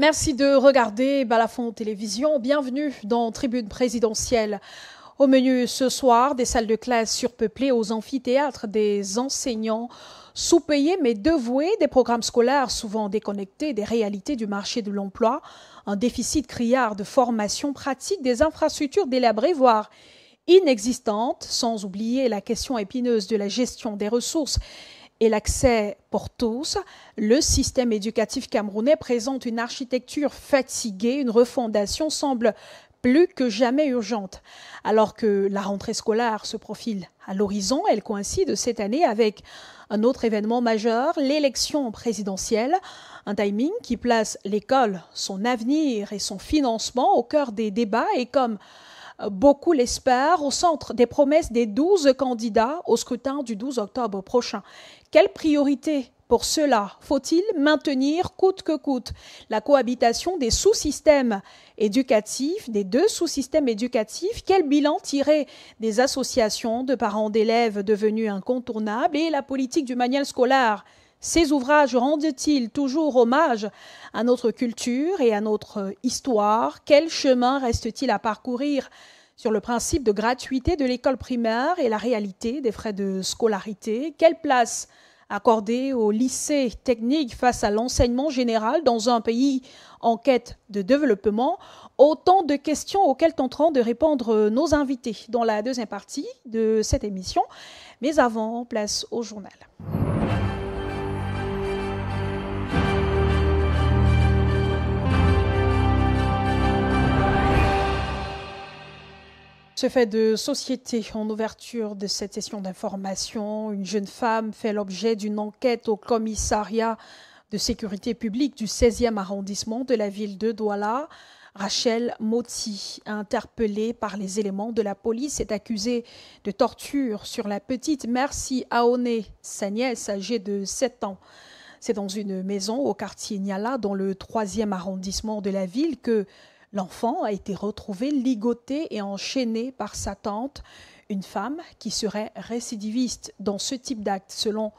Merci de regarder Balafon Télévision. Bienvenue dans Tribune présidentielle. Au menu ce soir, des salles de classe surpeuplées aux amphithéâtres, des enseignants sous-payés mais dévoués, des programmes scolaires souvent déconnectés des réalités du marché de l'emploi, un déficit criard de formation pratique, des infrastructures délabrées, voire inexistantes, sans oublier la question épineuse de la gestion des ressources et l'accès pour tous. Le système éducatif camerounais présente une architecture fatiguée, une refondation semble plus que jamais urgente. Alors que la rentrée scolaire se profile à l'horizon, elle coïncide cette année avec un autre événement majeur, l'élection présidentielle, un timing qui place l'école, son avenir et son financement au cœur des débats et comme beaucoup l'espèrent, au centre des promesses des 12 candidats au scrutin du 12 octobre prochain. Quelle priorité pour cela faut-il maintenir coûte que coûte la cohabitation des sous-systèmes éducatifs, des deux sous-systèmes éducatifs? Quel bilan tirer des associations de parents d'élèves devenues incontournables et la politique du manuel scolaire? Ces ouvrages rendent-ils toujours hommage à notre culture et à notre histoire? Quel chemin reste-t-il à parcourir sur le principe de gratuité de l'école primaire et la réalité des frais de scolarité? Quelle place accorder au lycée technique face à l'enseignement général dans un pays en quête de développement? Autant de questions auxquelles tenteront de répondre nos invités dans la deuxième partie de cette émission. Mais avant, place au journal. Ce fait de société en ouverture de cette session d'information, une jeune femme fait l'objet d'une enquête au commissariat de sécurité publique du 16e arrondissement de la ville de Douala. Rachel Moti, interpellée par les éléments de la police, est accusée de torture sur la petite Merci Aoné, sa nièce âgée de 7 ans. C'est dans une maison au quartier Niala, dans le 3e arrondissement de la ville, que l'enfant a été retrouvé ligoté et enchaîné par sa tante, une femme qui serait récidiviste dans ce type d'acte selon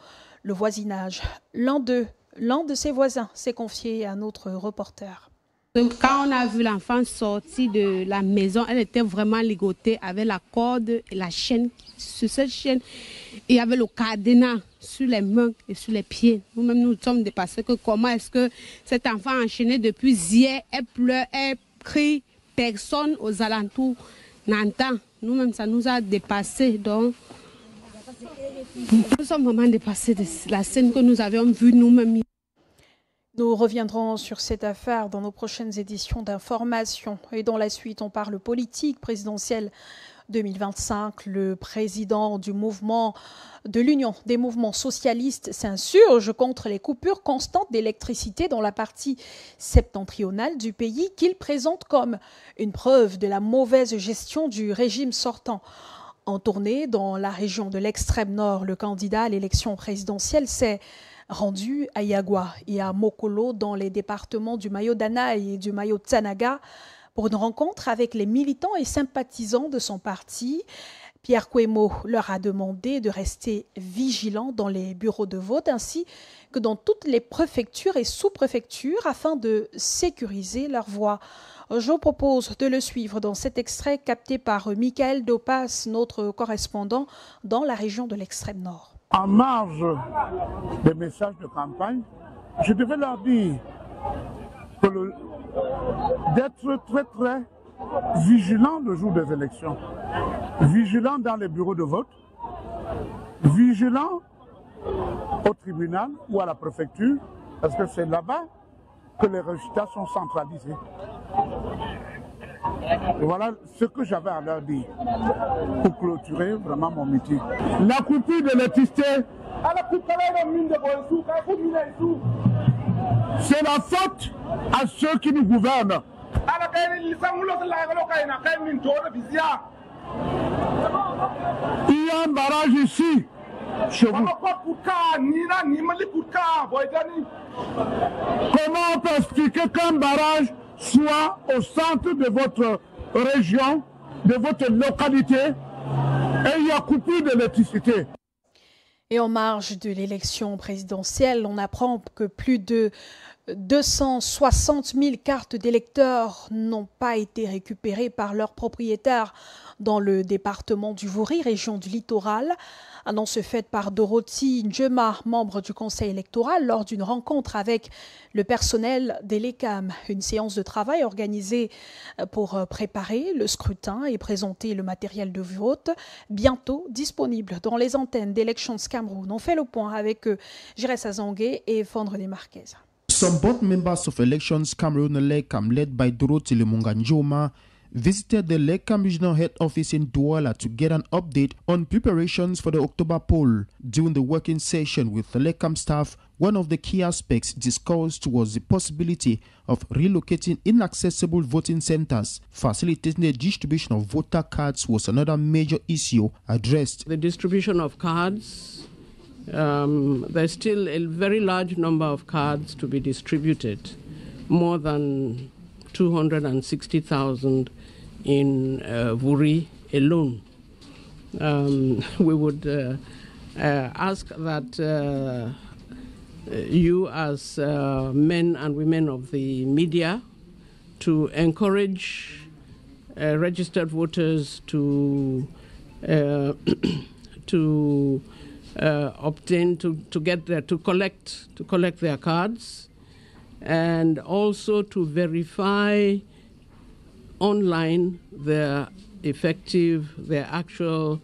le voisinage. L'un de ses voisins s'est confié à notre reporter. Quand on a vu l'enfant sortir de la maison, elle était vraiment ligotée avec la corde et la chaîne. Sur cette chaîne, il y avait le cadenas sur les mains et sur les pieds. Nous-mêmes, nous sommes dépassés que comment est-ce que cet enfant enchaîné depuis hier, elle pleure, elle crie, personne aux alentours n'entend. Nous-mêmes, ça nous a dépassés. Donc, nous sommes vraiment dépassés de la scène que nous avions vue nous-mêmes. Nous reviendrons sur cette affaire dans nos prochaines éditions d'information. Et dans la suite, on parle politique présidentielle 2025. Le président du mouvement de l'Union des mouvements socialistes s'insurge contre les coupures constantes d'électricité dans la partie septentrionale du pays qu'il présente comme une preuve de la mauvaise gestion du régime sortant. En tournée dans la région de l'extrême nord, le candidat à l'élection présidentielle s'est rendu à Yagua et à Mokolo dans les départements du Mayo-Danaï et du Mayo-Tsanaga pour une rencontre avec les militants et sympathisants de son parti. Pierre Kouemo leur a demandé de rester vigilants dans les bureaux de vote ainsi que dans toutes les préfectures et sous-préfectures afin de sécuriser leur voix. Je vous propose de le suivre dans cet extrait capté par Michael Dopas, notre correspondant dans la région de l'extrême nord. En marge des messages de campagne, je devais leur dire d'être très vigilants le jour des élections, vigilants dans les bureaux de vote, vigilants au tribunal ou à la préfecture, parce que c'est là-bas que les résultats sont centralisés. Et voilà ce que j'avais à leur dire pour clôturer vraiment mon meeting. La coupure de l'électricité, c'est la faute à ceux qui nous gouvernent. Il y a un barrage ici, chez vous. Comment on peut expliquer qu'un barrage soit au centre de votre région, de votre localité, et il y a coupure d'électricité? Et en marge de l'élection présidentielle, on apprend que plus de 260 000 cartes d'électeurs n'ont pas été récupérées par leurs propriétaires dans le département du Vouri, région du littoral. Annonce faite par Dorothy Njema, membre du conseil électoral, lors d'une rencontre avec le personnel des LECAM. Une séance de travail organisée pour préparer le scrutin et présenter le matériel de vote, bientôt disponible dans les antennes d'Elections Cameroun. On fait le point avec Jérès Azangué et Fondre des Marquez. Some board members of Elections Cameroun LECAM, led by Dorothy Njema, visited the LECAM regional head office in Douala to get an update on preparations for the October poll. During the working session with the LECAM staff, one of the key aspects discussed was the possibility of relocating inaccessible voting centers. Facilitating the distribution of voter cards was another major issue addressed. The distribution of cards, there's still a very large number of cards to be distributed, more than 260,000 in Vouri alone. We would ask that you as men and women of the media to encourage registered voters to collect their cards, and also to verify online their actual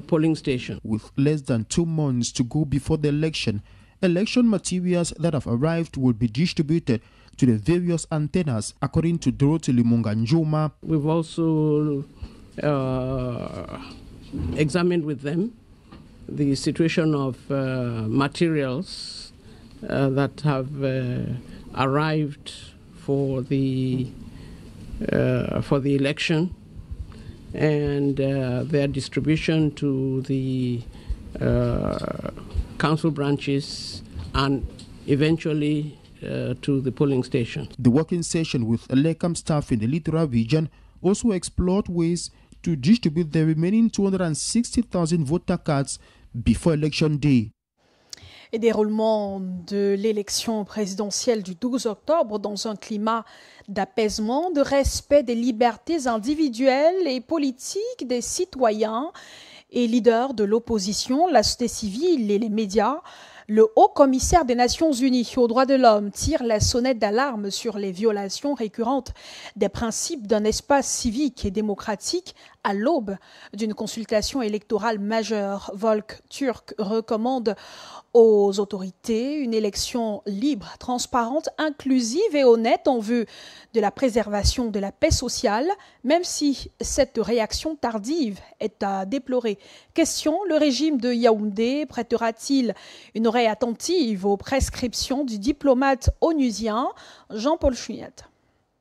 polling station. With less than 2 months to go before the election materials that have arrived will be distributed to the various antennas, according to Dorothy Njema. We've also examined with them the situation of materials that have arrived for the election, and their distribution to the council branches and eventually to the polling station. The working session with LECAM staff in the littoral region also explored ways to distribute the remaining 260,000 voter cards before election day. Et déroulement de l'élection présidentielle du 12 octobre dans un climat d'apaisement, de respect des libertés individuelles et politiques des citoyens et leaders de l'opposition, la société civile et les médias. Le haut-commissaire des Nations Unies aux droits de l'homme tire la sonnette d'alarme sur les violations récurrentes des principes d'un espace civique et démocratique à l'aube d'une consultation électorale majeure. Volker Türk recommande aux autorités une élection libre, transparente, inclusive et honnête en vue de la préservation de la paix sociale, même si cette réaction tardive est à déplorer. Question, le régime de Yaoundé prêtera-t-il une oreille attentive aux prescriptions du diplomate onusien Jean-Paul Chouinat?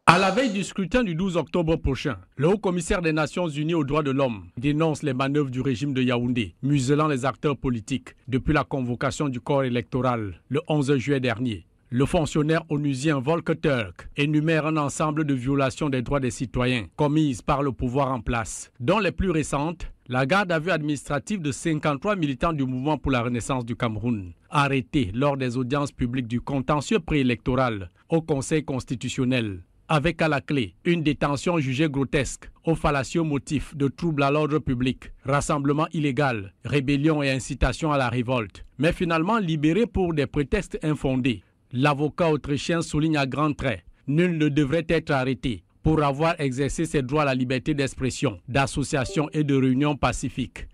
À la veille du scrutin du 12 octobre prochain, le haut-commissaire des Nations Unies aux droits de l'homme dénonce les manœuvres du régime de Yaoundé, muselant les acteurs politiques depuis la convocation du corps électoral le 11 juillet dernier. Le fonctionnaire onusien Volker Türk énumère un ensemble de violations des droits des citoyens commises par le pouvoir en place, dont les plus récentes, la garde à vue administrative de 53 militants du mouvement pour la renaissance du Cameroun, arrêtés lors des audiences publiques du contentieux préélectoral au Conseil constitutionnel, avec à la clé une détention jugée grotesque au fallacieux motif de trouble à l'ordre public, rassemblement illégal, rébellion et incitation à la révolte, mais finalement libéré pour des prétextes infondés. L'avocat autrichien souligne à grands traits: nul ne devrait être arrêté pour avoir exercé ses droits à la liberté d'expression, d'association et de réunion pacifique.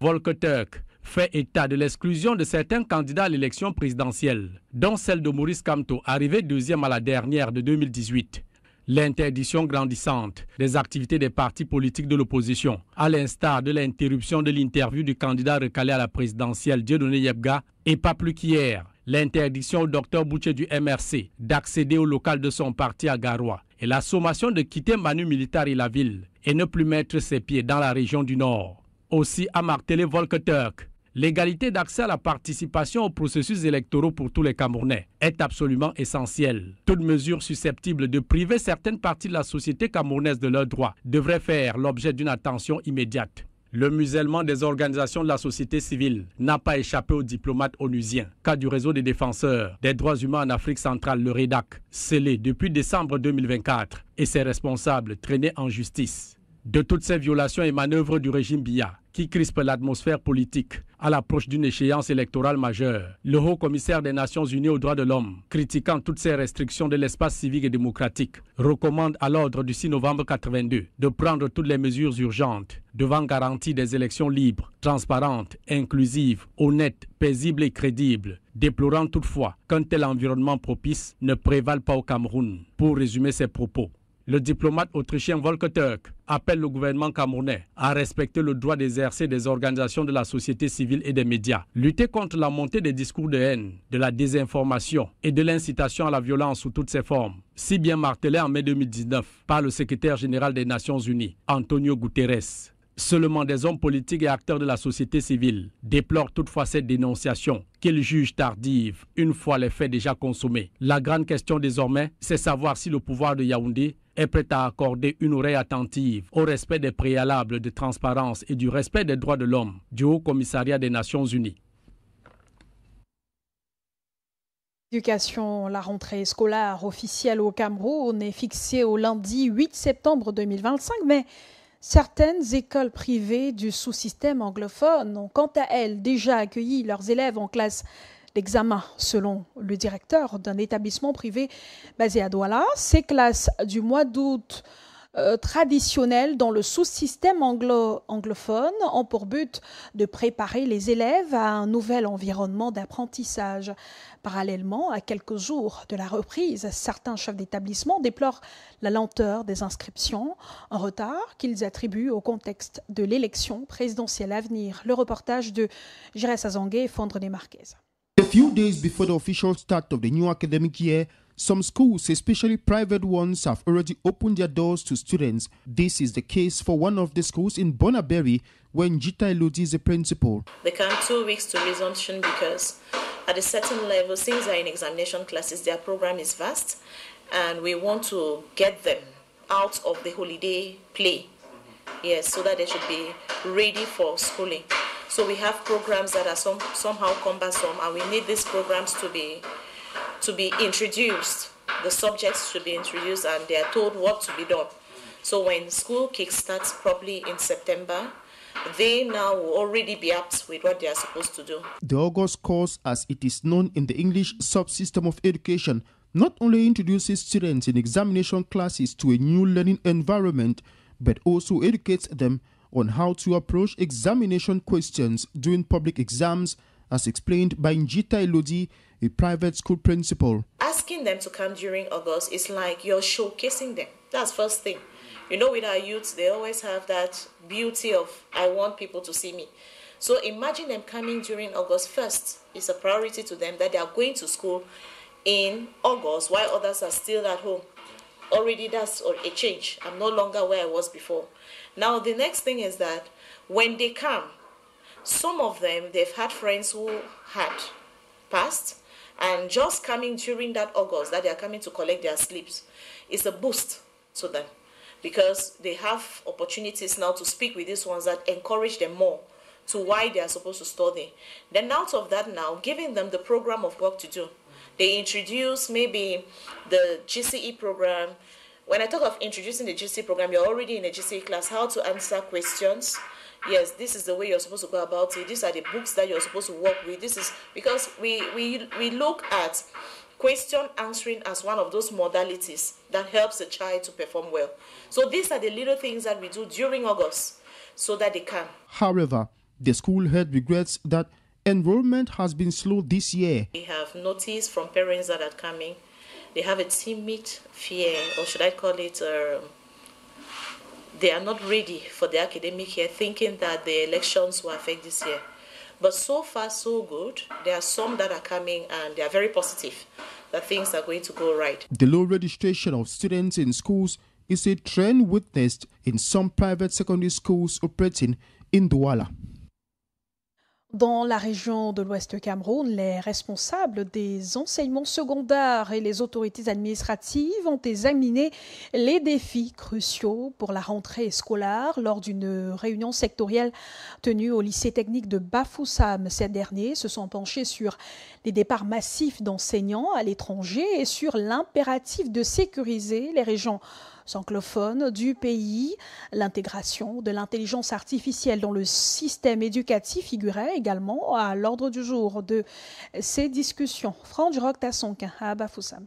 Volker Türk fait état de l'exclusion de certains candidats à l'élection présidentielle, dont celle de Maurice Kamto, arrivé deuxième à la dernière de 2018. L'interdiction grandissante des activités des partis politiques de l'opposition, à l'instar de l'interruption de l'interview du candidat recalé à la présidentielle Dieudonné Yebga, et pas plus qu'hier, l'interdiction au docteur Boucher du MRC d'accéder au local de son parti à Garoua, et la sommation de quitter Manu Militari la ville et ne plus mettre ses pieds dans la région du Nord. Aussi a martelé Volker Türk, l'égalité d'accès à la participation aux processus électoraux pour tous les Camerounais est absolument essentielle. Toute mesure susceptible de priver certaines parties de la société camerounaise de leurs droits devrait faire l'objet d'une attention immédiate. Le musellement des organisations de la société civile n'a pas échappé aux diplomates onusiens. Cas du réseau des défenseurs des droits humains en Afrique centrale, le REDAC, scellé depuis décembre 2024 et ses responsables traînés en justice. De toutes ces violations et manœuvres du régime Biya, qui crispe l'atmosphère politique à l'approche d'une échéance électorale majeure, le haut-commissaire des Nations Unies aux droits de l'homme, critiquant toutes ces restrictions de l'espace civique et démocratique, recommande à l'ordre du 6 novembre 82 de prendre toutes les mesures urgentes devant garantir des élections libres, transparentes, inclusives, honnêtes, paisibles et crédibles, déplorant toutefois qu'un tel environnement propice ne prévale pas au Cameroun. Pour résumer ses propos, le diplomate autrichien Volker Turk appelle le gouvernement camerounais à respecter le droit d'exercer des organisations de la société civile et des médias, lutter contre la montée des discours de haine, de la désinformation et de l'incitation à la violence sous toutes ses formes, si bien martelé en mai 2019 par le secrétaire général des Nations Unies, Antonio Guterres. Seulement des hommes politiques et acteurs de la société civile déplorent toutefois cette dénonciation, qu'ils jugent tardive une fois les faits déjà consommés. La grande question désormais, c'est savoir si le pouvoir de Yaoundé est prêt à accorder une oreille attentive au respect des préalables de transparence et du respect des droits de l'homme du Haut-Commissariat des Nations Unies. Éducation, la rentrée scolaire officielle au Cameroun est fixée au lundi 8 septembre 2025, mais certaines écoles privées du sous-système anglophone ont quant à elles déjà accueilli leurs élèves en classe d'examen. Selon le directeur d'un établissement privé basé à Douala, ces classes du mois d'août traditionnelles dans le sous-système anglophone ont pour but de préparer les élèves à un nouvel environnement d'apprentissage. Parallèlement, à quelques jours de la reprise, certains chefs d'établissement déplorent la lenteur des inscriptions, un retard qu'ils attribuent au contexte de l'élection présidentielle à venir. Le reportage de Jérès Azangué et Fondre des Marquez. A few days before the official start of the new academic year, some schools, especially private ones, have already opened their doors to students. This is the case for one of the schools in Bonaberry, where Njita Elodi is a principal. They come 2 weeks to resumption because at a certain level, since they're in examination classes, their program is vast, and we want to get them out of the holiday play, yes, so that they should be ready for schooling. So we have programs that are somehow cumbersome, and we need these programs to be introduced. The subjects should be introduced, and they are told what to be done. So when school kickstarts properly in September, they now will already be apt with what they are supposed to do. The August course, as it is known in the English subsystem of education, not only introduces students in examination classes to a new learning environment, but also educates them on how to approach examination questions during public exams, as explained by Njita Elodi, a private school principal. Asking them to come during August is like you're showcasing them. That's first thing. You know, with our youths, they always have that beauty of, I want people to see me. So imagine them coming during August 1st. It's a priority to them that they are going to school in August while others are still at home. Already that's a change. I'm no longer where I was before. Now, the next thing is that when they come, some of them, they've had friends who had passed, and just coming during that August, that they are coming to collect their slips, is a boost to them, because they have opportunities now to speak with these ones that encourage them more to why they are supposed to study. Then out of that now, giving them the program of work to do. They introduce maybe the GCE program. When I talk of introducing the GCE program, you're already in a GCE class, how to answer questions. Yes, this is the way you're supposed to go about it. These are the books that you're supposed to work with. This is because we look at question answering as one of those modalities that helps the child to perform well. So these are the little things that we do during August so that they can. However, the school head regrets that enrollment has been slow this year. We have noticed from parents that are coming, they have a timid fear, or should I call it, they are not ready for the academic year, thinking that the elections will affect this year. But so far, so good. There are some that are coming, and they are very positive that things are going to go right. The low registration of students in schools is a trend witnessed in some private secondary schools operating in Douala. Dans la région de l'Ouest Cameroun, les responsables des enseignements secondaires et les autorités administratives ont examiné les défis cruciaux pour la rentrée scolaire lors d'une réunion sectorielle tenue au lycée technique de Bafoussam. Ces derniers se sont penchés sur les départs massifs d'enseignants à l'étranger et sur l'impératif de sécuriser les régions anglophones du pays. L'intégration de l'intelligence artificielle dans le système éducatif figurait également à l'ordre du jour de ces discussions. Franck Roch-Tassonkin à Bafoussam.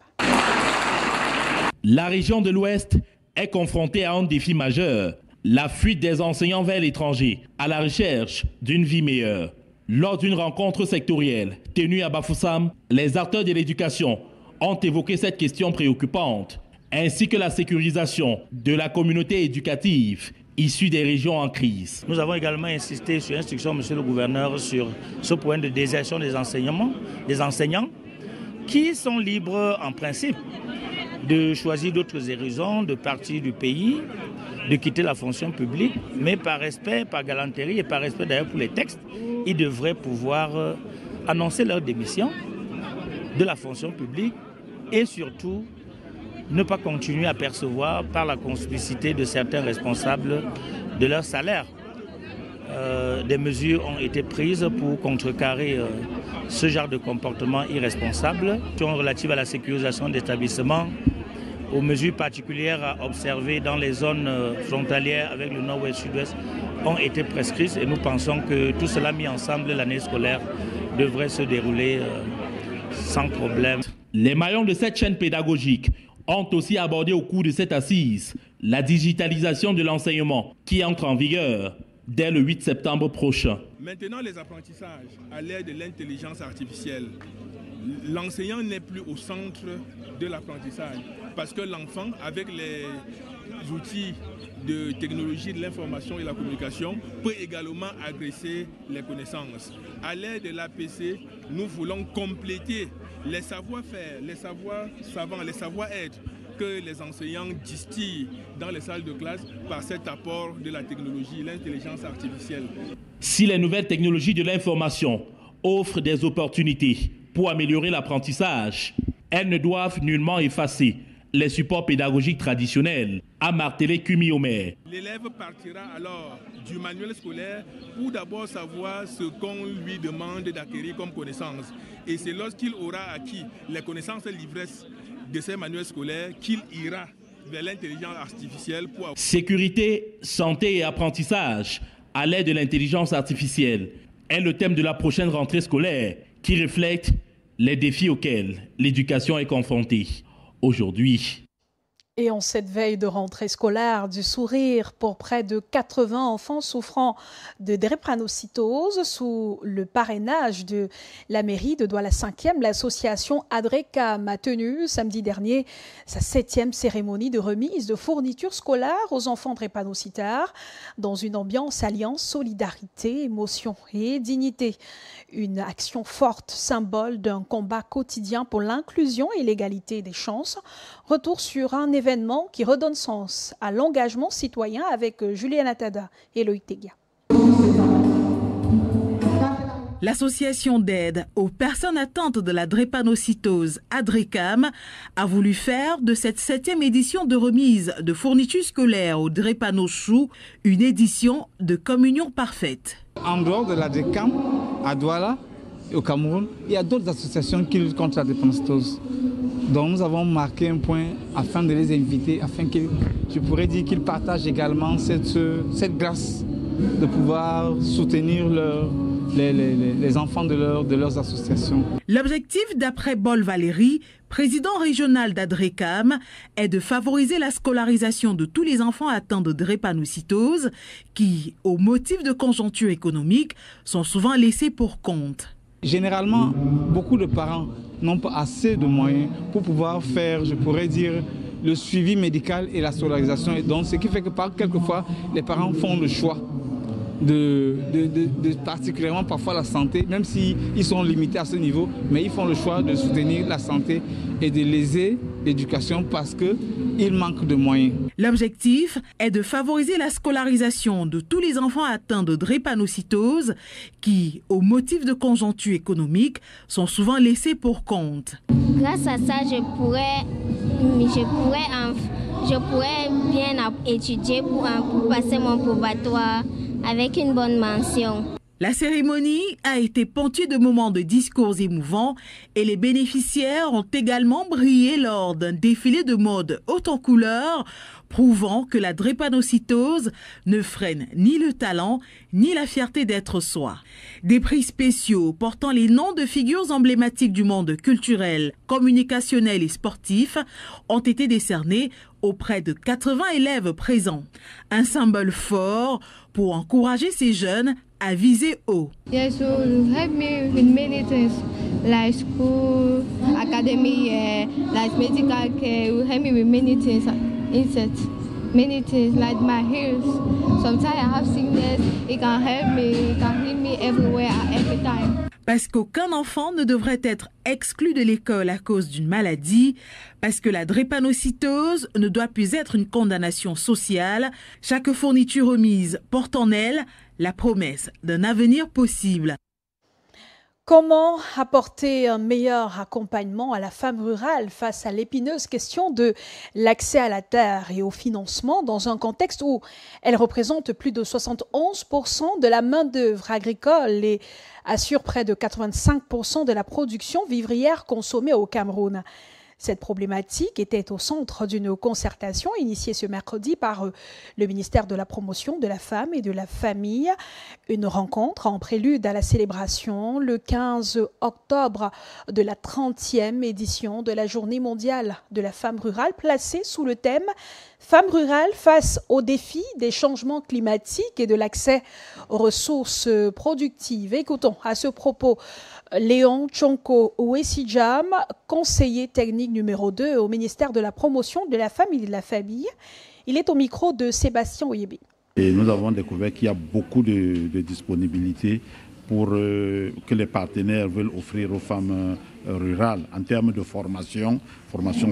La région de l'Ouest est confrontée à un défi majeur, la fuite des enseignants vers l'étranger à la recherche d'une vie meilleure. Lors d'une rencontre sectorielle tenue à Bafoussam, les acteurs de l'éducation ont évoqué cette question préoccupante, ainsi que la sécurisation de la communauté éducative issue des régions en crise. Nous avons également insisté sur l'instruction, monsieur le gouverneur, sur ce point de désertion des enseignants qui sont libres en principe de choisir d'autres horizons, de partir du pays, de quitter la fonction publique, mais par respect, par galanterie et par respect d'ailleurs pour les textes, ils devraient pouvoir annoncer leur démission de la fonction publique et surtout ne pas continuer à percevoir par la complicité de certains responsables de leur salaire. Des mesures ont été prises pour contrecarrer ce genre de comportement irresponsable, relatives à la sécurisation d'établissements, aux mesures particulières à observer dans les zones frontalières avec le nord-ouest, sud-ouest, ont été prescrites et nous pensons que tout cela mis ensemble, l'année scolaire devrait se dérouler sans problème. Les maillons de cette chaîne pédagogique ont aussi abordé au cours de cette assise la digitalisation de l'enseignement qui entre en vigueur dès le 8 septembre prochain. Maintenant, les apprentissages à l'aide de l'intelligence artificielle. L'enseignant n'est plus au centre de l'apprentissage parce que l'enfant, avec les outils de technologie de l'information et la communication, peut également agresser les connaissances. À l'aide de l'APC, nous voulons compléter les savoir-faire, les savoirs savants, les savoir-être que les enseignants distillent dans les salles de classe par cet apport de la technologie, l'intelligence artificielle. Si les nouvelles technologies de l'information offrent des opportunités pour améliorer l'apprentissage, elles ne doivent nullement effacer les supports pédagogiques traditionnels, a martelé Kumi Omer. L'élève partira alors du manuel scolaire pour d'abord savoir ce qu'on lui demande d'acquérir comme connaissances. Et c'est lorsqu'il aura acquis les connaissances livresses de ces manuels scolaires qu'il ira vers l'intelligence artificielle pour... Sécurité, santé et apprentissage à l'aide de l'intelligence artificielle est le thème de la prochaine rentrée scolaire qui reflète les défis auxquels l'éducation est confrontée aujourd'hui. Et en cette veille de rentrée scolaire, du sourire pour près de 80 enfants souffrant de drépanocytose sous le parrainage de la mairie de Douala-5e, l'association Adrecam a tenu samedi dernier sa 7e cérémonie de remise de fournitures scolaires aux enfants drépanocytaires dans une ambiance alliant solidarité, émotion et dignité. Une action forte, symbole d'un combat quotidien pour l'inclusion et l'égalité des chances. Retour sur un événement qui redonne sens à l'engagement citoyen avec Julien Atada et Loïc Tegia. L'association d'aide aux personnes atteintes de la drépanocytose Adrecam a voulu faire de cette 7e édition de remise de fournitures scolaires aux drépanochous une édition de communion parfaite. En dehors de l'Adrecam, à Douala et au Cameroun, il y a d'autres associations qui luttent contre la drépanocytose. Donc nous avons marqué un point afin de les inviter, afin qu'ils, je pourrais dire qu'ils partagent également cette grâce de pouvoir soutenir les enfants de leurs associations. L'objectif, d'après Bol Valéry, président régional d'Adrecam, est de favoriser la scolarisation de tous les enfants atteints de drépanocytose qui, au motif de conjoncture économique, sont souvent laissés pour compte. Généralement, beaucoup de parents n'ont pas assez de moyens pour pouvoir faire, je pourrais dire, le suivi médical et la scolarisation. Et donc, ce qui fait que quelquefois, les parents font le choix particulièrement parfois la santé, même s'ils sont limités à ce niveau, mais ils font le choix de soutenir la santé et de léser l'éducation parce qu'ils manquent de moyens. L'objectif est de favoriser la scolarisation de tous les enfants atteints de drépanocytose qui, au motif de conjoncture économique, sont souvent laissés pour compte. Grâce à ça, je pourrais bien étudier pour passer mon probatoire avec une bonne mention. La cérémonie a été ponctuée de moments de discours émouvants et les bénéficiaires ont également brillé lors d'un défilé de mode haute en couleurs, prouvant que la drépanocytose ne freine ni le talent ni la fierté d'être soi. Des prix spéciaux portant les noms de figures emblématiques du monde culturel, communicationnel et sportif ont été décernés auprès de 80 élèves présents. Un symbole fort pour encourager ces jeunes à viser haut. Yes, so you help me with many things, like school, academy, like medical care. You help me with many things, many things like my health. Sometimes I have sickness, it can help me, it can heal me everywhere, every time. Parce qu'aucun enfant ne devrait être exclu de l'école à cause d'une maladie, parce que la drépanocytose ne doit plus être une condamnation sociale, chaque fourniture remise porte en elle la promesse d'un avenir possible. Comment apporter un meilleur accompagnement à la femme rurale face à l'épineuse question de l'accès à la terre et au financement dans un contexte où elle représente plus de 71% de la main-d'œuvre agricole et assure près de 85% de la production vivrière consommée au Cameroun? Cette problématique était au centre d'une concertation initiée ce mercredi par le ministère de la Promotion de la Femme et de la Famille. Une rencontre en prélude à la célébration le 15 octobre de la 30e édition de la Journée mondiale de la femme rurale, placée sous le thème « Femmes rurales face aux défis des changements climatiques et de l'accès aux ressources productives ». Écoutons à ce propos Léon Tchonko Ouessidjam, conseiller technique numéro 2 au ministère de la Promotion de la Femme et de la Famille. Il est au micro de Sébastien Oyébé. Et nous avons découvert qu'il y a beaucoup de disponibilité pour que les partenaires veulent offrir aux femmes rurales en termes de formation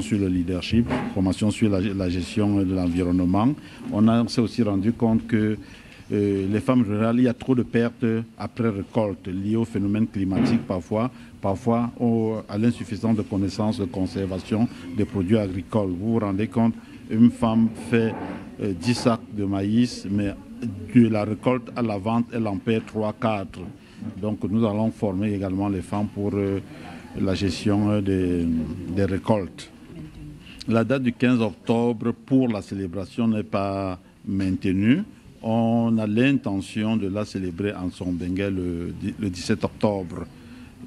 sur le leadership, formation sur la gestion de l'environnement. On s'est aussi rendu compte que les femmes rurales, il y a trop de pertes après récolte liées au phénomène climatique parfois à l'insuffisance de connaissances de conservation des produits agricoles. Vous vous rendez compte, une femme fait 10 sacs de maïs, mais de la récolte à la vente, elle en perd 3-4. Donc nous allons former également les femmes pour la gestion des récoltes. La date du 15 octobre pour la célébration n'est pas maintenue. On a l'intention de la célébrer en Sombengue le 17 octobre.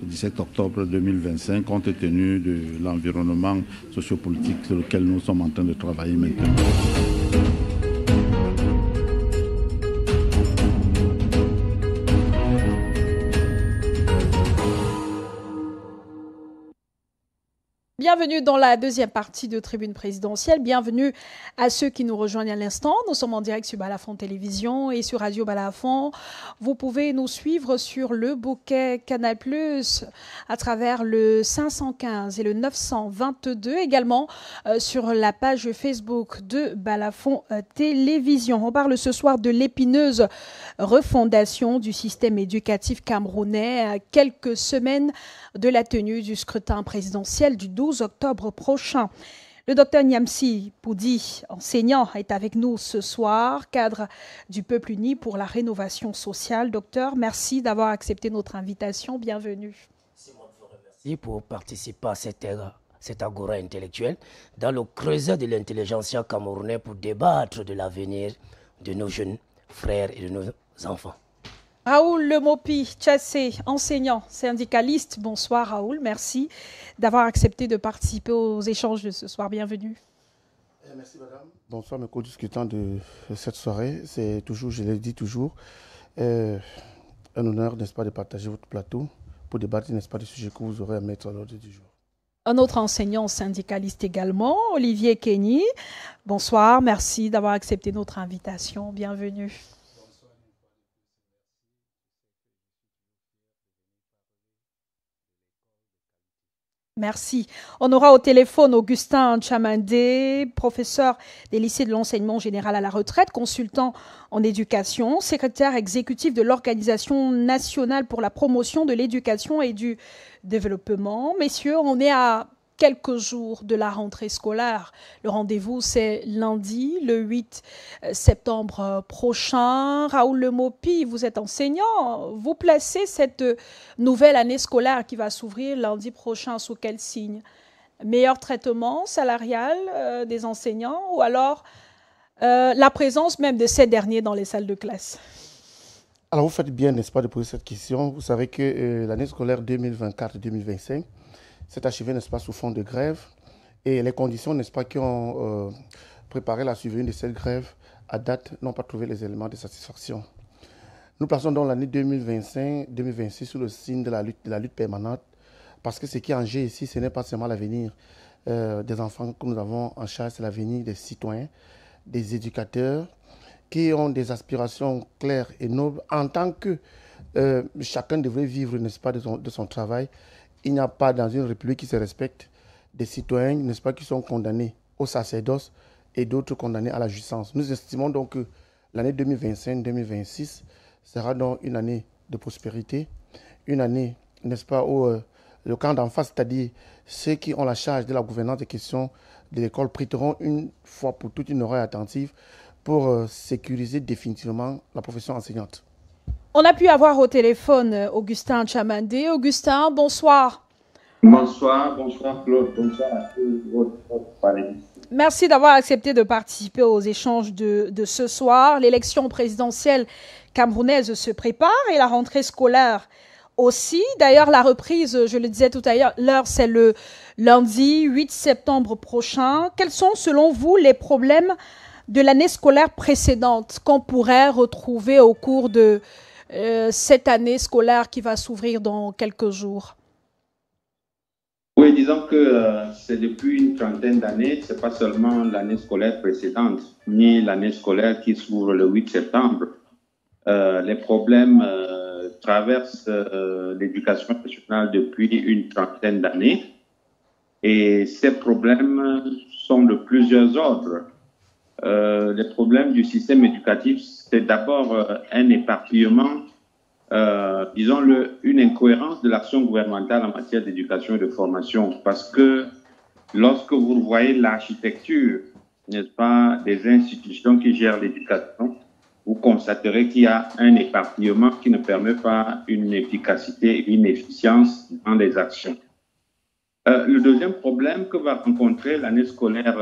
Le 17 octobre 2025, compte tenu de l'environnement sociopolitique sur lequel nous sommes en train de travailler maintenant. Bienvenue dans la deuxième partie de Tribune présidentielle. Bienvenue à ceux qui nous rejoignent à l'instant. Nous sommes en direct sur Balafon Télévision et sur Radio Balafon. Vous pouvez nous suivre sur le bouquet Canal+, à travers le 515 et le 922. Également sur la page Facebook de Balafon Télévision. On parle ce soir de l'épineuse refondation du système éducatif camerounais à quelques semaines de la tenue du scrutin présidentiel du 12 octobre prochain. Le docteur Nyamsi Poudi, enseignant, est avec nous ce soir, cadre du Peuple uni pour la rénovation sociale. Docteur, merci d'avoir accepté notre invitation. Bienvenue. C'est moi qui vous remercie pour participer à cet agora intellectuel dans le creuset de l'intelligentsia camerounaise pour débattre de l'avenir de nos jeunes frères et de nos enfants. Raoul Lemopi Tchassé, enseignant, syndicaliste. Bonsoir Raoul, merci d'avoir accepté de participer aux échanges de ce soir. Bienvenue. Merci madame. Bonsoir mes co-discutants de cette soirée. C'est toujours, je l'ai dit toujours, un honneur, n'est-ce pas, de partager votre plateau pour débattre, n'est-ce pas, des sujets que vous aurez à mettre à l'ordre du jour. Un autre enseignant syndicaliste également, Olivier Kenny. Bonsoir, merci d'avoir accepté notre invitation. Bienvenue. Merci. On aura au téléphone Augustin Chamandé, professeur des lycées de l'enseignement général à la retraite, consultant en éducation, secrétaire exécutif de l'Organisation nationale pour la promotion de l'éducation et du développement. Messieurs, on est à quelques jours de la rentrée scolaire. Le rendez-vous, c'est lundi, le 8 septembre prochain. Raoul Lemopi, vous êtes enseignant. Vous placez cette nouvelle année scolaire qui va s'ouvrir lundi prochain sous quel signe? Meilleur traitement salarial des enseignants ou alors la présence même de ces derniers dans les salles de classe? Alors, vous faites bien, n'est-ce pas, de poser cette question. Vous savez que l'année scolaire 2024-2025 s'est achevée, n'est-ce pas, sous fond de grève. Et les conditions, n'est-ce pas, qui ont préparé la survenue de cette grève, à date, n'ont pas trouvé les éléments de satisfaction. Nous plaçons donc l'année 2025-2026 sous le signe de la lutte permanente, parce que ce qui est en jeu ici, ce n'est pas seulement l'avenir des enfants que nous avons en charge, c'est l'avenir des citoyens, des éducateurs, qui ont des aspirations claires et nobles en tant que chacun devrait vivre, n'est-ce pas, de son travail. Il n'y a pas dans une république qui se respecte des citoyens, n'est-ce pas, qui sont condamnés au sacerdoce et d'autres condamnés à la jouissance. Nous estimons donc que l'année 2025-2026 sera donc une année de prospérité, une année, n'est-ce pas, où le camp d'en face, c'est-à-dire ceux qui ont la charge de la gouvernance des questions de l'école, prêteront une fois pour toutes une oreille attentive pour sécuriser définitivement la profession enseignante. On a pu avoir au téléphone Augustin Chamandé. Augustin, bonsoir. Bonsoir Claude, bonsoir à tous votre panélistes. Merci d'avoir accepté de participer aux échanges de ce soir. L'élection présidentielle camerounaise se prépare et la rentrée scolaire aussi. D'ailleurs, la reprise, je le disais tout à l'heure, c'est le lundi 8 septembre prochain. Quels sont, selon vous, les problèmes de l'année scolaire précédente qu'on pourrait retrouver au cours de cette année scolaire qui va s'ouvrir dans quelques jours? Oui, disons que c'est depuis une trentaine d'années, ce n'est pas seulement l'année scolaire précédente, ni l'année scolaire qui s'ouvre le 8 septembre. Les problèmes traversent l'éducation nationale depuis une trentaine d'années et ces problèmes sont de plusieurs ordres. Les problèmes du système éducatif, c'est d'abord un éparpillement, disons-le, une incohérence de l'action gouvernementale en matière d'éducation et de formation. Parce que lorsque vous voyez l'architecture, n'est-ce pas, des institutions qui gèrent l'éducation, vous constaterez qu'il y a un éparpillement qui ne permet pas une efficacité et une efficience dans les actions. Le deuxième problème que va rencontrer l'année scolaire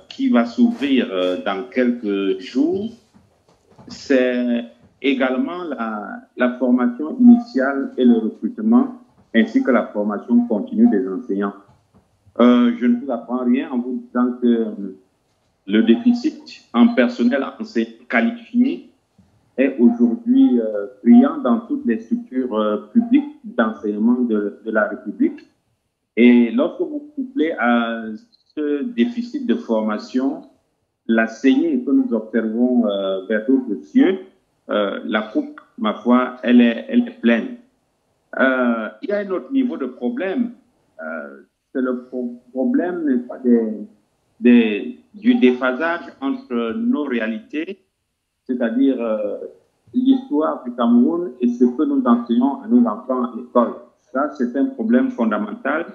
qui va s'ouvrir dans quelques jours, c'est également la formation initiale et le recrutement, ainsi que la formation continue des enseignants. Je ne vous apprends rien en vous disant que le déficit en personnel enseignant qualifié est aujourd'hui criant dans toutes les structures publiques d'enseignement de la République. Et lorsque vous couplez à ce déficit de formation la saignée que nous observons vers d'autres cieux, la coupe, ma foi, elle est pleine. Il y a un autre niveau de problème, c'est le problème, n'est-ce pas, du déphasage entre nos réalités, c'est-à-dire l'histoire du Cameroun et ce que nous enseignons à nos enfants à l'école. Ça, c'est un problème fondamental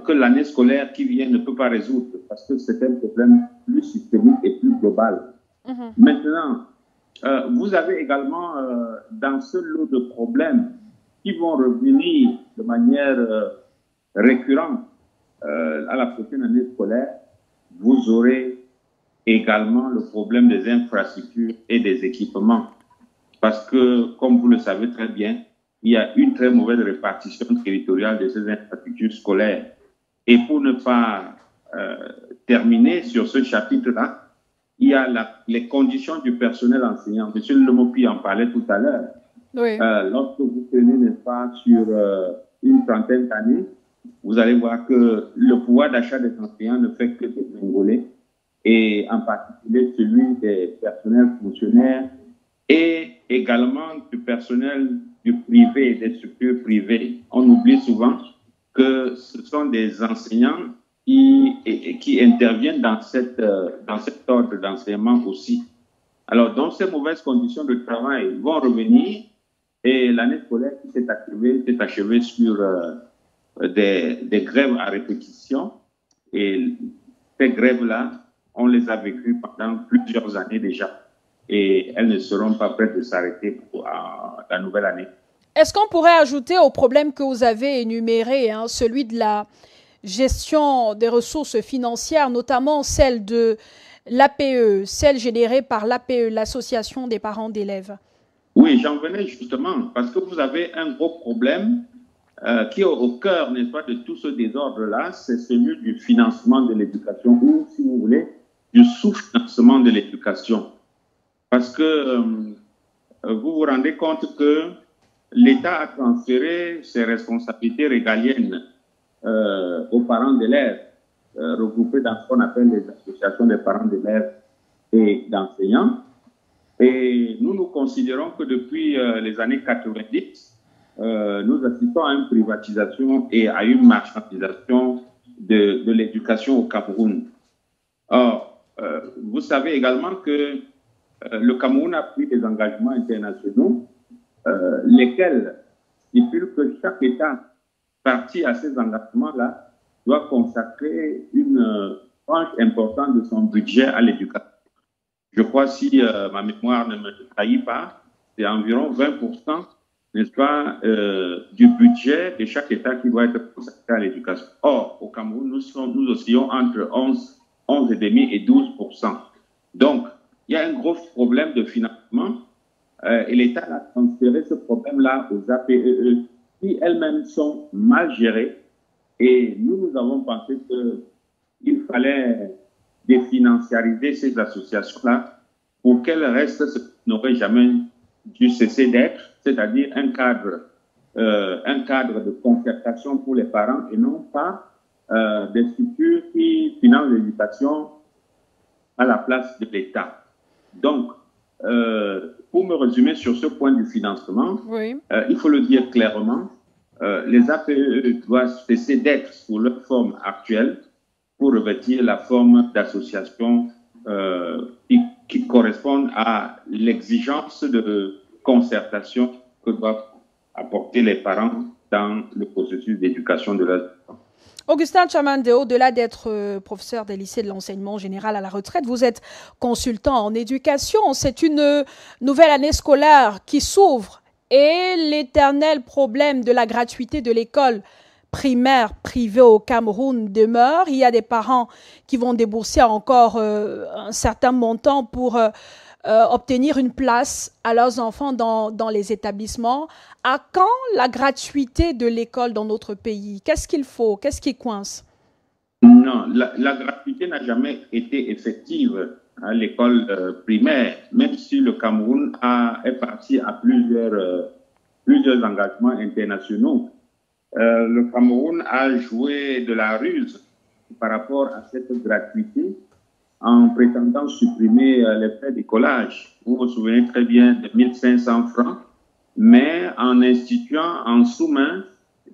que l'année scolaire qui vient ne peut pas résoudre parce que c'est un problème plus systémique et plus global. Maintenant, vous avez également dans ce lot de problèmes qui vont revenir de manière récurrente à la prochaine année scolaire, vous aurez également le problème des infrastructures et des équipements. Parce que, comme vous le savez très bien, il y a une très mauvaise répartition territoriale de ces infrastructures scolaires. Et pour ne pas terminer sur ce chapitre-là, il y a les conditions du personnel enseignant. Monsieur Lemopi en parlait tout à l'heure. Oui. Lorsque vous prenez, n'est-ce pas, sur une trentaine d'années, vous allez voir que le pouvoir d'achat des enseignants ne fait que dégringoler, et en particulier celui des personnels fonctionnaires et également du personnel du privé et des structures privées. On oublie souvent que ce sont sont des enseignants qui interviennent dans cet ordre d'enseignement aussi. Alors, dans ces mauvaises conditions de travail, ils vont revenir et l'année scolaire qui s'est achevée sur des grèves à répétition. Et ces grèves-là, on les a vécues pendant plusieurs années déjà. Et elles ne seront pas prêtes de s'arrêter pour la nouvelle année. Est-ce qu'on pourrait ajouter au problème que vous avez énuméré, celui de la gestion des ressources financières, notamment celle de l'APE, celle générée par l'APE, l'Association des parents d'élèves? Oui, j'en venais justement, parce que vous avez un gros problème qui est au cœur, n'est-ce pas, de tout ce désordre-là, c'est celui du financement de l'éducation, ou, si vous voulez, du sous-financement de l'éducation. Parce que vous vous rendez compte que l'État a transféré ses responsabilités régaliennes aux parents d'élèves, regroupés dans ce qu'on appelle les associations des parents d'élèves et d'enseignants. Et nous considérons que depuis les années 90, nous assistons à une privatisation et à une marchandisation de l'éducation au Cameroun. Or, vous savez également que le Cameroun a pris des engagements internationaux, lesquels stipulent que chaque État parti à ces engagements-là doit consacrer une tranche importante de son budget à l'éducation. Je crois, si ma mémoire ne me trahit pas, c'est environ 20%, n'est-ce pas, du budget de chaque État qui doit être consacré à l'éducation. Or, au Cameroun, nous oscillons entre 11,5% et 12%. Donc, il y a un gros problème de financement et l'État a transféré ce problème-là aux APEE qui elles-mêmes sont mal gérées. Et nous avons pensé qu'il fallait définanciariser ces associations-là pour qu'elles restent ce qui n'aurait jamais dû cesser d'être, c'est-à-dire un cadre de concertation pour les parents et non pas des structures qui financent l'éducation à la place de l'État. Donc, pour me résumer sur ce point du financement, oui. Il faut le dire clairement, les APE doivent cesser d'être sous leur forme actuelle pour revêtir la forme d'association qui correspondent à l'exigence de concertation que doivent apporter les parents dans le processus d'éducation de leurs enfants. Augustin Tchamande, au-delà d'être professeur des lycées de l'enseignement général à la retraite, vous êtes consultant en éducation. C'est une nouvelle année scolaire qui s'ouvre et l'éternel problème de la gratuité de l'école primaire privée au Cameroun demeure. Il y a des parents qui vont débourser encore un certain montant pour obtenir une place à leurs enfants dans les établissements. À quand la gratuité de l'école dans notre pays? Qu'est-ce qu'il faut? Qu'est-ce qui coince? Non, la gratuité n'a jamais été effective à l'école primaire, même si le Cameroun est parti à plusieurs engagements internationaux. Le Cameroun a joué de la ruse par rapport à cette gratuité en prétendant supprimer les frais d'écolage. Vous vous souvenez très bien de 1500 francs, mais en instituant en sous-main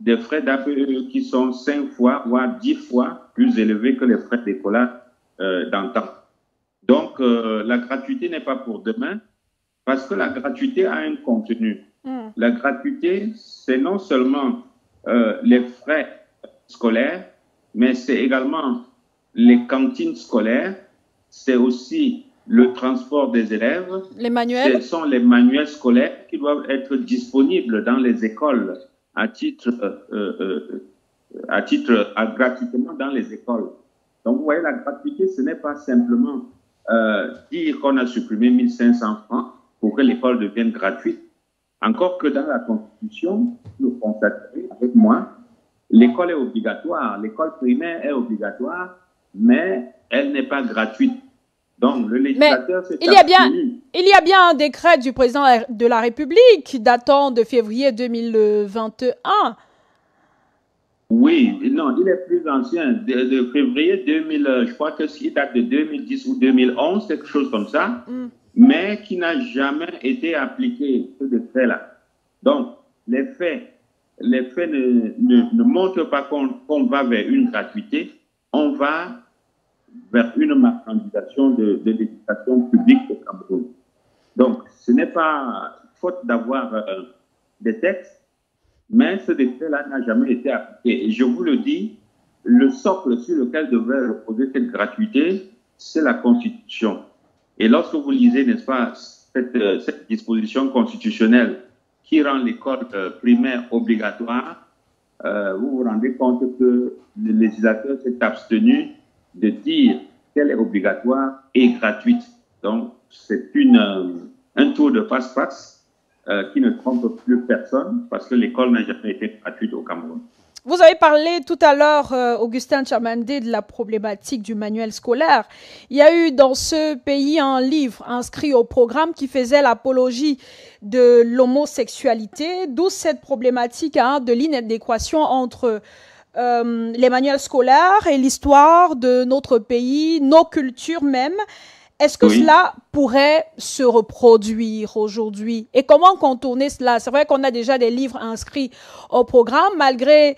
des frais d'APE qui sont 5 fois, voire 10 fois plus élevés que les frais d'écolage d'antan. Donc, la gratuité n'est pas pour demain, parce que la gratuité a un contenu. La gratuité, c'est non seulement les frais scolaires, mais c'est également les cantines scolaires, c'est aussi le transport des élèves. Les manuels. Ce sont les manuels scolaires qui doivent être disponibles dans les écoles gratuitement dans les écoles. Donc, vous voyez, la gratuité, ce n'est pas simplement dire qu'on a supprimé 1500 francs pour que l'école devienne gratuite. Encore que dans la Constitution, vous constaterez avec moi, l'école est obligatoire, l'école primaire est obligatoire, mais elle n'est pas gratuite. Donc, le législateur s'est abstenu. Il y a bien un décret du président de la République datant de février 2021. Oui, non, il est plus ancien, de février 2000, je crois qu'il date de 2010 ou 2011, quelque chose comme ça, mais qui n'a jamais été appliqué, ce décret-là. Donc, les faits les faits ne montrent pas qu'on va vers une gratuité, on va vers une marchandisation de l'éducation publique au Cameroun. Donc, ce n'est pas faute d'avoir des textes, mais ce décret-là n'a jamais été appliqué. Et je vous le dis, le socle sur lequel devrait reposer cette gratuité, c'est la Constitution. Et lorsque vous lisez, n'est-ce pas, cette disposition constitutionnelle qui rend l'école primaire obligatoire, vous vous rendez compte que le législateur s'est abstenu de dire qu'elle est obligatoire et gratuite. Donc, c'est un tour de passe-passe qui ne trompe plus personne parce que l'école n'a jamais été gratuite au Cameroun. Vous avez parlé tout à l'heure, Augustin Tchamandé, de la problématique du manuel scolaire. Il y a eu dans ce pays un livre inscrit au programme qui faisait l'apologie de l'homosexualité, d'où cette problématique de l'inadéquation entre les manuels scolaires et l'histoire de notre pays, nos cultures même. Est-ce que cela pourrait se reproduire aujourd'hui? Et comment contourner cela? C'est vrai qu'on a déjà des livres inscrits au programme, malgré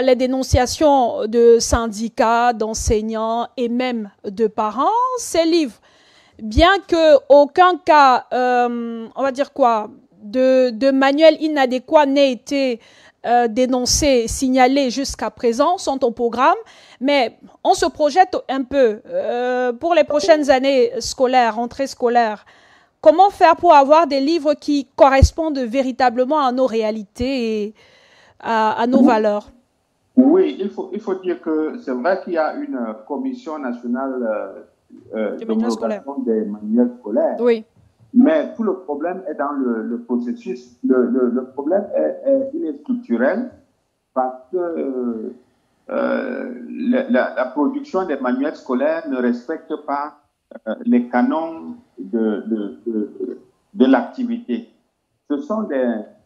les dénonciations de syndicats, d'enseignants et même de parents. Ces livres, bien qu'aucun cas, on va dire quoi, de manuel inadéquat n'ait été dénoncés, signalés jusqu'à présent, sont au programme, mais on se projette un peu pour les prochaines années scolaires, rentrées scolaires. Comment faire pour avoir des livres qui correspondent véritablement à nos réalités et à nos valeurs? Oui, il faut dire que c'est vrai qu'il y a une commission nationale d'homologation des manuels scolaires. Oui. Mais tout le problème est dans le processus. Le problème il est structurel parce que la production des manuels scolaires ne respecte pas les canons de l'activité. Ce sont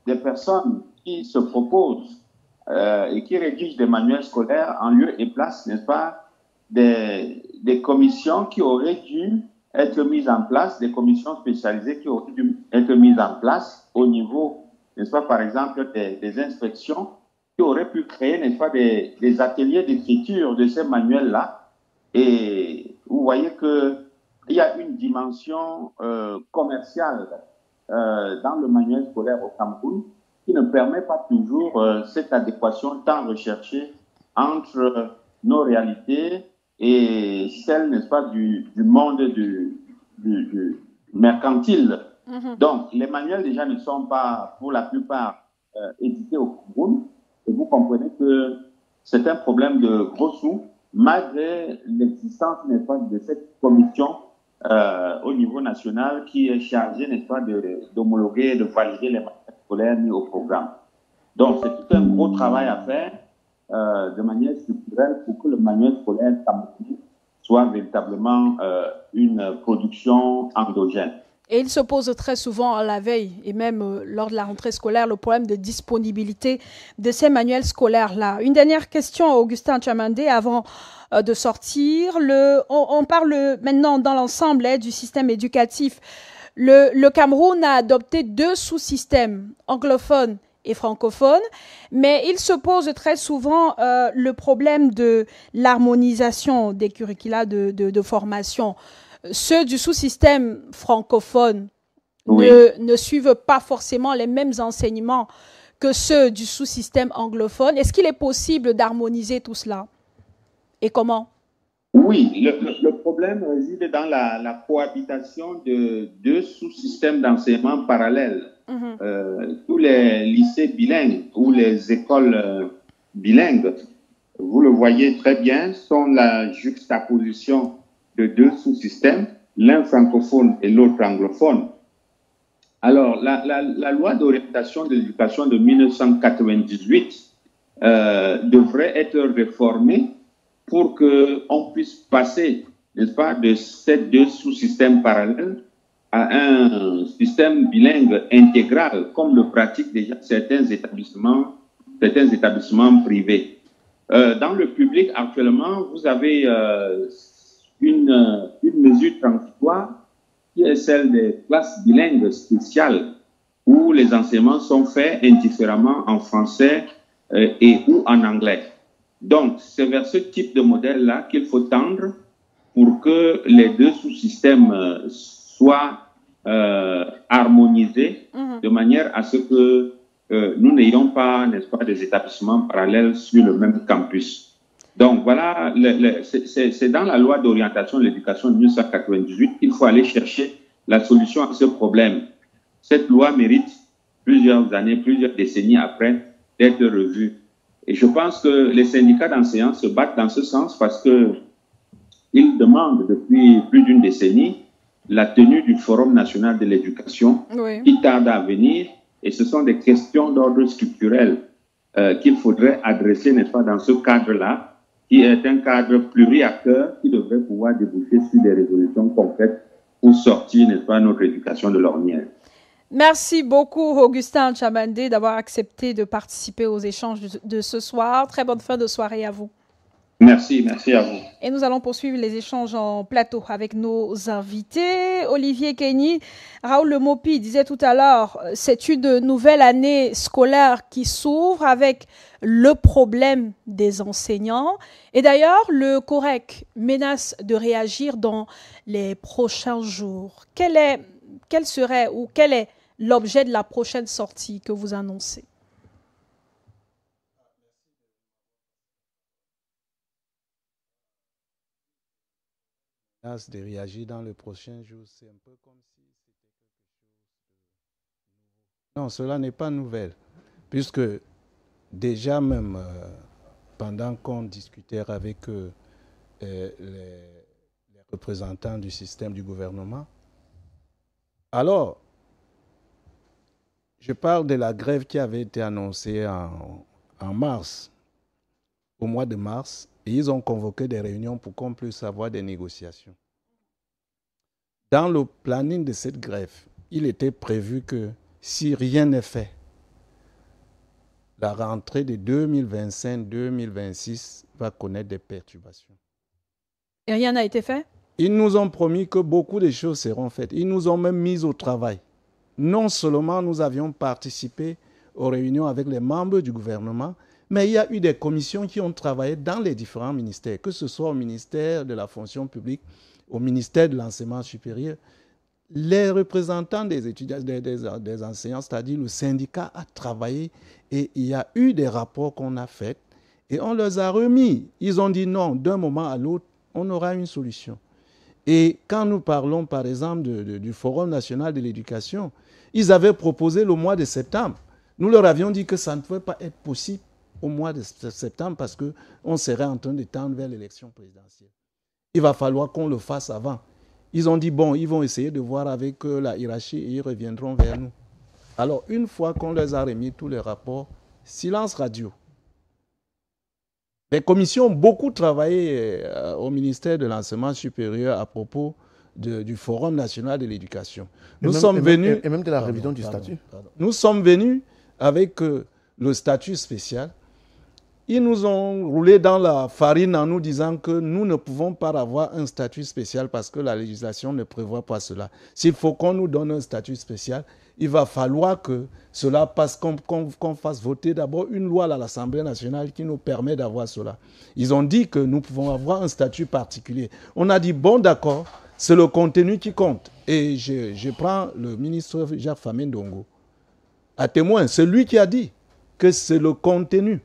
des personnes qui se proposent et qui rédigent des manuels scolaires en lieu et place, n'est-ce pas, des commissions qui auraient dû être mises en place, des commissions spécialisées qui auraient dû être mises en place au niveau, n'est-ce pas, par exemple, des inspections qui auraient pu créer, n'est-ce pas, des ateliers d'écriture de ces manuels-là. Et vous voyez qu'il y a une dimension commerciale dans le manuel scolaire au Cameroun qui ne permet pas toujours cette adéquation tant recherchée entre nos réalités et celle, n'est-ce pas, du monde du mercantile. Donc, les manuels déjà ne sont pas, pour la plupart, édités au Cameroun. Et vous comprenez que c'est un problème de gros sous, malgré l'existence, n'est-ce pas, de cette commission au niveau national qui est chargée, n'est-ce pas, d'homologuer, de valider les manuels scolaires mis au programme. Donc, c'est tout un gros travail à faire de manière structurelle pour que le manuel scolaire camerounais soit véritablement une production endogène. Et il se pose très souvent à la veille et même lors de la rentrée scolaire le problème de disponibilité de ces manuels scolaires-là. Une dernière question, Augustin Tchamandé, avant de sortir. On parle maintenant dans l'ensemble du système éducatif. Le Cameroun a adopté 2 sous-systèmes, anglophones et francophones, mais il se pose très souvent le problème de l'harmonisation des curricula de formation. Ceux du sous-système francophone ne suivent pas forcément les mêmes enseignements que ceux du sous-système anglophone. Est-ce qu'il est possible d'harmoniser tout cela? Et comment? Oui, le problème réside dans la cohabitation de 2 sous-systèmes d'enseignement parallèles. Tous les lycées bilingues ou les écoles bilingues, vous le voyez très bien, sont la juxtaposition de 2 sous-systèmes, l'un francophone et l'autre anglophone. Alors, la loi d'orientation de l'éducation de 1998 devrait être réformée pour qu'on puisse passer, n'est-ce pas, de ces 2 sous-systèmes parallèles à un système bilingue intégral, comme le pratiquent déjà certains établissements privés. Dans le public, actuellement, vous avez une mesure transitoire qui est celle des classes bilingues spéciales où les enseignements sont faits indifféremment en français et ou en anglais. Donc, c'est vers ce type de modèle-là qu'il faut tendre pour que les deux sous-systèmes soient harmonisés de manière à ce que nous n'ayons pas, n'est-ce pas, des établissements parallèles sur le même campus. Donc, voilà, c'est dans la loi d'orientation de l'éducation de 1998 qu'il faut aller chercher la solution à ce problème. Cette loi mérite plusieurs années, plusieurs décennies après d'être revue. Et je pense que les syndicats d'enseignants se battent dans ce sens parce qu'ils demandent depuis plus d'une décennie la tenue du Forum national de l'éducation qui tarde à venir. Et ce sont des questions d'ordre structurel qu'il faudrait adresser, n'est-ce pas, dans ce cadre-là, qui est un cadre pluriacteur qui devrait pouvoir déboucher sur des résolutions concrètes pour sortir, n'est-ce pas, notre éducation de l'ornière. Merci beaucoup, Augustin Tchamandé, d'avoir accepté de participer aux échanges de ce soir. Très bonne fin de soirée à vous. Merci, merci à vous. Et nous allons poursuivre les échanges en plateau avec nos invités. Olivier Kenny, Raoul Lemopi disait tout à l'heure, c'est une nouvelle année scolaire qui s'ouvre avec le problème des enseignants. Et d'ailleurs, le COREC menace de réagir dans les prochains jours. Quel est l'objet de la prochaine sortie que vous annoncez? De réagir dans le prochain jour, c'est un peu comme si c'était quelque chose de... Non, cela n'est pas nouvelle, puisque déjà même pendant qu'on discutait avec les représentants du système du gouvernement, alors, je parle de la grève qui avait été annoncée en mars, au mois de mars, et ils ont convoqué des réunions pour qu'on puisse avoir des négociations. Dans le planning de cette grève, il était prévu que si rien n'est fait, la rentrée de 2025-2026 va connaître des perturbations. Et rien n'a été fait? Ils nous ont promis que beaucoup de choses seront faites. Ils nous ont même mis au travail. Non seulement nous avions participé aux réunions avec les membres du gouvernement, mais il y a eu des commissions qui ont travaillé dans les différents ministères, que ce soit au ministère de la fonction publique, au ministère de l'enseignement supérieur. Les représentants des étudiants, des enseignants, c'est-à-dire le syndicat, a travaillé et il y a eu des rapports qu'on a faits et on les a remis. Ils ont dit non, d'un moment à l'autre, on aura une solution. Et quand nous parlons, par exemple, du Forum national de l'éducation, ils avaient proposé le mois de septembre. Nous leur avions dit que ça ne pouvait pas être possible au mois de septembre parce qu'on serait en train de tendre vers l'élection présidentielle. Il va falloir qu'on le fasse avant. Ils ont dit, bon, ils vont essayer de voir avec la hiérarchie et ils reviendront vers nous. Alors, une fois qu'on leur a remis tous les rapports, silence radio. Les commissions ont beaucoup travaillé au ministère de l'Enseignement supérieur à propos du Forum national de l'éducation. Nous sommes venus... Et même de la révision du statut. Nous sommes venus avec le statut spécial. Ils nous ont roulé dans la farine en nous disant que nous ne pouvons pas avoir un statut spécial parce que la législation ne prévoit pas cela. S'il faut qu'on nous donne un statut spécial, il va falloir que cela passe, qu'on fasse voter d'abord une loi à l'Assemblée nationale qui nous permet d'avoir cela. Ils ont dit que nous pouvons avoir un statut particulier. On a dit, bon d'accord, c'est le contenu qui compte. Et je prends le ministre Jacques Famé Ndongo à témoin. C'est lui qui a dit que c'est le contenu.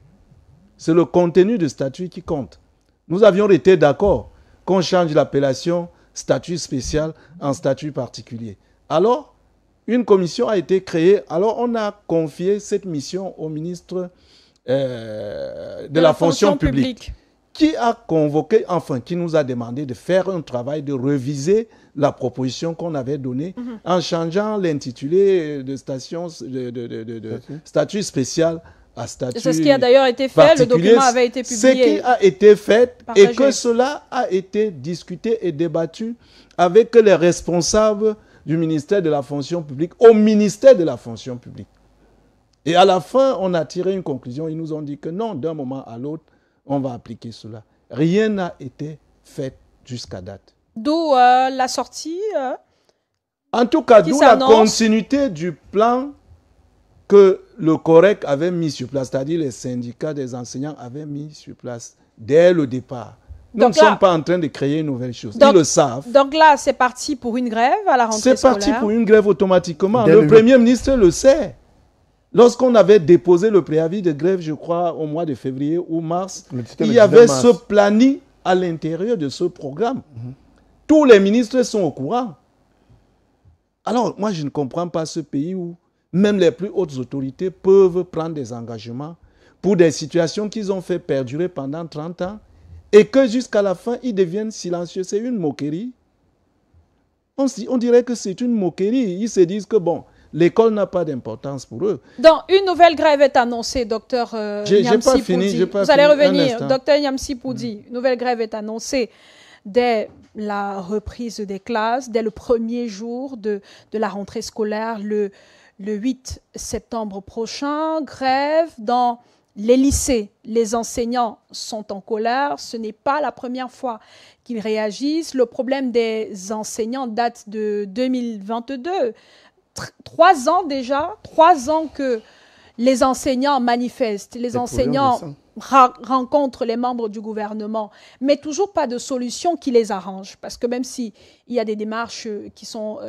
C'est le contenu du statut qui compte. Nous avions été d'accord qu'on change l'appellation statut spécial en statut particulier. Alors, une commission a été créée. Alors, on a confié cette mission au ministre de la fonction publique, qui a convoqué, enfin, qui nous a demandé de faire un travail de réviser la proposition qu'on avait donnée en changeant l'intitulé de statut spécial à statut. C'est ce qui a d'ailleurs été fait, le document avait été publié. Ce qui a été fait et que cela a été discuté et débattu avec les responsables du ministère de la fonction publique au ministère de la fonction publique. Et à la fin, on a tiré une conclusion. Ils nous ont dit que non, d'un moment à l'autre, on va appliquer cela. Rien n'a été fait jusqu'à date. D'où la sortie en tout cas, d'où la continuité du plan que le COREC avait mis sur place, c'est-à-dire les syndicats des enseignants avaient mis sur place dès le départ. Nous ne sommes pas en train de créer une nouvelle chose. Ils le savent. Donc là, c'est parti pour une grève à la rentrée scolaire. C'est parti pour une grève automatiquement. Le Premier ministre le sait. Lorsqu'on avait déposé le préavis de grève, je crois, au mois de février ou mars, il y avait ce planning à l'intérieur de ce programme. Tous les ministres sont au courant. Alors, moi, je ne comprends pas ce pays où même les plus hautes autorités peuvent prendre des engagements pour des situations qu'ils ont fait perdurer pendant 30 ans et que jusqu'à la fin, ils deviennent silencieux. C'est une moquerie. On dirait que c'est une moquerie. Ils se disent que, bon, l'école n'a pas d'importance pour eux. Donc, une nouvelle grève est annoncée, docteur Nyamsi Poudi. Vous allez revenir, docteur Nyamsi Poudi. Une nouvelle grève est annoncée dès la reprise des classes, dès le premier jour de la rentrée scolaire, le 8 septembre prochain. Grève dans les lycées. Les enseignants sont en colère. Ce n'est pas la première fois qu'ils réagissent. Le problème des enseignants date de 2022. 3 ans déjà, 3 ans que les enseignants manifestent, les enseignants rencontrent les membres du gouvernement, mais toujours pas de solution qui les arrange. Parce que même s'il y a des démarches qui sont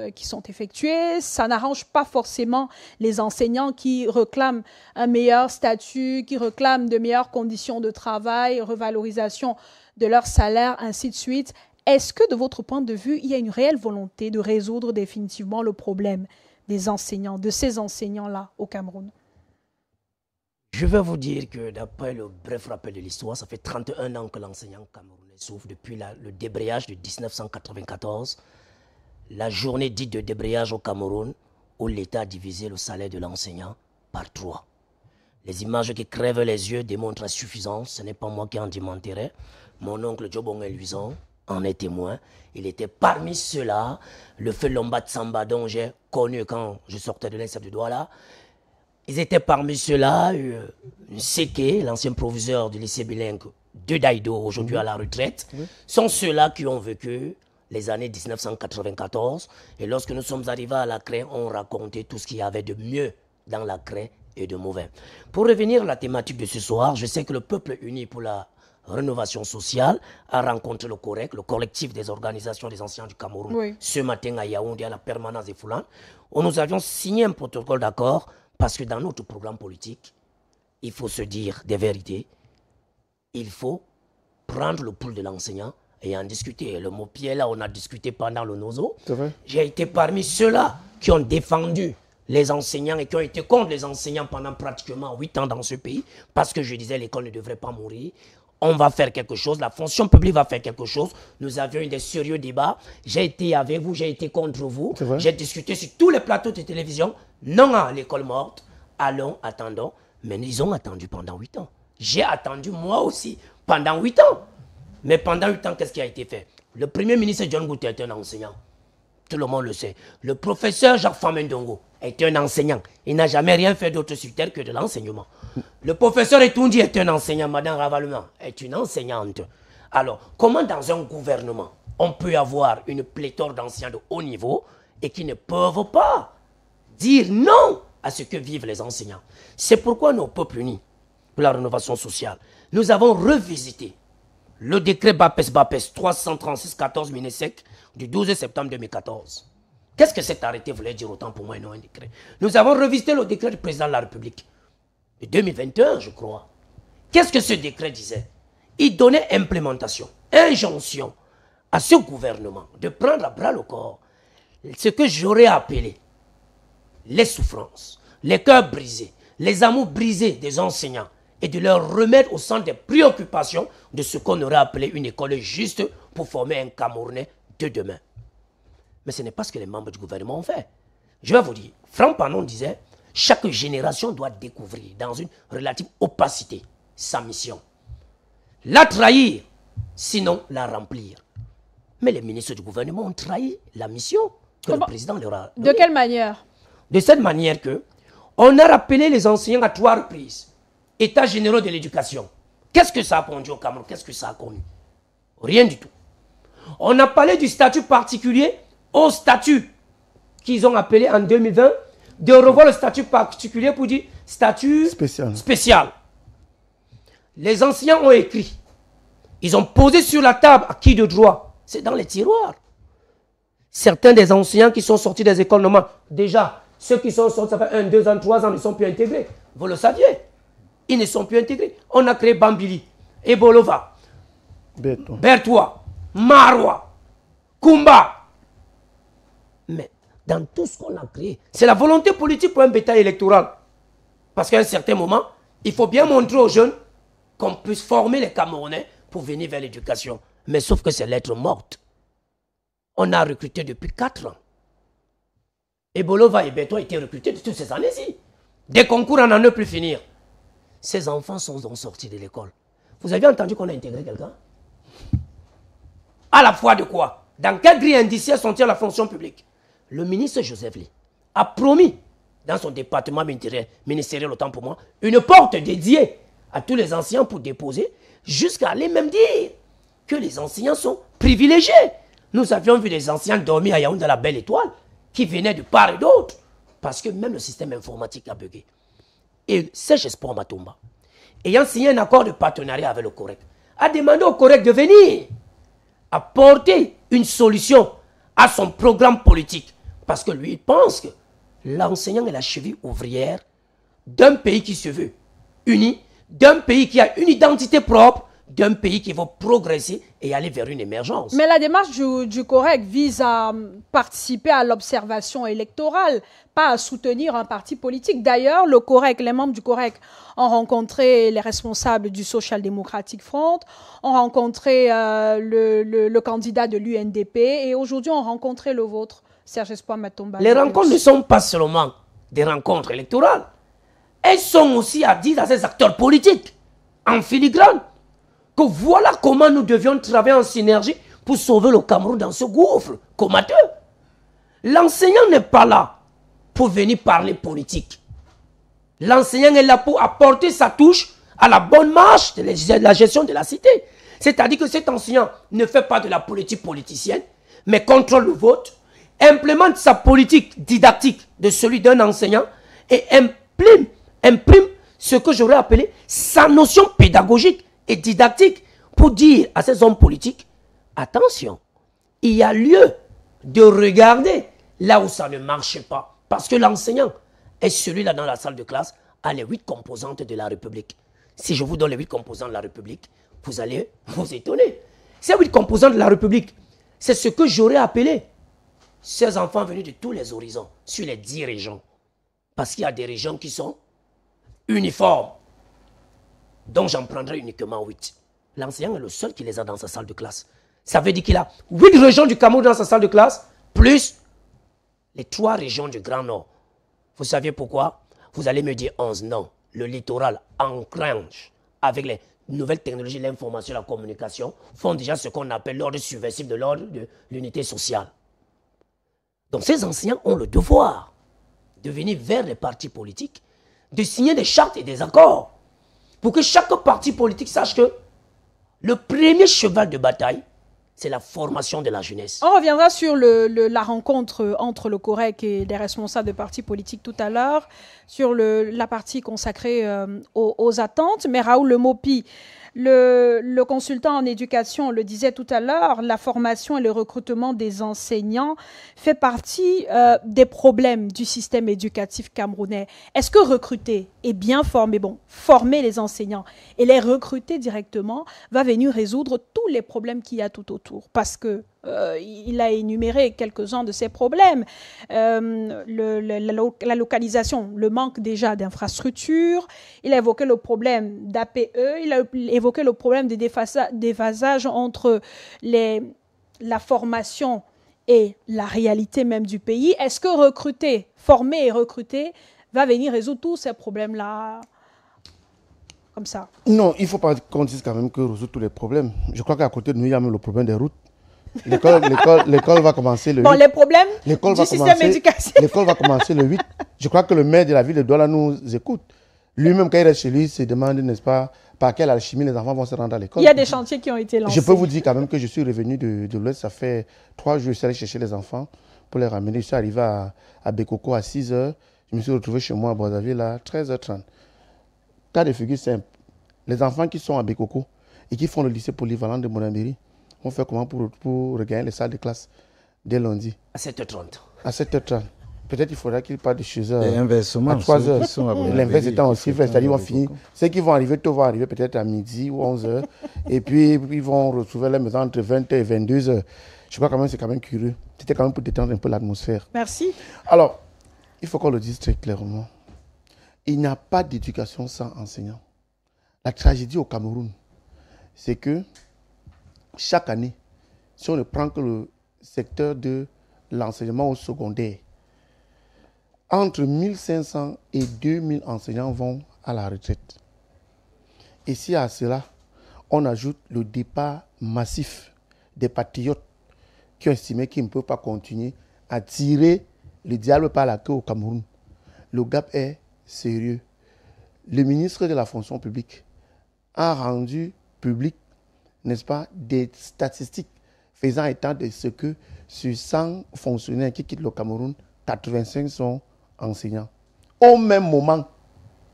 effectuées, ça n'arrange pas forcément les enseignants qui réclament un meilleur statut, qui réclament de meilleures conditions de travail, revalorisation de leur salaire, ainsi de suite. Est-ce que, de votre point de vue, il y a une réelle volonté de résoudre définitivement le problème des enseignants, de ces enseignants-là au Cameroun? Je vais vous dire que d'après le bref rappel de l'histoire, ça fait 31 ans que l'enseignant camerounais souffre depuis le débrayage de 1994, la journée dite de débrayage au Cameroun, où l'État a divisé le salaire de l'enseignant par 3. Les images qui crèvent les yeux démontrent la suffisance. Ce n'est pas moi qui en démentirai. Mon oncle Jobong Luison en est témoin. Il était parmi ceux-là, le feu Lomba Tsamba dont j'ai connu quand je sortais de l'INSEP de Douala. Ils étaient parmi ceux-là, Seke, l'ancien proviseur du lycée bilingue de Daïdo, aujourd'hui à la retraite, sont ceux-là qui ont vécu les années 1994. Et lorsque nous sommes arrivés à la CRE, on racontait tout ce qu'il y avait de mieux dans la CRE et de mauvais. Pour revenir à la thématique de ce soir, je sais que le peuple uni pour la rénovation sociale a rencontré le COREC, le collectif des organisations des enseignants du Cameroun, ce matin à Yaoundé, à la permanence des Foulans, où nous avions signé un protocole d'accord. Parce que dans notre programme politique, il faut se dire des vérités. Il faut prendre le pouls de l'enseignant et en discuter. Le mot pied, là, on a discuté pendant le NOZO. J'ai été parmi ceux-là qui ont défendu les enseignants et qui ont été contre les enseignants pendant pratiquement 8 ans dans ce pays. Parce que je disais, l'école ne devrait pas mourir. On va faire quelque chose, la fonction publique va faire quelque chose. Nous avions eu des sérieux débats. J'ai été avec vous, j'ai été contre vous. J'ai discuté sur tous les plateaux de télévision. Non à l'école morte, allons, attendons. Mais ils ont attendu pendant 8 ans. J'ai attendu moi aussi pendant 8 ans. Mais pendant 8 ans, qu'est-ce qui a été fait? Le premier ministre John Gouté est un enseignant. Tout le monde le sait. Le professeur Jacques Famendongo est un enseignant. Il n'a jamais rien fait d'autre sur terre que de l'enseignement. Le professeur Etoundi est un enseignant. Madame Ravalement est une enseignante. Alors, comment dans un gouvernement, on peut avoir une pléthore d'enseignants de haut niveau et qui ne peuvent pas dire non à ce que vivent les enseignants? C'est pourquoi nos peuples unis pour la rénovation sociale, nous avons revisité le décret BAPES 336-14 Minesec du 12 septembre 2014. Qu'est-ce que cet arrêté voulait dire autant pour moi et non un décret? Nous avons revisité le décret du président de la République de 2021, je crois. Qu'est-ce que ce décret disait? Il donnait implémentation, injonction à ce gouvernement de prendre à bras le corps ce que j'aurais appelé les souffrances, les cœurs brisés, les amours brisés des enseignants et de leur remettre au centre des préoccupations de ce qu'on aurait appelé une école juste pour former un Camerounais de demain. Mais ce n'est pas ce que les membres du gouvernement ont fait. Je vais vous dire, Franck Panon disait, chaque génération doit découvrir dans une relative opacité sa mission. La trahir, sinon la remplir. Mais les ministres du gouvernement ont trahi la mission que le président leur a donnée. De quelle manière? De cette manière que on a rappelé les enseignants à 3 reprises. État généraux de l'éducation. Qu'est-ce que ça a pondu au Cameroun? Qu'est-ce que ça a connu? Rien du tout. On a parlé du statut particulier au statut qu'ils ont appelé en 2020 de revoir le statut particulier pour dire statut spécial. Les enseignants ont écrit. Ils ont posé sur la table à qui de droit. C'est dans les tiroirs. Certains des enseignants qui sont sortis des écoles normales, déjà, ceux qui sont sortis, ça fait 1, 2 ans, 3 ans, ne sont plus intégrés. Vous le saviez. Ils ne sont plus intégrés. On a créé Bambili, Ebolova, Bertois, Marois, Kumba. Mais dans tout ce qu'on a créé, c'est la volonté politique pour un bétail électoral. Parce qu'à un certain moment, il faut bien montrer aux jeunes qu'on puisse former les Camerounais pour venir vers l'éducation. Mais sauf que c'est lettre morte. On a recruté depuis 4 ans. Ebolova et Bertois ont été recrutés de toutes ces années-ci. Des concours, on n'en a plus finir. Ces enfants sont donc sortis de l'école. Vous avez entendu qu'on a intégré quelqu'un? À la fois de quoi? Dans quelle grille indiciaire sont-ils à la fonction publique? Le ministre Joseph Lee a promis, dans son département ministériel, autant pour moi, une porte dédiée à tous les enseignants pour déposer, jusqu'à aller même dire que les enseignants sont privilégiés. Nous avions vu des enseignants dormir à Yaoundé à la Belle Étoile, qui venaient de part et d'autre, parce que même le système informatique a bugué. Et Serge Espoir Matomba, ayant signé un accord de partenariat avec le COREC, a demandé au COREC de venir apporter une solution à son programme politique. Parce que lui, il pense que l'enseignant est la cheville ouvrière d'un pays qui se veut uni, d'un pays qui a une identité propre, d'un pays qui va progresser et aller vers une émergence. Mais la démarche du COREC vise à participer à l'observation électorale, pas à soutenir un parti politique. D'ailleurs, le COREC, les membres du COREC ont rencontré les responsables du Social Democratic Front, ont rencontré le candidat de l'UNDP et aujourd'hui ont rencontré le vôtre, Serge Espoir Matomba. Les rencontres ne sont pas seulement des rencontres électorales. Elles sont aussi à dire à ces acteurs politiques, en filigrane, que voilà comment nous devions travailler en synergie pour sauver le Cameroun dans ce gouffre comateux. L'enseignant n'est pas là pour venir parler politique. L'enseignant est là pour apporter sa touche à la bonne marche de la gestion de la cité. C'est-à-dire que cet enseignant ne fait pas de la politique politicienne, mais contrôle le vote, implémente sa politique didactique de celui d'un enseignant et imprime ce que j'aurais appelé sa notion pédagogique et didactique pour dire à ces hommes politiques, attention, il y a lieu de regarder là où ça ne marche pas. Parce que l'enseignant est celui-là dans la salle de classe a les 8 composantes de la République. Si je vous donne les 8 composantes de la République, vous allez vous étonner. Ces 8 composantes de la République, c'est ce que j'aurais appelé ces enfants venus de tous les horizons, sur les 10 régions. Parce qu'il y a des régions qui sont uniformes. Donc j'en prendrai uniquement 8. L'enseignant est le seul qui les a dans sa salle de classe. Ça veut dire qu'il a 8 régions du Cameroun dans sa salle de classe, plus les 3 régions du Grand Nord. Vous saviez pourquoi? Vous allez me dire 11. Non. Le littoral engrange avec les nouvelles technologies, l'information, la communication, font déjà ce qu'on appelle l'ordre subversif de l'ordre de l'unité sociale. Donc ces enseignants ont le devoir de venir vers les partis politiques, de signer des chartes et des accords, pour que chaque parti politique sache que le premier cheval de bataille, c'est la formation de la jeunesse. On reviendra sur la rencontre entre le COREC et les responsables de partis politiques tout à l'heure, sur la partie consacrée aux attentes. Mais Raoul Lemopi, le consultant en éducation le disait tout à l'heure, la formation et le recrutement des enseignants fait partie des problèmes du système éducatif camerounais. Est-ce que recruter et bien former, former les enseignants et les recruter directement va venir résoudre tous les problèmes qu'il y a tout autour? Parce que il a énuméré quelques-uns de ces problèmes. La localisation, le manque déjà d'infrastructures. Il a évoqué le problème d'APE. Il a évoqué le problème des déphasages entre la formation et la réalité même du pays. Est-ce que recruter, former et recruter va venir résoudre tous ces problèmes-là comme ça? Non, il ne faut pas qu'on dise quand même que résoudre tous les problèmes. Je crois qu'à côté de nous, il y a même le problème des routes. L'école va commencer le 8. Bon, les problèmes du système éducatif. L'école va commencer le 8. Je crois que le maire de la ville de Douala nous écoute. Lui-même, quand il reste chez lui, il se demande, n'est-ce pas, par quelle alchimie les enfants vont se rendre à l'école. Il y a des chantiers qui ont été lancés. Je peux vous dire quand même que je suis revenu de l'Ouest. Ça fait 3 jours que je suis allé chercher les enfants pour les ramener. Je suis arrivé à Bekoko à 6 h. Je me suis retrouvé chez moi à Brazzaville à 13h30. Cas de figure simple. Les enfants qui sont à Bekoko et qui font le lycée polyvalent de Monambéry vont faire comment pour regagner les salles de classe dès lundi? À 7h30. À 7h30. Peut-être il faudra qu'ils partent de chez eux et inversement, à 3h. L'inverse étant aussi vrai, c'est-à-dire qu'ils vont finir. Ceux qui vont arriver tôt vont arriver peut-être à midi ou 11h. Et puis ils vont retrouver la maison entre 20h et 22h. Je crois quand même c'est quand même curieux. C'était quand même pour détendre un peu l'atmosphère. Merci. Alors, il faut qu'on le dise très clairement. Il n'y a pas d'éducation sans enseignants. La tragédie au Cameroun, c'est que chaque année, si on ne prend que le secteur de l'enseignement au secondaire, entre 1500 et 2000 enseignants vont à la retraite. Et si à cela, on ajoute le départ massif des patriotes qui ont estimé qu'ils ne peuvent pas continuer à tirer le diable par la queue au Cameroun, le gap est sérieux. Le ministre de la fonction publique a rendu public, n'est-ce pas, des statistiques faisant état de ce que sur 100 fonctionnaires qui quittent le Cameroun, 85 sont enseignants. Au même moment,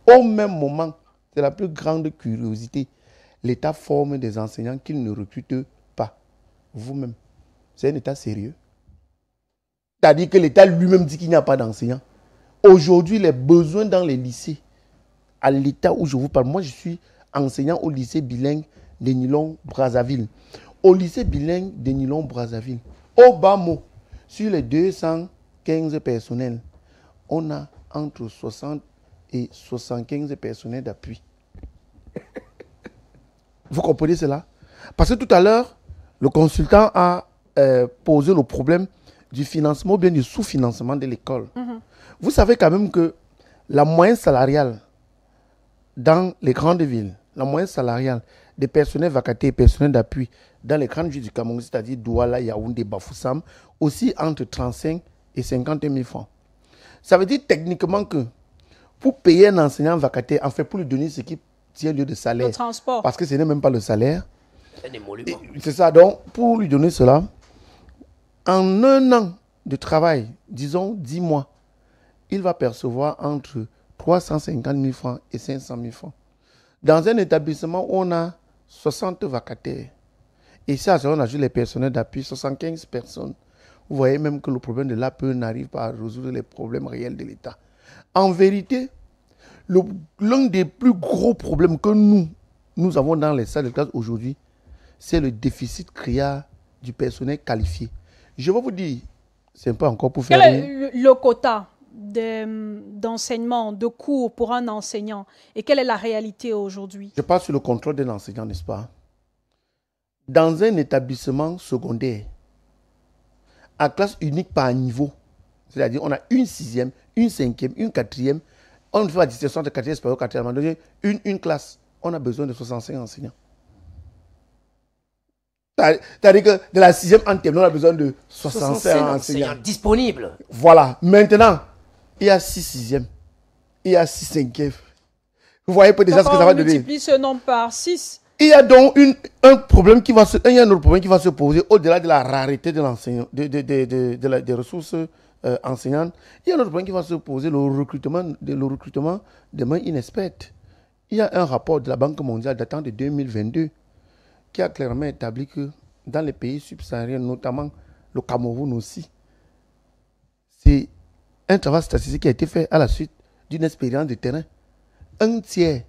c'est la plus grande curiosité, l'État forme des enseignants qu'il ne recrute pas. Vous-même, c'est un État sérieux. C'est-à-dire que l'État lui-même dit qu'il n'y a pas d'enseignants. Aujourd'hui, les besoins dans les lycées, à l'état où je vous parle, moi je suis enseignant au lycée bilingue de Nilon-Brazzaville. Au lycée bilingue de Nilon-Brazzaville, au bas mot, sur les 215 personnels, on a entre 60 et 75 personnels d'appui. Vous comprenez cela? Parce que tout à l'heure, le consultant a posé le problème du financement ou bien du sous-financement de l'école. Vous savez quand même que la moyenne salariale dans les grandes villes, la moyenne salariale des personnels vacatés et personnels d'appui dans les grandes villes du Cameroun, c'est-à-dire Douala, Yaoundé, Bafoussam, aussi entre 35 et 50 000 francs. Ça veut dire techniquement que pour payer un enseignant vacataire, en fait pour lui donner ce qui tient lieu de salaire, le transport, parce que ce n'est même pas le salaire, c'est ça, donc pour lui donner cela, en un an de travail, disons 10 mois, il va percevoir entre 350 000 francs et 500 000 francs. Dans un établissement où on a 60 vacataires, et ça, on ajoute les personnels d'appui, 75 personnes. Vous voyez même que le problème de l'APE n'arrive pas à résoudre les problèmes réels de l'État. En vérité, l'un des plus gros problèmes que nous avons dans les salles de classe aujourd'hui, c'est le déficit criard du personnel qualifié. Je vais vous dire, c'est pas encore pour faire... Quel est le quota d'enseignement, de cours pour un enseignant et quelle est la réalité aujourd'hui? Je parle sur le contrôle d'un enseignant, n'est-ce pas? Dans un établissement secondaire, à classe unique par niveau, c'est-à-dire on a une 6e, une 5e, une 4e, on fait la distinction de 4e supérieur, 4e, une classe, on a besoin de 65 enseignants. C'est-à-dire que de la 6e en terminale, on a besoin de 65 enseignants disponibles. Voilà. Maintenant, il y a 6 6e, il y a 6 5e. Vous voyez peut déjà ce que ça va donner. On multiplie ce nombre par 6. Il y a donc un problème qui va il y a un autre problème qui va se poser au-delà de la rareté de l'enseignant, des ressources enseignantes. Il y a un autre problème qui va se poser, le recrutement des mains inexpertes. Il y a un rapport de la Banque mondiale datant de 2022 qui a clairement établi que dans les pays subsahariens, notamment le Cameroun aussi, c'est un travail statistique qui a été fait à la suite d'une expérience de terrain. Un tiers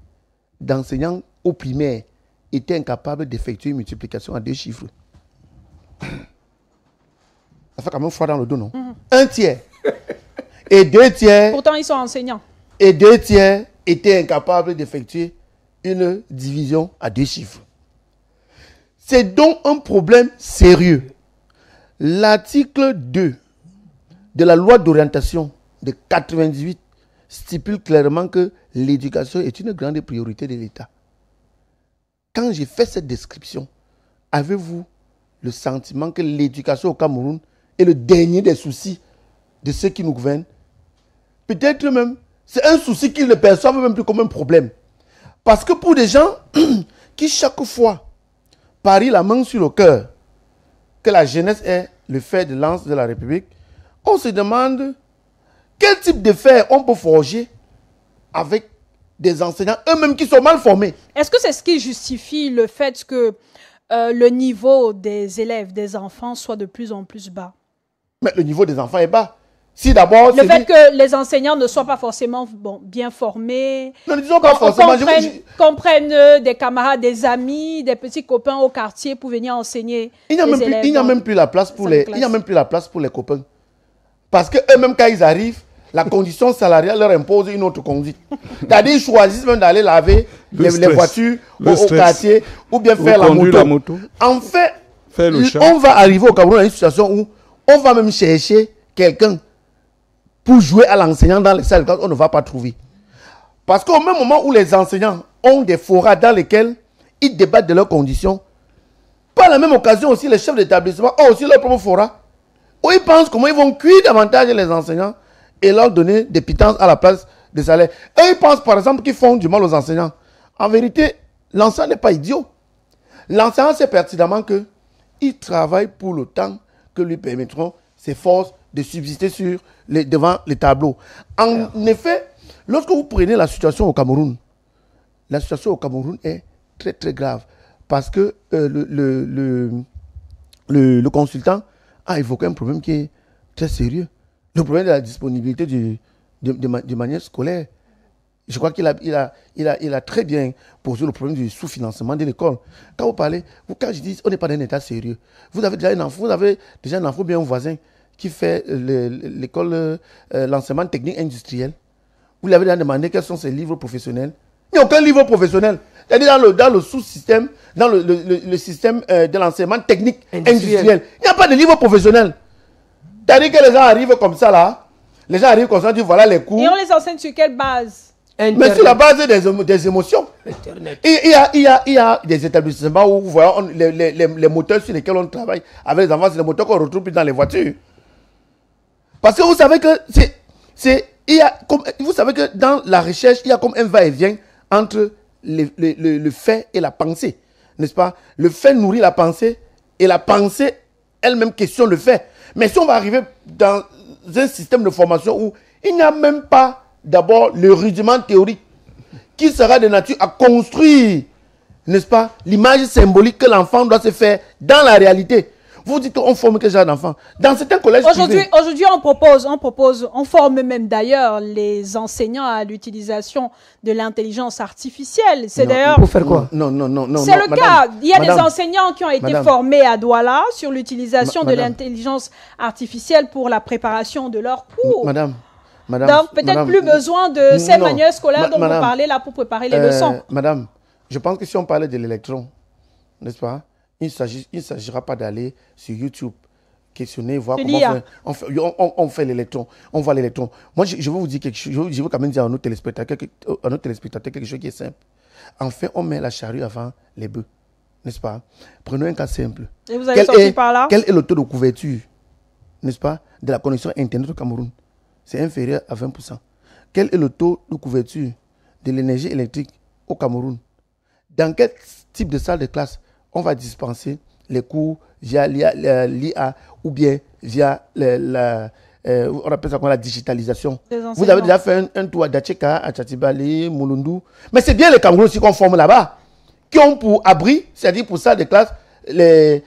d'enseignants au primaire étaient incapables d'effectuer une multiplication à 2 chiffres. Ça fait quand même froid dans le dos, non? Un tiers. Et 2 tiers... Pourtant, ils sont enseignants. Et 2 tiers étaient incapables d'effectuer une division à 2 chiffres. C'est donc un problème sérieux. L'article 2 de la loi d'orientation de 98 stipule clairement que l'éducation est une grande priorité de l'État. Quand j'ai fait cette description, avez-vous le sentiment que l'éducation au Cameroun est le dernier des soucis de ceux qui nous gouvernent? Peut-être même, c'est un souci qu'ils ne perçoivent même plus comme un problème. Parce que pour des gens qui chaque fois parient la main sur le cœur que la jeunesse est le fer de lance de la République, on se demande Quel type de fer on peut forger avec des enseignants eux-mêmes qui sont mal formés? Est-ce que c'est ce qui justifie le fait que le niveau des élèves, des enfants, soit de plus en plus bas? Mais le niveau des enfants est bas. Si d'abord... Le fait que les enseignants ne soient pas forcément bien formés, non, disons pas forcément, comprennent des camarades, des amis, des petits copains au quartier pour venir enseigner. Il n'y a même plus la place pour les copains. Parce qu'eux-mêmes, quand ils arrivent, la condition salariale leur impose une autre conduite. C'est-à-dire, ils choisissent même d'aller laver les voitures au quartier ou bien faire la moto. En fait, on va arriver au Cameroun dans une situation où on va même chercher quelqu'un pour jouer à l'enseignant dans les salles de classe, on ne va pas trouver. Parce qu'au même moment où les enseignants ont des forats dans lesquels ils débattent de leurs conditions, par la même occasion aussi, les chefs d'établissement ont aussi leur propre forat, où ils pensent comment ils vont cuire davantage les enseignants et leur donner des pitances à la place des salaires. Et ils pensent par exemple qu'ils font du mal aux enseignants. En vérité, l'enseignant n'est pas idiot. L'enseignant sait pertinemment qu'il travaille pour le temps que lui permettront ses forces de subsister devant les tableaux. En effet, lorsque vous prenez la situation au Cameroun, la situation au Cameroun est très très grave parce que le consultant a évoqué un problème qui est très sérieux. Le problème de la disponibilité de manière scolaire. Je crois qu'il a très bien posé le problème du sous-financement de l'école. Quand vous parlez, quand je dis on n'est pas dans un état sérieux, vous avez déjà un enfant bien voisin qui fait l'école, l'enseignement technique industriel. Vous lui avez déjà demandé quels sont ses livres professionnels. Il n'y a aucun livre professionnel. C'est-à-dire dans le sous-système, dans le système de l'enseignement technique industriel. Il n'y a pas de livre professionnel. C'est-à-dire que les gens arrivent comme ça là. Les gens arrivent comme ça, disent voilà les cours. Et on les enseigne sur quelle base? Internet. Mais sur la base des émotions. Il y a des établissements où vous voyez les moteurs sur lesquels on travaille avec les enfants, c'est les moteurs qu'on retrouve plus dans les voitures. Parce que vous savez que vous savez que dans la recherche, il y a comme un va-et-vient entre le fait et la pensée. N'est-ce pas? Le fait nourrit la pensée et la pensée elle-même questionne le fait. Mais si on va arriver dans un système de formation où il n'y a même pas d'abord le rudiment théorique qui sera de nature à construire, n'est-ce pas, l'image symbolique que l'enfant doit se faire dans la réalité. Vous dites qu'on forme quel genre d'enfant? Dans certains collèges Aujourd'hui, on forme même d'ailleurs les enseignants à l'utilisation de l'intelligence artificielle. C'est d'ailleurs... Pour faire quoi? Non. C'est le cas. Il y a des enseignants qui ont été formés à Douala sur l'utilisation de l'intelligence artificielle pour la préparation de leurs cours. Donc peut-être plus besoin de ces manuels scolaires dont vous parlez là pour préparer les leçons. Madame, je pense que si on parlait de l'électron, n'est-ce pas? Il ne s'agira pas d'aller sur YouTube, questionner, voir comment on fait l'électron, on voit l'électron. Moi, je veux vous dire quelque chose, je veux quand même dire à nos téléspectateurs quelque chose qui est simple. En fait, on met la charrue avant les bœufs, n'est-ce pas? Prenons un cas simple. Et vous allez sortir par là? Quel est le taux de couverture, n'est-ce pas, de la connexion Internet au Cameroun? C'est inférieur à 20%. Quel est le taux de couverture de l'énergie électrique au Cameroun? Dans quel type de salle de classe on va dispenser les cours via l'IA ou bien via on appelle ça la digitalisation? Vous avez déjà fait un tour à Dacheka, à Tchatibali, Moulundu. Mais c'est bien les Camerounais aussi qu'on forme là-bas, qui ont pour abri, c'est-à-dire pour salle de classe, les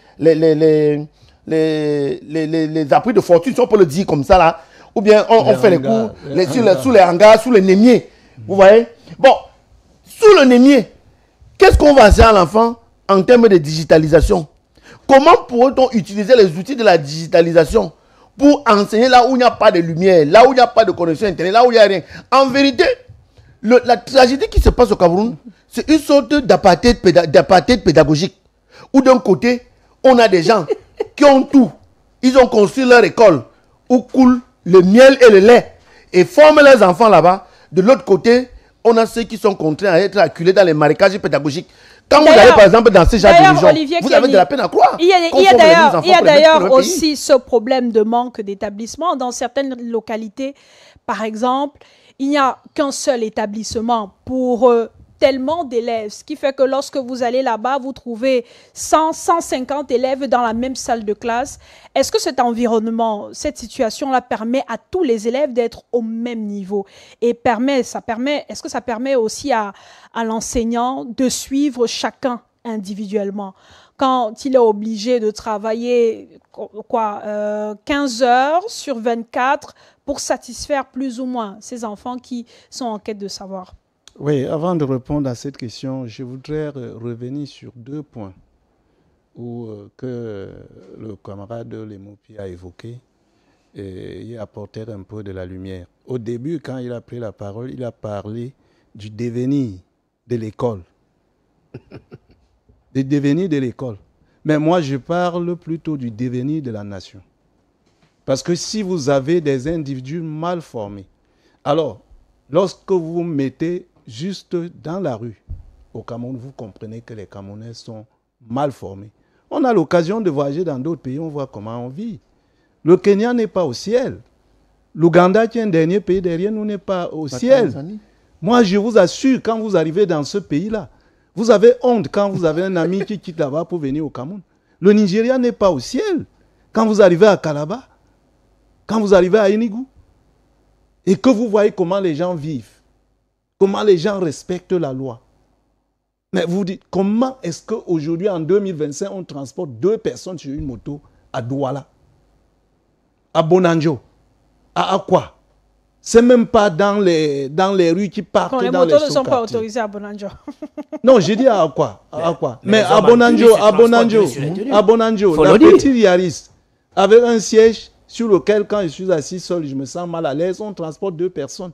abris de fortune, si on peut le dire comme ça là. Ou bien on fait les cours sous les hangars, sous les némiers. Vous voyez? Bon, sous le némier, qu'est-ce qu'on va enseigner à l'enfant en termes de digitalisation? Comment pourrait-on utiliser les outils de la digitalisation pour enseigner là où il n'y a pas de lumière, là où il n'y a pas de connexion Internet, là où il n'y a rien? En vérité, la tragédie qui se passe au Cameroun, c'est une sorte d'apartheid pédagogique. Où d'un côté, on a des gens qui ont tout. Ils ont construit leur école où coule le miel et le lait et forment leurs enfants là-bas. De l'autre côté, on a ceux qui sont contraints à être acculés dans les marécages pédagogiques. Quand vous allez par exemple dans ces genres de régions, vous avez de la peine à croire. Il y a d'ailleurs aussi ce problème de manque d'établissements. Dans certaines localités, par exemple, il n'y a qu'un seul établissement pour tellement d'élèves, ce qui fait que lorsque vous allez là-bas, vous trouvez 100, 150 élèves dans la même salle de classe. Est-ce que cet environnement, cette situation-là permet à tous les élèves d'être au même niveau? Et est-ce que ça permet aussi à l'enseignant de suivre chacun individuellement? Quand il est obligé de travailler 15 heures sur 24 pour satisfaire plus ou moins ces enfants qui sont en quête de savoir. Oui, avant de répondre à cette question, je voudrais revenir sur 2 points que le camarade Lemopi a évoqué et il apportait un peu de la lumière. Au début, quand il a pris la parole, il a parlé du devenir de l'école. Du devenir de l'école. Mais moi, je parle plutôt du devenir de la nation. Parce que si vous avez des individus mal formés, alors, lorsque vous mettez juste dans la rue, au Cameroun, vous comprenez que les Camerounais sont mal formés. On a l'occasion de voyager dans d'autres pays, on voit comment on vit. Le Kenya n'est pas au ciel. L'Ouganda, qui est un dernier pays derrière nous, n'est pas au ciel. Moi, je vous assure, quand vous arrivez dans ce pays-là, vous avez honte quand vous avez un ami qui quitte là-bas pour venir au Cameroun. Le Nigeria n'est pas au ciel. Quand vous arrivez à Calabar, quand vous arrivez à Enugu, et que vous voyez comment les gens vivent, comment les gens respectent la loi. Mais vous dites, comment est-ce qu'aujourd'hui, en 2025, on transporte 2 personnes sur une moto à Douala, à Bonanjo, à Akwa? C'est même pas dans les rues qui partent dans les sous-quartiers. Les motos ne sont pas autorisées à Bonanjo. Non, j'ai dit à Akwa. Mais à Bonanjo, la petite Yaris, avec un siège sur lequel, quand je suis assis seul, je me sens mal à l'aise, on transporte 2 personnes.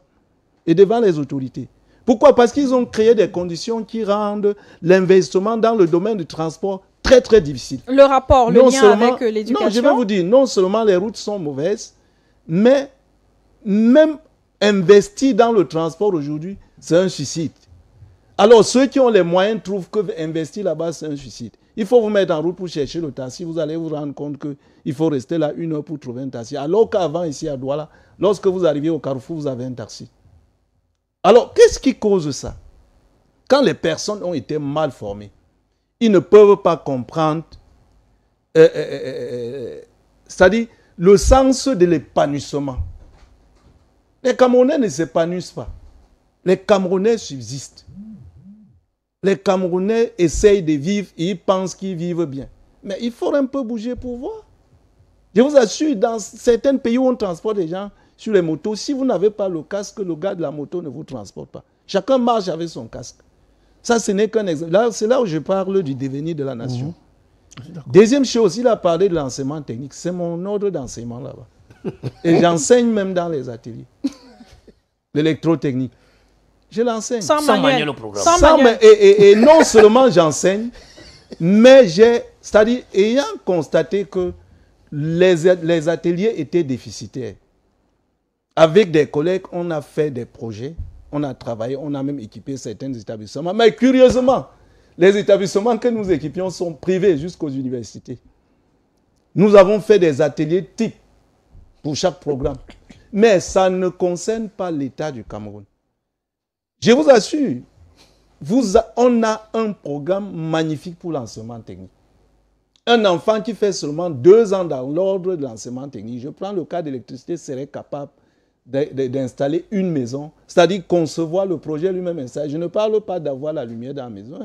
Et devant les autorités. Pourquoi? Parce qu'ils ont créé des conditions qui rendent l'investissement dans le domaine du transport très très difficile. Le rapport, le lien avec l'éducation. Non, je vais vous dire, non seulement les routes sont mauvaises, mais même investir dans le transport aujourd'hui, c'est un suicide. Alors ceux qui ont les moyens trouvent que investir là-bas, c'est un suicide. Il faut vous mettre en route pour chercher le taxi, vous allez vous rendre compte qu'il faut rester là 1 heure pour trouver un taxi. Alors qu'avant, ici à Douala, lorsque vous arrivez au Carrefour, vous avez un taxi. Alors, qu'est-ce qui cause ça? Quand les personnes ont été mal formées, ils ne peuvent pas comprendre, c'est-à-dire le sens de l'épanouissement. Les Camerounais ne s'épanouissent pas. Les Camerounais subsistent. Les Camerounais essayent de vivre et ils pensent qu'ils vivent bien. Mais il faut un peu bouger pour voir. Je vous assure, dans certains pays où on transporte des gens sur les motos, si vous n'avez pas le casque, le gars de la moto ne vous transporte pas. Chacun marche avec son casque. Ça, ce n'est qu'un exemple. C'est là où je parle du devenir de la nation. Deuxième chose, il a parlé de l'enseignement technique. C'est mon ordre d'enseignement là-bas. Et j'enseigne même dans les ateliers. L'électrotechnique. Je l'enseigne. Sans manuel au programme. Et non seulement j'enseigne, mais c'est-à-dire, ayant constaté que les ateliers étaient déficitaires, avec des collègues, on a fait des projets, on a travaillé, on a même équipé certains établissements. Mais curieusement, les établissements que nous équipions sont privés jusqu'aux universités. Nous avons fait des ateliers types pour chaque programme. Mais ça ne concerne pas l'État du Cameroun. Je vous assure, on a un programme magnifique pour l'enseignement technique. Un enfant qui fait seulement 2 ans dans l'ordre de l'enseignement technique, je prends le cas d'électricité, serait capable d'installer une maison, c'est-à-dire concevoir le projet lui-même installé. Je ne parle pas d'avoir la lumière dans la maison,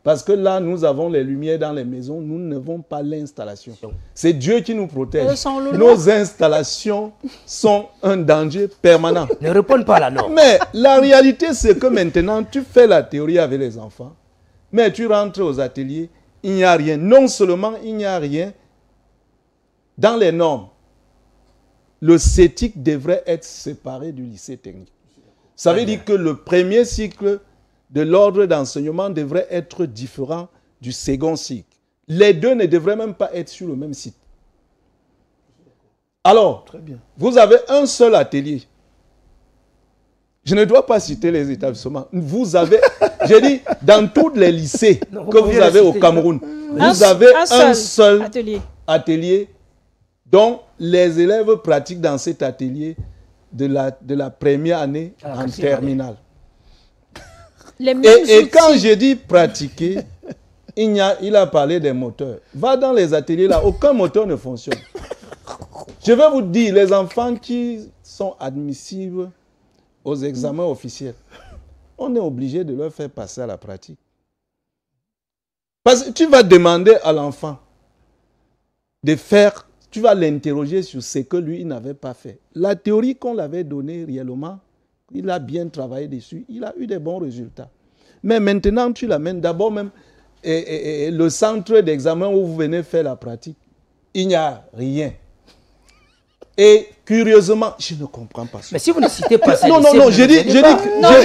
parce que là, nous avons les lumières dans les maisons, nous n'avons pas l'installation. C'est Dieu qui nous protège. Nos installations sont un danger permanent. Ne répondent pas à la norme. Mais la réalité, c'est que maintenant, tu fais la théorie avec les enfants, mais tu rentres aux ateliers, il n'y a rien. Non seulement il n'y a rien dans les normes, le CETIC devrait être séparé du lycée technique. Ça veut dire que le premier cycle de l'ordre d'enseignement devrait être différent du second cycle. Les deux ne devraient même pas être sur le même site. Alors, vous avez un seul atelier. Je ne dois pas citer les établissements. Vous avez, j'ai dit, dans tous les lycées que vous avez au Cameroun, vous avez un seul atelier dont les élèves pratiquent dans cet atelier de la première année en terminale. Et quand je dis pratiquer, il a parlé des moteurs. Va dans les ateliers là, aucun moteur ne fonctionne. Je vais vous dire, les enfants qui sont admissibles aux examens officiels, on est obligé de leur faire passer à la pratique. Parce que tu vas demander à l'enfant de faire, tu vas l'interroger sur ce que lui, il n'avait pas fait. La théorie qu'on l'avait donnée réellement, il a bien travaillé dessus, il a eu des bons résultats. Mais maintenant, tu l'amènes d'abord même le centre d'examen où vous venez faire la pratique. Il n'y a rien. Et curieusement, je ne comprends pas ça. Mais si vous ne citez pas ça, non, je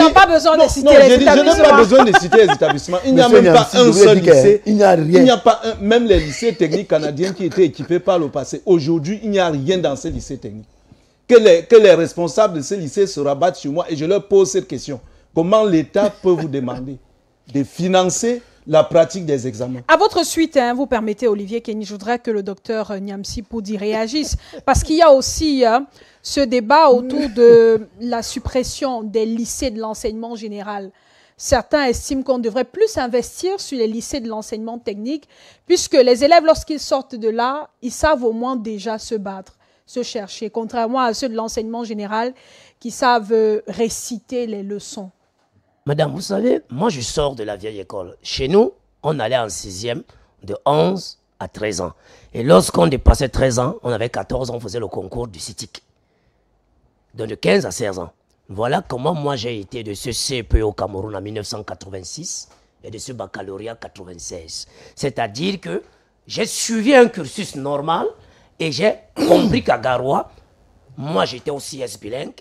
n'ai pas besoin de citer les établissements. Je n'ai pas besoin de citer les établissements. Il n'y a même pas un seul lycée. Il n'y a rien. Il n'y a pas même les lycées techniques canadiens qui étaient équipés par le passé. Aujourd'hui, il n'y a rien dans ces lycées techniques. Que les responsables de ces lycées se rabattent sur moi et je leur pose cette question. Comment l'État peut vous demander de financer la pratique des examens? À votre suite, vous permettez, Olivier Kenny, je voudrais que le docteur Nyamsi Poudi réagisse, parce qu'il y a aussi ce débat autour de la suppression des lycées de l'enseignement général. Certains estiment qu'on devrait plus investir sur les lycées de l'enseignement technique, puisque les élèves, lorsqu'ils sortent de là, ils savent au moins déjà se battre, se chercher, contrairement à ceux de l'enseignement général qui savent réciter les leçons. Madame, vous savez, moi je sors de la vieille école. Chez nous, on allait en 6e de 11 à 13 ans. Et lorsqu'on dépassait 13 ans, on avait 14 ans, on faisait le concours du CITIC. Donc de 15 à 16 ans. Voilà comment moi j'ai été de ce CPE au Cameroun en 1986 et de ce baccalauréat en 1996. C'est-à-dire que j'ai suivi un cursus normal et j'ai compris qu'à Garoua, moi j'étais au CS bilingue.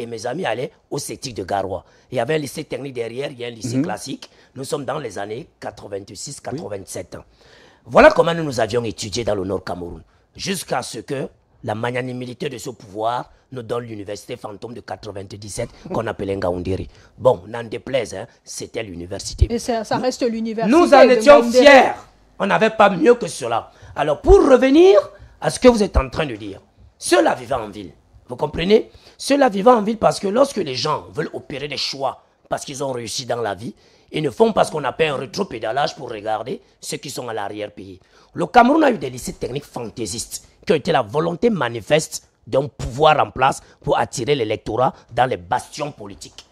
Et mes amis allaient au CETIC de Garoua. Il y avait un lycée technique derrière, il y a un lycée classique. Nous sommes dans les années 86-87. Voilà comment nous avions étudié dans le Nord Cameroun. Jusqu'à ce que la magnanimité de ce pouvoir nous donne l'université fantôme de 97 qu'on appelait Ngaoundéré. Bon, n'en déplaise, c'était l'université. Et ça reste l'université. Nous en étions fiers. On n'avait pas mieux que cela. Alors, pour revenir à ce que vous êtes en train de dire, ceux-là vivaient en ville. Vous comprenez? Ceux-là vivent en ville parce que lorsque les gens veulent opérer des choix parce qu'ils ont réussi dans la vie, ils ne font pas ce qu'on appelle un rétropédalage pour regarder ceux qui sont à l'arrière-pays. Le Cameroun a eu des lycées techniques fantaisistes qui ont été la volonté manifeste d'un pouvoir en place pour attirer l'électorat dans les bastions politiques.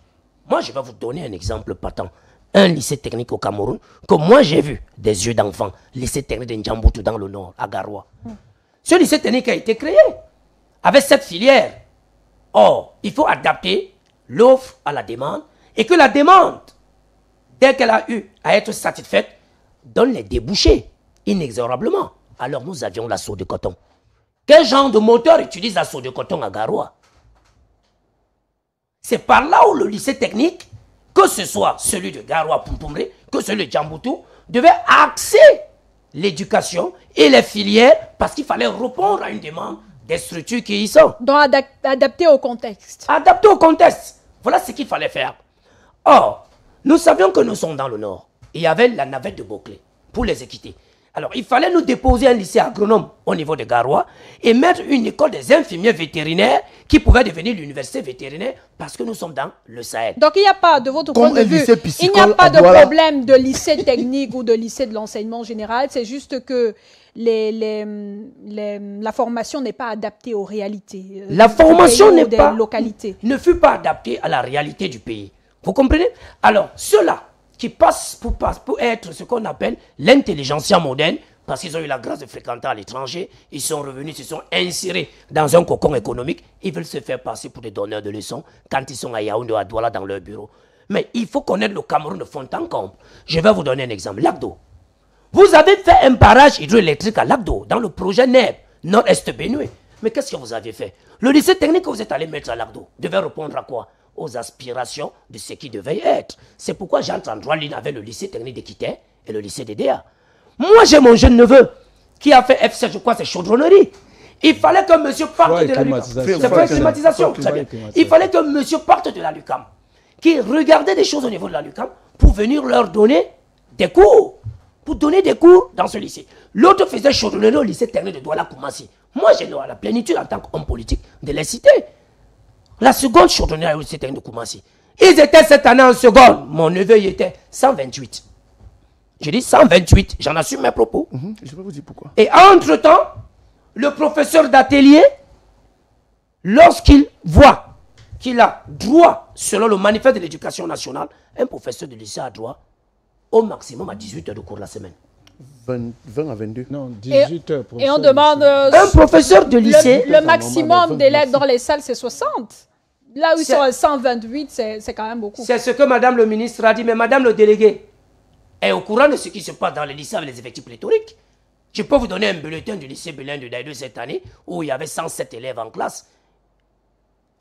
Moi, je vais vous donner un exemple patent. Un lycée technique au Cameroun que moi j'ai vu des yeux d'enfant, lycée technique de N'Djambutu dans le nord, à Garoua. Ce lycée technique a été créé avec cette filière. Or, il faut adapter l'offre à la demande et que la demande, dès qu'elle a eu à être satisfaite, donne les débouchés inexorablement. Alors nous avions la soie de coton. Quel genre de moteur utilise la soie de coton à Garoua? C'est par là où le lycée technique, que ce soit celui de Garoua Pumpumré, que celui de N'Djambutu, devait axer l'éducation et les filières parce qu'il fallait répondre à une demande des structures qui y sont. Donc adapté au contexte. Adapté au contexte. Voilà ce qu'il fallait faire. Or, nous savions que nous sommes dans le nord. Il y avait la navette de Boclé pour les équiter. Alors, il fallait nous déposer un lycée agronome au niveau de Garoua et mettre une école des infirmiers vétérinaires qui pouvait devenir l'université vétérinaire parce que nous sommes dans le Sahel. Donc, il n'y a pas, de votre point de vue, il n'y a pas de problème de lycée technique ou de lycée de l'enseignement général. C'est juste que la formation n'est pas adaptée aux réalités. La formation ne fut pas adaptée à la réalité du pays. Vous comprenez? Alors, ceux-là qui passent pour être ce qu'on appelle l'intelligentsia moderne, parce qu'ils ont eu la grâce de fréquenter à l'étranger, ils sont revenus, se sont insérés dans un cocon économique, ils veulent se faire passer pour des donneurs de leçons quand ils sont à Yaoundé ou à Douala dans leur bureau. Mais il faut connaître le Cameroun de fond en comble. Je vais vous donner un exemple. Lac d'eau. Vous avez fait un barrage hydroélectrique à Lac d'eau, dans le projet NEB, Nord-Est Benue. Mais qu'est-ce que vous avez fait? Le lycée technique que vous êtes allé mettre à Lac d'eau devait répondre à quoi? Aux aspirations de ce qui devait être. C'est pourquoi j'entre en droit ligne avec le lycée technique d'Équité et le lycée d'EDA. Moi, j'ai mon jeune neveu qui a fait FC, je crois, c'est chaudronnerie. Il fallait que monsieur parte de la LUCAM. C'est pas une climatisation. Il fallait que monsieur parte de la LUCAM, qui regardait des choses au niveau de la LUCAM pour venir leur donner des cours. Pour donner des cours dans ce lycée. L'autre faisait chaudronnerie au lycée technique de Douala Koumassi. Moi, j'ai la plénitude en tant qu'homme politique de les citer. La seconde chaudronnerie au lycée technique de Koumassi. Ils étaient cette année en seconde. Mon neveu, il était 128. J'ai dit 128. J'en assume mes propos. Je vais vous dire pourquoi. Et entre-temps, le professeur d'atelier, lorsqu'il voit qu'il a droit, selon le manifeste de l'éducation nationale, un professeur de lycée a droit au maximum à 18 heures de cours la semaine. 20 à 22. Non, 18 heures. Et on demande... un professeur de lycée... Le maximum d'élèves dans les salles, c'est 60. Là où ils sont à 128, c'est quand même beaucoup. C'est ce que Madame le ministre a dit. Mais Madame le délégué est au courant de ce qui se passe dans les lycées avec les effectifs pléthoriques. Je peux vous donner un bulletin du lycée Belin de Daïdou cette année où il y avait 107 élèves en classe.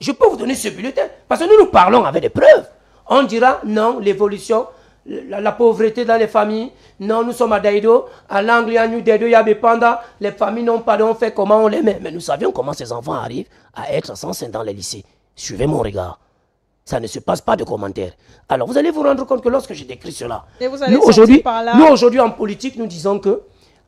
Je peux vous donner ce bulletin parce que nous parlons avec des preuves. On dira non, l'évolution, la pauvreté dans les familles. Non, nous sommes à Daïdo, à l'angle, il y a New Daïdo, il y a Bepanda. Les familles n'ont pas, on fait comment on les met. Mais nous savions comment ces enfants arrivent à être censés dans les lycées. Suivez mon regard. Ça ne se passe pas de commentaires. Alors vous allez vous rendre compte que lorsque je décris cela, nous aujourd'hui en politique, nous disons que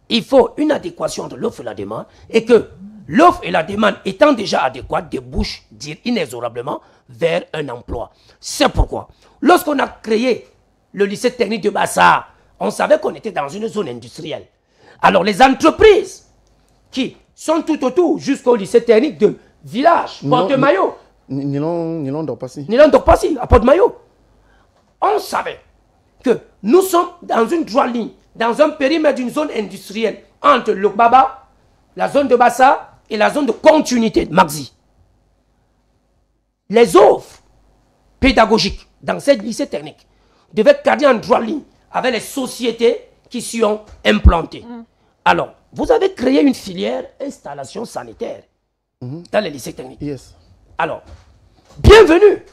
il faut une adéquation entre l'offre et la demande et que l'offre et la demande étant déjà adéquates débouchent inexorablement vers un emploi. C'est pourquoi, lorsqu'on a créé le lycée technique de Bassar, on savait qu'on était dans une zone industrielle. Alors les entreprises qui sont tout autour jusqu'au lycée technique de Village, Porte-Maillot, Nilon Dorpassi, à Porte-Maillot, on savait que nous sommes dans une droite ligne, dans un périmètre d'une zone industrielle entre le Baba, la zone de Bassa et la zone de continuité de Maxi. Les offres pédagogiques dans cette lycée technique devaient cadrer en droite ligne avec les sociétés qui s'y ont implantées. Alors, vous avez créé une filière installation sanitaire dans les lycées techniques. Alors, bienvenue.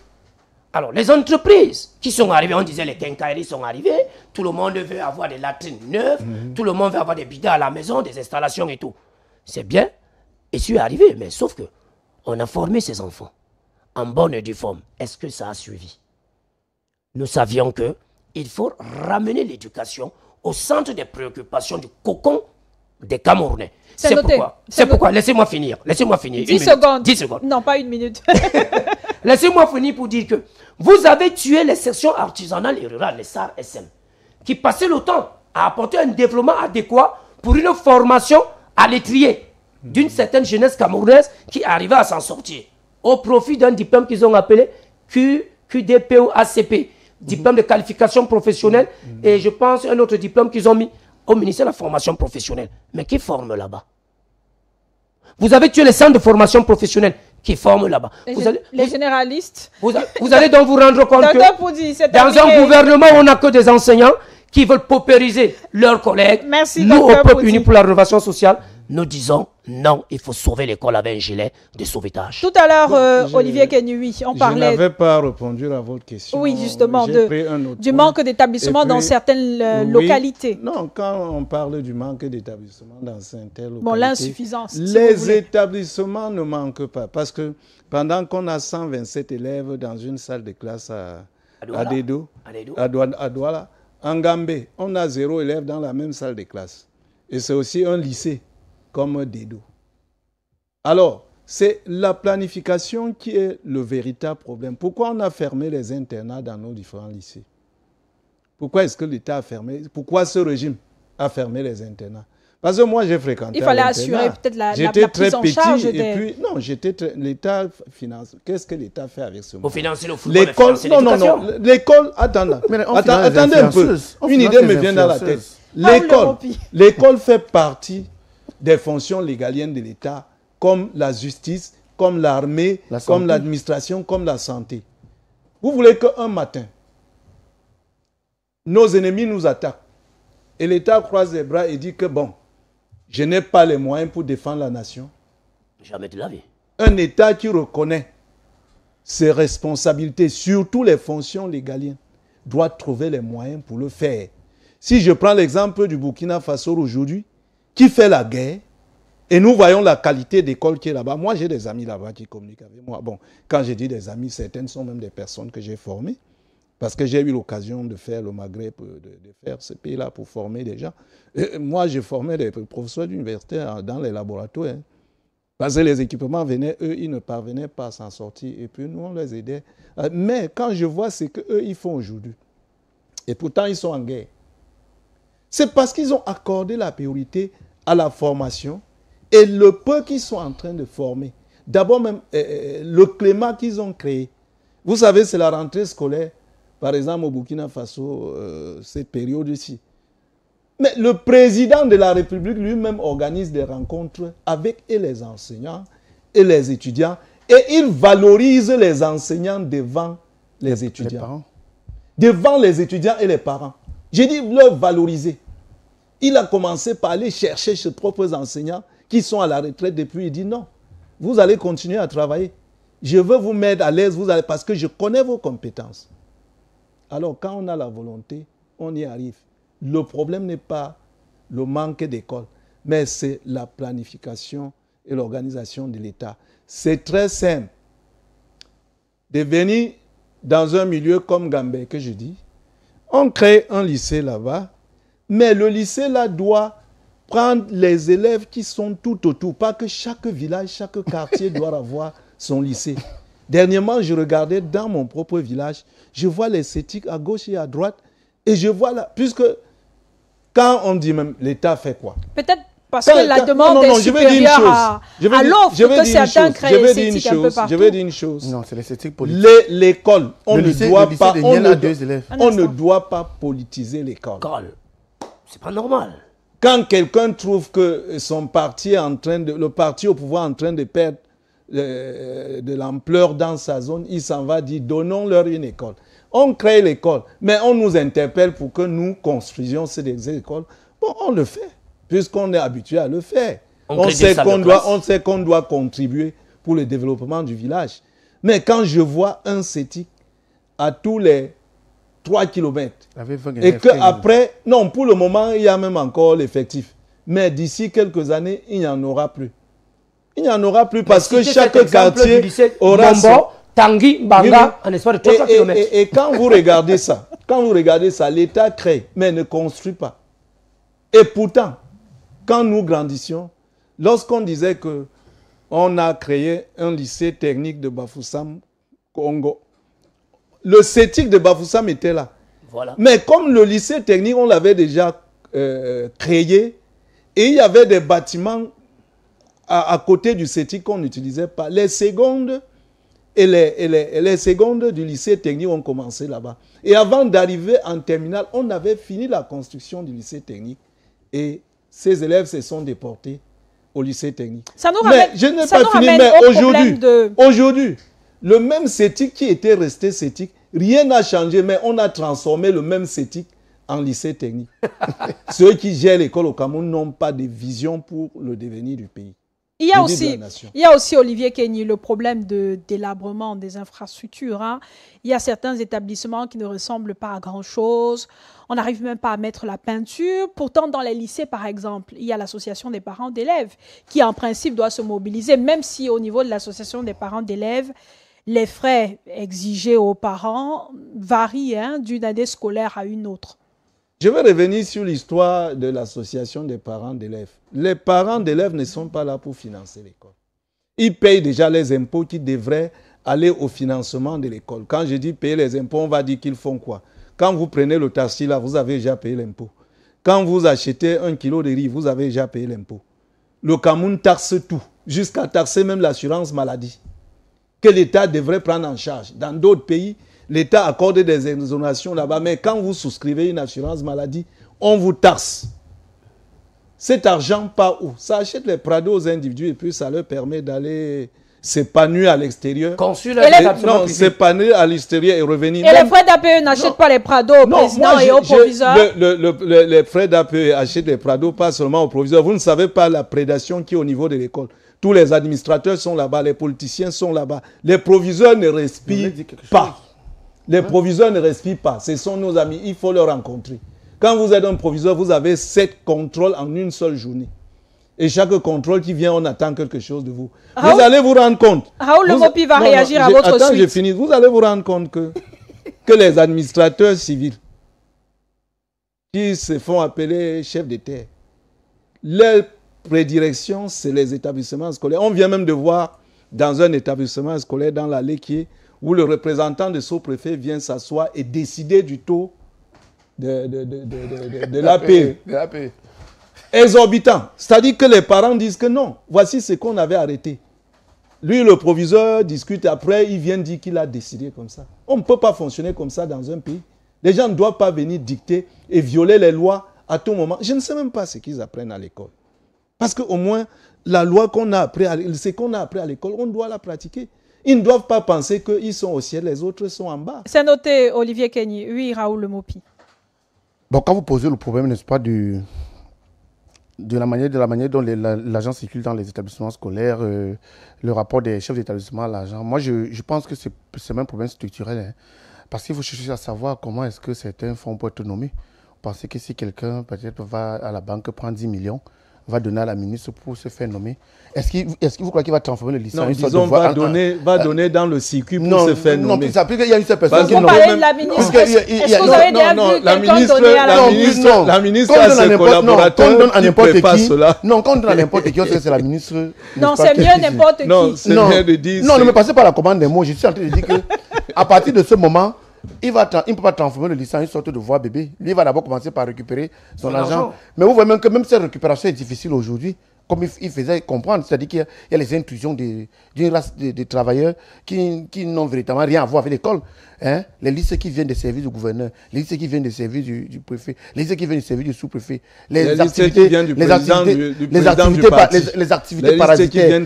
Alors, les entreprises qui sont arrivées, on disait les quincailleries sont arrivées, tout le monde veut avoir des latrines neuves, tout le monde veut avoir des bidets à la maison, des installations et tout. C'est bien, et c'est arrivé, mais sauf que on a formé ces enfants en bonne et due forme. Est-ce que ça a suivi? Nous savions qu'il faut ramener l'éducation au centre des préoccupations du cocon des Camerounais. C'est pourquoi, laissez-moi finir. 10 secondes. 10 secondes. Non, pas une minute. Laissez-moi finir pour dire que vous avez tué les sections artisanales et rurales, les SAR-SM, qui passaient le temps à apporter un développement adéquat pour une formation à l'étrier d'une certaine jeunesse camerounaise qui arrivait à s'en sortir, au profit d'un diplôme qu'ils ont appelé QDP ou ACP, diplôme de qualification professionnelle, et je pense un autre diplôme qu'ils ont mis au ministère de la formation professionnelle. Mais qui forme là-bas? Vous avez tué les centres de formation professionnelle qui forment là-bas. Les généralistes. Vous allez donc vous rendre compte que dans un gouvernement où on n'a que des enseignants qui veulent paupériser leurs collègues, nous, au peuple uni pour la rénovation sociale, nous disons non, il faut sauver l'école avec un gilet de sauvetage. Tout à l'heure, Olivier Kenui, on parlait... Je n'avais pas répondu à votre question. Oui, justement, du manque d'établissement dans certaines localités. Non, quand on parle du manque d'établissement dans certaines localités... Bon, l'insuffisance, les établissements ne manquent pas. Parce que pendant qu'on a 127 élèves dans une salle de classe à Dedo, à Douala, en Gambé, on a 0 élève dans la même salle de classe. Et c'est aussi un lycée comme Dedo. Alors, c'est la planification qui est le véritable problème. Pourquoi on a fermé les internats dans nos différents lycées? Pourquoi est-ce que l'État a fermé? Pourquoi ce régime a fermé les internats? Parce que moi, j'ai fréquenté. Il fallait assurer peut-être la prise en charge des... Et puis, non, l'État finance. Qu'est-ce que l'État fait avec ce monde? Pour financer le football. L'école, non. L'école, attendez un peu. Une idée me vient dans la tête. L'école fait partie des fonctions légaliennes de l'État, comme la justice, comme l'armée, comme l'administration, comme la santé. Vous voulez qu'un matin, nos ennemis nous attaquent, et l'État croise les bras et dit que bon, je n'ai pas les moyens pour défendre la nation? Jamais de la vie. Un État qui reconnaît ses responsabilités, surtout les fonctions légaliennes, doit trouver les moyens pour le faire. Si je prends l'exemple du Burkina Faso aujourd'hui, qui fait la guerre, et nous voyons la qualité d'école qui est là-bas. Moi, j'ai des amis là-bas qui communiquent avec moi. Bon, quand je dis des amis, certaines sont même des personnes que j'ai formées, parce que j'ai eu l'occasion de faire le Maghreb, de faire ce pays-là pour former des gens. Et moi, j'ai formé des professeurs d'université dans les laboratoires. Parce que les équipements venaient, eux, ils ne parvenaient pas à s'en sortir. Et puis nous, on les aidait. Mais quand je vois ce qu'eux, ils font aujourd'hui, et pourtant ils sont en guerre, c'est parce qu'ils ont accordé la priorité à la formation et le peu qu'ils sont en train de former. D'abord même, le climat qu'ils ont créé. Vous savez, c'est la rentrée scolaire, par exemple au Burkina Faso, cette période-ci. Mais le président de la République lui-même organise des rencontres avec et les enseignants et les étudiants et il valorise les enseignants devant les étudiants. Les parents. Devant les étudiants et les parents. J'ai dit leur valoriser. Il a commencé par aller chercher ses propres enseignants qui sont à la retraite depuis. Il dit non, vous allez continuer à travailler. Je veux vous mettre à l'aise parce que je connais vos compétences. Alors quand on a la volonté, on y arrive. Le problème n'est pas le manque d'école, mais c'est la planification et l'organisation de l'État. C'est très simple. De venir dans un milieu comme Gambé, que je dis, on crée un lycée là-bas, mais le lycée là doit prendre les élèves qui sont tout autour. Pas que chaque village, chaque quartier doit avoir son lycée. Dernièrement, je regardais dans mon propre village, je vois les CETIC à gauche et à droite, et je vois là, puisque quand on dit même l'État fait quoi? Peut-être parce que la demande est supérieure à l'offre que certains créent les CETIC un peu partout. Je vais dire une chose. Non, c'est les CETIC politiques. L'école, on ne doit pas politiser l'école. C'est pas normal. Quand quelqu'un trouve que son parti est en train de, le parti au pouvoir est en train de perdre de l'ampleur dans sa zone, il s'en va dire donnons-leur une école. On crée l'école, mais on nous interpelle pour que nous construisions ces écoles. Bon, on le fait, puisqu'on est habitué à le faire. On sait qu'on doit contribuer pour le développement du village. Mais quand je vois un CETIC à tous les 3 km, et qu'après, non, pour le moment, il y a même encore l'effectif. Mais d'ici quelques années, il n'y en aura plus. Il n'y en aura plus parce que chaque quartier aura son... Tanguy, Banga, en espoir de 300 km. Et quand vous regardez ça, l'État crée, mais ne construit pas. Et pourtant, quand nous grandissions, lorsqu'on disait qu'on a créé un lycée technique de Bafoussam, Congo, le CETIC de Bafoussam était là. Voilà. Mais comme le lycée technique, on l'avait déjà créé, et il y avait des bâtiments à côté du CETIC qu'on n'utilisait pas. Les secondes et les secondes du lycée technique ont commencé là-bas. Et avant d'arriver en terminale, on avait fini la construction du lycée technique. Et ces élèves se sont déportés au lycée technique. Ça nous ramène, mais je n'ai pas fini, mais aujourd'hui, le même CETIC qui était resté CETIC, rien n'a changé, mais on a transformé le même CETIC en lycée technique. Ceux qui gèrent l'école au Cameroun n'ont pas de vision pour le devenir du pays. Il y a aussi, Olivier Kenny, le problème de délabrement des infrastructures. Hein. Il y a certains établissements qui ne ressemblent pas à grand-chose. On n'arrive même pas à mettre la peinture. Pourtant, dans les lycées, par exemple, il y a l'association des parents d'élèves qui, en principe, doit se mobiliser, même si au niveau de l'association des parents d'élèves, les frais exigés aux parents varient d'une année scolaire à une autre. Je vais revenir sur l'histoire de l'association des parents d'élèves. Les parents d'élèves ne sont pas là pour financer l'école. Ils payent déjà les impôts qui devraient aller au financement de l'école. Quand je dis payer les impôts, on va dire qu'ils font quoi? Quand vous prenez le taxi, là, vous avez déjà payé l'impôt. Quand vous achetez 1 kilo de riz, vous avez déjà payé l'impôt. Le Cameroun taxe tout, jusqu'à taxer même l'assurance maladie, que l'État devrait prendre en charge. Dans d'autres pays, l'État accorde des exonérations là-bas, mais quand vous souscrivez une assurance maladie, on vous taxe. Cet argent part où? Ça achète les prados aux individus et puis ça leur permet d'aller s'épanouir à l'extérieur. Non, s'épanouir à l'extérieur et revenir. Et les frais d'APE n'achètent pas les prados au président et au proviseur? Les frais d'APE achètent les prados pas seulement au proviseur. Vous ne savez pas la prédation qui est au niveau de l'école. Tous les administrateurs sont là-bas, les politiciens sont là-bas. Les proviseurs ne respirent pas. Les proviseurs ne respirent pas. Ce sont nos amis. Il faut les rencontrer. Quand vous êtes un proviseur, vous avez 7 contrôles en une seule journée. Et chaque contrôle qui vient, on attend quelque chose de vous. Vous allez vous rendre compte. Raoul Le Mopi va réagir à votre suite. Attends, j'ai fini. Vous allez vous rendre compte que les administrateurs civils qui se font appeler chefs de terre, les prédilection, c'est les établissements scolaires. On vient même de voir dans un établissement scolaire dans l'allée où le représentant de sous-préfet vient s'asseoir et décider du taux de l'APE. Exorbitant. C'est-à-dire que les parents disent que non, voici ce qu'on avait arrêté. Lui, le proviseur discute après, il vient dire qu'il a décidé comme ça. On ne peut pas fonctionner comme ça dans un pays. Les gens ne doivent pas venir dicter et violer les lois à tout moment. Je ne sais même pas ce qu'ils apprennent à l'école. Parce qu'au moins, la loi qu'on a appris, ce qu'on a appris à l'école, on doit la pratiquer. Ils ne doivent pas penser qu'ils sont au ciel, les autres sont en bas. C'est noté, Olivier Kenny. Oui, Raoul Le Mopi. Bon, quand vous posez le problème, n'est-ce pas, de la manière dont l'agent circule dans les établissements scolaires, le rapport des chefs d'établissement à l'agent, moi je pense que c'est même un problème structurel. Hein, parce qu'il faut chercher à savoir comment est-ce que certains fonds peuvent être nommés. Vous pensez que si quelqu'un peut-être va à la banque prendre 10 millions, va donner à la ministre pour se faire nommer. Est-ce que vous croyez qu'il va transformer le lycée en une sorte de va donner dans le circuit pour se faire nommer. Non, ça peut qu'il y a une seule personne qui nomme. Vous parlez de la ministre. Est-ce que vous avez déjà vu quelqu'un donner à la ministre? La ministre a ses collaborateurs qui préparent cela. Non, quand on donne à n'importe qui, c'est la ministre. Non, c'est mieux n'importe qui. Non, c'est mieux de dire. Non, ne me passez pas la commande des mots. Je suis en train de dire qu'à partir de ce moment, il ne peut pas transformer le lycée en une sorte de voie bébé. Lui, il va d'abord commencer par récupérer son argent. Mais vous voyez même que même cette récupération est difficile aujourd'hui, comme il faisait comprendre. C'est-à-dire qu'il y a les intrusions d'une race de travailleurs qui n'ont véritablement rien à voir avec l'école. Hein? Les lycées qui viennent des services du gouverneur, les lycées qui viennent des services du préfet, les lycées qui viennent des services du sous-préfet, les activités parasitaires,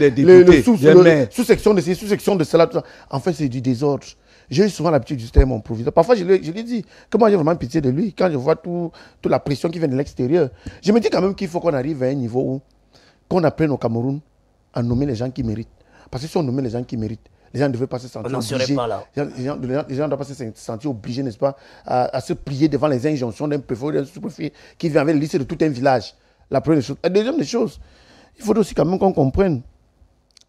sous-section de ceci, sous-section de cela. En fait, c'est du désordre. J'ai eu souvent l'habitude de mon proviseur. Parfois, je lui dis que moi, j'ai vraiment pitié de lui quand je vois toute la pression qui vient de l'extérieur. Je me dis quand même qu'il faut qu'on arrive à un niveau où qu'on apprenne au Cameroun à nommer les gens qui méritent. Parce que si on nommait les gens qui méritent, les gens ne devraient pas se sentir obligés. Les gens ne doivent pas se sentir obligés, n'est-ce pas, à se plier devant les injonctions d'un préfet ou d'un sous-préfet qui vient avec le lycée de tout un village. La première chose. La deuxième des choses, il faut aussi quand même qu'on comprenne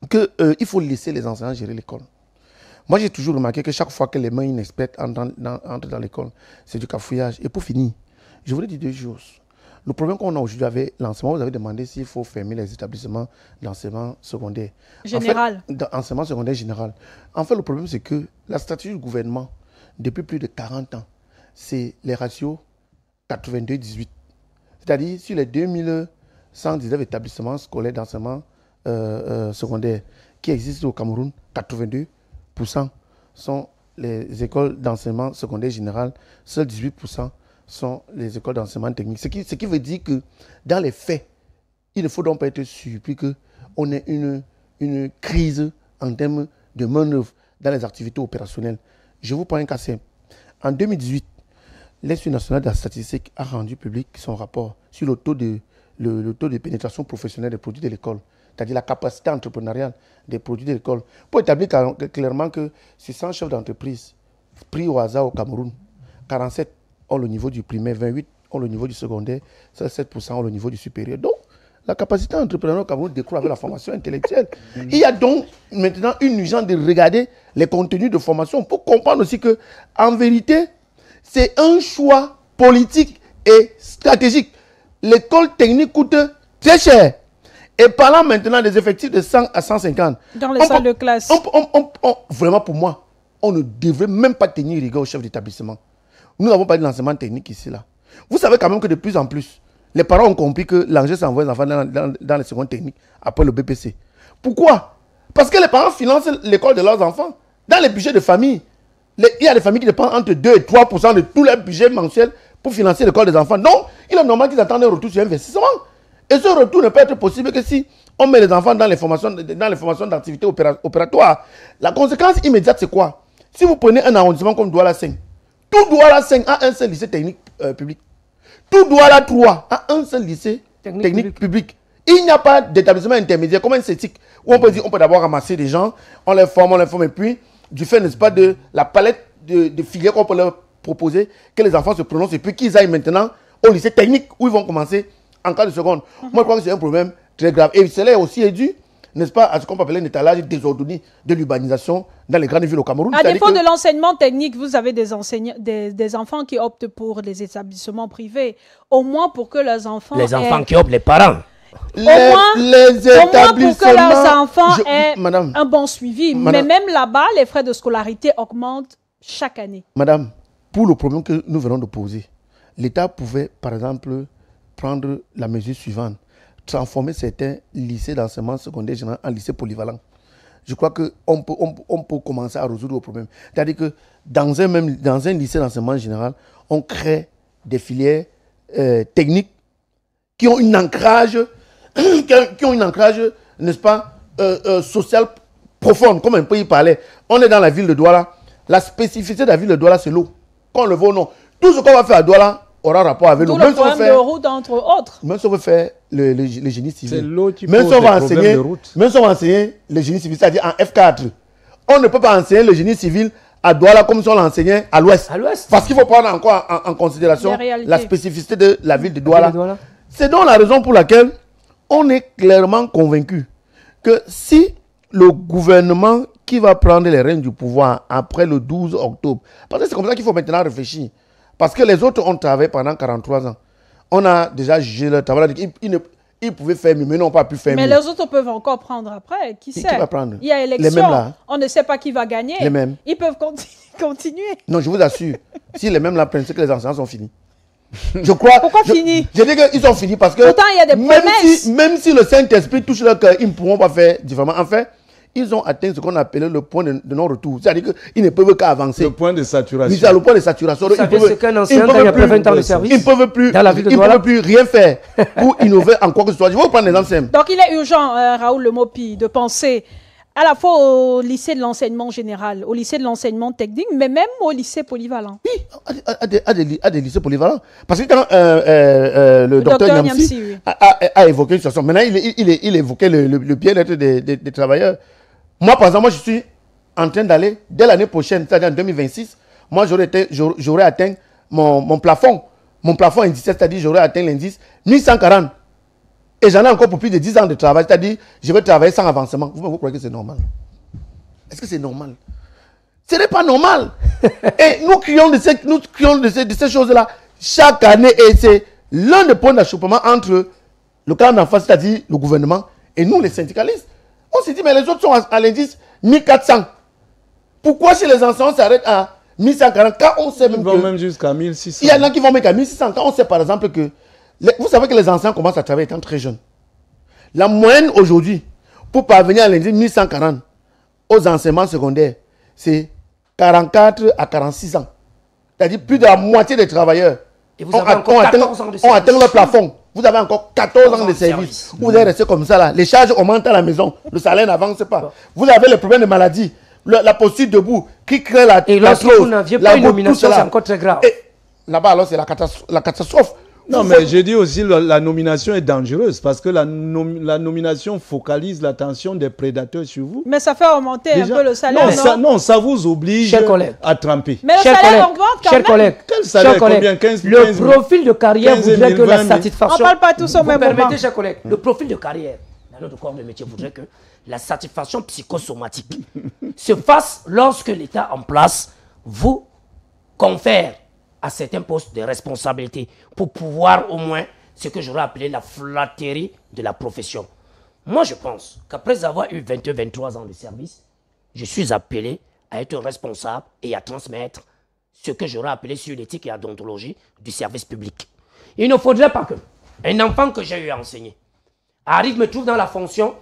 qu'il faut laisser les enseignants gérer l'école. Moi, j'ai toujours remarqué que chaque fois que les mains inexpertes entrent dans l'école, c'est du cafouillage. Et pour finir, je voulais dire deux choses. Le problème qu'on a aujourd'hui avec l'enseignement, vous avez demandé s'il faut fermer les établissements d'enseignement secondaire. Général. En fait, enseignement secondaire général. En fait, le problème, c'est que la stratégie du gouvernement, depuis plus de 40 ans, c'est les ratios 82-18. C'est-à-dire, sur les 2119 établissements scolaires d'enseignement secondaire qui existent au Cameroun, 82% sont les écoles d'enseignement secondaire général, seuls 18% sont les écoles d'enseignement technique. Ce qui veut dire que dans les faits, il ne faut donc pas être surpris qu'on ait une crise en termes de main-d'œuvre dans les activités opérationnelles. Je vous prends un cas simple. En 2018, l'Institut national de la statistique a rendu public son rapport sur le taux de pénétration professionnelle des produits de l'école, c'est-à-dire la capacité entrepreneuriale des produits de l'école, pour établir clairement que sur 100 chefs d'entreprise pris au hasard au Cameroun, 47 ont le niveau du primaire, 28 ont le niveau du secondaire, 7% ont le niveau du supérieur. Donc, la capacité entrepreneuriale au Cameroun découle avec la formation intellectuelle. Il y a donc maintenant une urgence de regarder les contenus de formation pour comprendre aussi que, en vérité, c'est un choix politique et stratégique. L'école technique coûte très cher. Et parlant maintenant des effectifs de 100 à 150. Dans les salles de classe. Vraiment, pour moi, on ne devrait même pas tenir rigueur au chef d'établissement. Nous n'avons pas de l'enseignement technique ici, là. Vous savez quand même que de plus en plus, les parents ont compris que l'enjeu, c'est envoyer les enfants dans les secondes techniques après le BPC. Pourquoi? Parce que les parents financent l'école de leurs enfants. Dans les budgets de famille, il y a des familles qui dépendent entre 2 et 3% de tout leur budget mensuel pour financer l'école des enfants. Donc, il est normal qu'ils attendent un retour sur investissement. Et ce retour ne peut être possible que si on met les enfants dans les formations d'activités opératoires. La conséquence immédiate, c'est quoi? Si vous prenez un arrondissement comme Douala 5, tout Douala 5 a un seul lycée technique public. Tout Douala 3 a un seul lycée technique public. Il n'y a pas d'établissement intermédiaire comme un CETIC où on peut dire on peut d'abord ramasser des gens, on les forme, et puis du fait, n'est-ce pas, de la palette de filières qu'on peut leur proposer, que les enfants se prononcent et puis qu'ils aillent maintenant au lycée technique où ils vont commencer en cas de seconde. Moi, je crois que c'est un problème très grave. Et cela est aussi dû, n'est-ce pas, à ce qu'on peut appeler un étalage désordonné de l'urbanisation dans les grandes villes au Cameroun. À défaut de l'enseignement technique, vous avez des enfants qui optent pour les établissements privés, au moins pour que leurs enfants... Les enfants qui optent, les parents. Au moins pour que leurs enfants aient madame, un bon suivi. Madame, mais même là-bas, les frais de scolarité augmentent chaque année. Madame, pour le problème que nous venons de poser, l'État pouvait, par exemple, prendre la mesure suivante, transformer certains lycées d'enseignement secondaire général en lycées polyvalents. Je crois qu'on peut commencer à résoudre le problème. C'est-à-dire que dans un lycée d'enseignement général, on crée des filières techniques qui ont une ancrage, n'est-ce pas, social profonde, comme un peu y parlait. On est dans la ville de Douala. La spécificité de la ville de Douala, c'est l'eau. Qu'on le veut ou non. Tout ce qu'on va faire à Douala aura rapport avec l'eau. Tout le problème de route, entre autres. Même si on veut faire le génie civil. C'est l'eau qui même pose si on va des problèmes de route. Même si on va enseigner le génie civil, c'est-à-dire en F4, on ne peut pas enseigner le génie civil à Douala comme si on l'enseignait à l'ouest. Parce qu'il faut prendre encore en considération la spécificité de la ville de Douala. C'est donc la raison pour laquelle on est clairement convaincu que si le gouvernement qui va prendre les rênes du pouvoir après le 12 octobre, parce que c'est comme ça qu'il faut maintenant réfléchir, parce que les autres ont travaillé pendant 43 ans. On a déjà jugé leur travail. Ils pouvaient faire mieux, mais n'ont pas pu faire mieux. Mais les autres peuvent encore prendre après. Qui sait? Qui va prendre? Il y a élection. Les mêmes là. On ne sait pas qui va gagner. Les mêmes. Ils peuvent continuer. Non, je vous assure. Si les mêmes là prennent, c'est que les enseignants sont finis. Je crois. Pourquoi finis? Je dis qu'ils sont finis parce que. Pourtant, il y a des promesses. Même si le Saint-Esprit touche leur cœur, ils ne pourront pas faire différemment. En fait, ils ont atteint ce qu'on appelait le point de non-retour. C'est-à-dire qu'ils ne peuvent qu'avancer. Le point de saturation. C'est le point de saturation. Vous savez ce qu'un enseignant quand il a plus 20 ans de service? Ils ne peuvent plus, dans la ville de Douala. Ils ne peuvent plus rien faire pour innover en quoi que ce soit. Je vais vous prendre l'exemple simple. Donc, il est urgent, Raoul Lemopi, de penser à la fois au lycée de l'enseignement général, au lycée de l'enseignement technique, mais même au lycée polyvalent. Oui, à des lycées polyvalents. Parce que quand le docteur Niamsi a évoqué une situation, maintenant il évoquait le bien-être des travailleurs. Moi, par exemple, je suis en train d'aller, dès l'année prochaine, c'est-à-dire en 2026, moi j'aurais atteint mon plafond. Mon plafond indice, c'est-à-dire j'aurais atteint l'indice 1140. Et j'en ai encore pour plus de 10 ans de travail, c'est-à-dire je vais travailler sans avancement. Vous croyez que c'est normal? Est-ce que c'est normal? Ce n'est pas normal. Et nous crions de ces choses-là chaque année. Et c'est l'un des points d'achoppement entre le camp d'en face, c'est-à-dire le gouvernement, et nous, les syndicalistes. On s'est dit, mais les autres sont à l'indice 1400. Pourquoi chez les enseignants, on s'arrête à 1140 quand on sait même Ils vont même jusqu'à 1600. Il y en a qui vont même qu'à 1600 quand on sait par exemple que vous savez que les enseignants commencent à travailler étant très jeunes. La moyenne aujourd'hui, pour parvenir à l'indice 1140 aux enseignements secondaires, c'est 44 à 46 ans. C'est-à-dire plus de la moitié des travailleurs ont atteint leur plafond. Vous avez encore 14 ans de service. Vous allez rester comme ça là. Les charges augmentent à la maison. Le salaire n'avance pas. Vous avez les problèmes de maladie. La posture debout qui crée la Et lorsque vous n'aviez pas une nomination, c'est encore très grave. Là-bas, alors, c'est la catastrophe. Non, mais je dis aussi que la nomination est dangereuse parce que la nomination focalise l'attention des prédateurs sur vous. Mais ça fait augmenter un peu le salaire, non, ça vous oblige à tremper. Mais le salaire augmente quand même. Collègues, quel salaire combien? 15 le profil de carrière voudrait que la satisfaction... On ne parle pas tous au même moment. Permettez, chers collègues, le profil de carrière dans notre corps de métier voudrait que la satisfaction psychosomatique se fasse lorsque l'État en place vous confère à certains postes de responsabilité pour pouvoir au moins ce que j'aurais appelé la flatterie de la profession. Moi, je pense qu'après avoir eu 22-23 ans de service, je suis appelé à être responsable et à transmettre ce que j'aurais appelé sur l'éthique et la déontologie du service public. Il ne faudrait pas qu'un enfant que j'ai eu à enseigner arrive, me trouve dans la fonction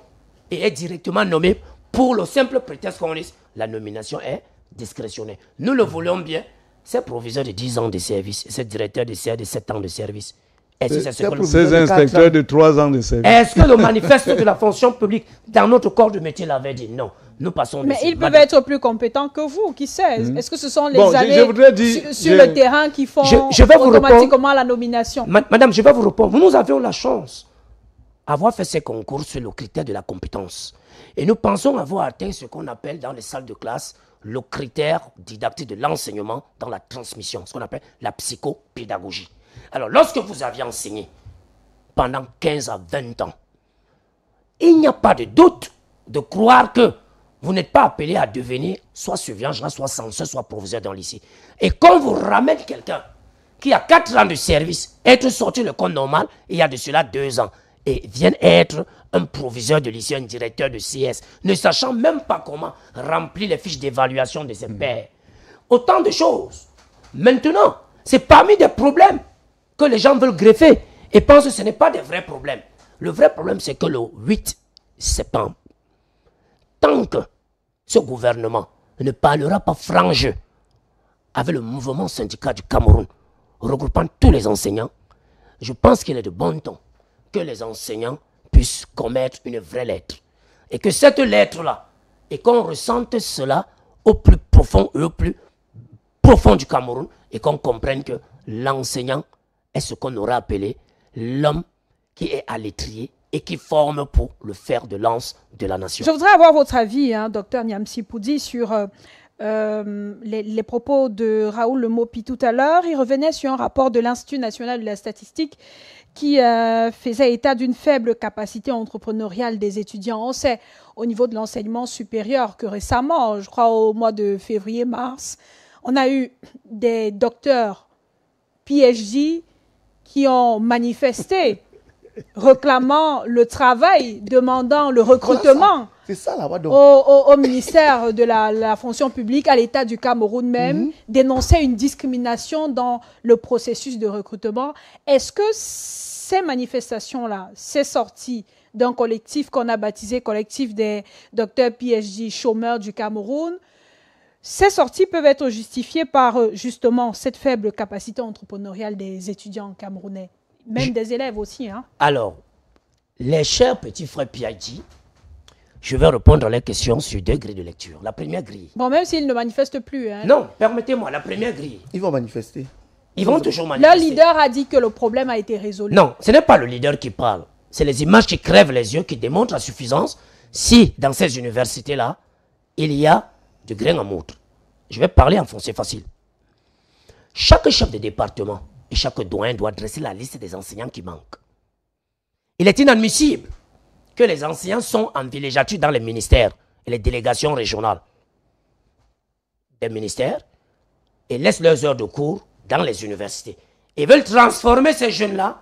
et est directement nommé pour le simple prétexte qu'on dise la nomination est discrétionnaire. Nous le voulons bien. C'est proviseur de 10 ans de service, c'est directeur de CR de 7 ans de service. Est-ce que c'est ce que le ces inspecteurs de 3 ans de service? Est-ce que le manifeste de la fonction publique dans notre corps de métier l'avait dit? Non. Nous passons mais ils peuvent être plus compétents que vous, qui sait? Est-ce que ce sont les années sur le terrain qui font automatiquement la nomination? Madame, je vais vous répondre. Nous avions la chance d'avoir fait ces concours sur le critère de la compétence. Et nous pensons avoir atteint ce qu'on appelle dans les salles de classe le critère didactique de l'enseignement dans la transmission, ce qu'on appelle la psychopédagogie. Alors, lorsque vous aviez enseigné pendant 15 à 20 ans, il n'y a pas de doute de croire que vous n'êtes pas appelé à devenir soit surveillant, soit censeur, soit professeur dans le lycée. Et quand vous ramène quelqu'un qui a 4 ans de service, être sorti le compte normal, il y a de cela 2 ans, et viennent être un proviseur de lycée, un directeur de CS, ne sachant même pas comment remplir les fiches d'évaluation de ses pairs. Autant de choses. Maintenant, c'est parmi des problèmes que les gens veulent greffer et pensent que ce n'est pas des vrais problèmes. Le vrai problème, c'est que le 8 septembre, tant que ce gouvernement ne parlera pas franc jeu avec le mouvement syndical du Cameroun, regroupant tous les enseignants, je pense qu'il est de bon ton que les enseignants puissent commettre une vraie lettre. Et que cette lettre-là, et qu'on ressente cela au plus profond du Cameroun, et qu'on comprenne que l'enseignant est ce qu'on aurait appelé l'homme qui est à l'étrier et qui forme pour le fer de lance de la nation. Je voudrais avoir votre avis, docteur Niamsi Poudi, sur les propos de Raoul Lemopi tout à l'heure. Il revenait sur un rapport de l'Institut national de la statistique qui faisait état d'une faible capacité entrepreneuriale des étudiants. On sait au niveau de l'enseignement supérieur que récemment, je crois au mois de février-mars, on a eu des docteurs PhD qui ont manifesté réclamant le travail, demandant le recrutement au ministère de la fonction publique, à l'État du Cameroun même, dénonçaient une discrimination dans le processus de recrutement. Est-ce que ces manifestations-là, ces sorties d'un collectif qu'on a baptisé collectif des docteurs PhD chômeurs du Cameroun, ces sorties peuvent être justifiées par justement cette faible capacité entrepreneuriale des étudiants camerounais, même des élèves aussi. Alors, les chers petits frères PhD, je vais répondre à les questions sur 2 grilles de lecture. La première grille. Bon, même s'ils ne manifestent plus. Non, permettez-moi, la première grille. Ils vont manifester. Ils vont toujours manifester. Leur leader a dit que le problème a été résolu. Non, ce n'est pas le leader qui parle. C'est les images qui crèvent les yeux, qui démontrent à suffisance si, dans ces universités-là, il y a du grain à moudre. Je vais parler en français facile. Chaque chef de département et chaque doyen doit dresser la liste des enseignants qui manquent. Il est inadmissible que les enseignants sont en villégiature dans les ministères et les délégations régionales des ministères et laissent leurs heures de cours dans les universités. Ils veulent transformer ces jeunes-là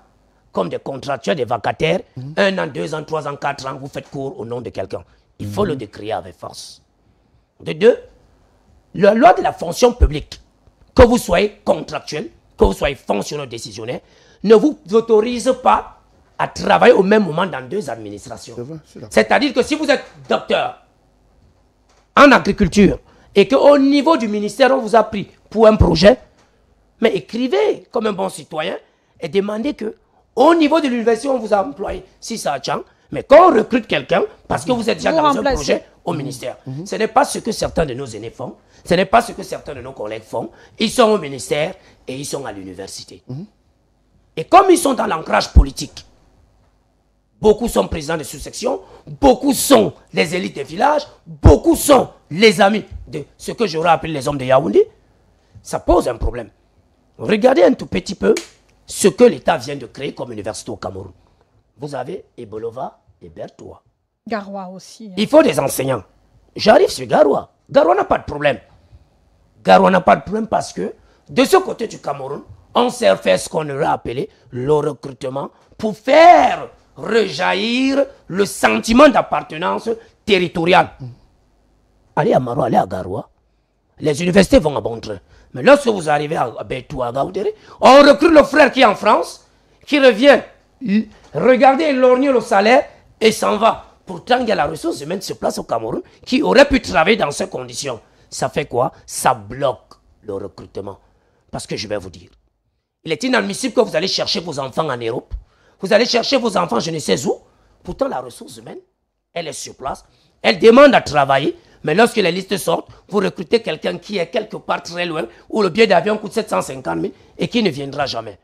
comme des contractuels, des vacataires. 1 an, 2 ans, 3 ans, 4 ans, vous faites cours au nom de quelqu'un. Il faut le décrire avec force. De 2, la loi de la fonction publique, que vous soyez contractuel, que vous soyez fonctionnaire décisionnaire, ne vous autorise pas à travailler au même moment dans 2 administrations. C'est-à-dire que si vous êtes docteur en agriculture et qu'au niveau du ministère, on vous a pris pour un projet, mais écrivez comme un bon citoyen et demandez que au niveau de l'université, on vous a employé 6 agents, mais quand on recrute quelqu'un, parce que vous êtes déjà dans un projet au ministère, ce n'est pas ce que certains de nos aînés font, ce n'est pas ce que certains de nos collègues font. Ils sont au ministère et ils sont à l'université. Et comme ils sont dans l'ancrage politique, beaucoup sont présidents de sous-sections, beaucoup sont les élites des villages, beaucoup sont les amis de ce que j'aurais appelé les hommes de Yaoundé, ça pose un problème. Regardez un tout petit peu ce que l'État vient de créer comme université au Cameroun. Vous avez Ebolova et Bertoua. Garoua aussi. Il faut des enseignants. J'arrive sur Garoua. Garoua n'a pas de problème. Garoua n'a pas de problème parce que de ce côté du Cameroun, on sait faire ce qu'on aurait appelé le recrutement pour faire rejaillir le sentiment d'appartenance territoriale. Allez à Maro, allez à Garoua. Les universités vont à bon train. Mais lorsque vous arrivez à Bertoua, à Gaoudéré, on recrute le frère qui est en France, qui revient regarder lorgner le salaire et s'en va. Pourtant, il y a la ressource humaine sur place au Cameroun qui aurait pu travailler dans ces conditions. Ça fait quoi? Ça bloque le recrutement. Parce que je vais vous dire, il est inadmissible que vous allez chercher vos enfants en Europe. Vous allez chercher vos enfants je ne sais où. Pourtant, la ressource humaine, elle est sur place. Elle demande à travailler. Mais lorsque les listes sortent, vous recrutez quelqu'un qui est quelque part très loin, où le billet d'avion coûte 750 000 et qui ne viendra jamais.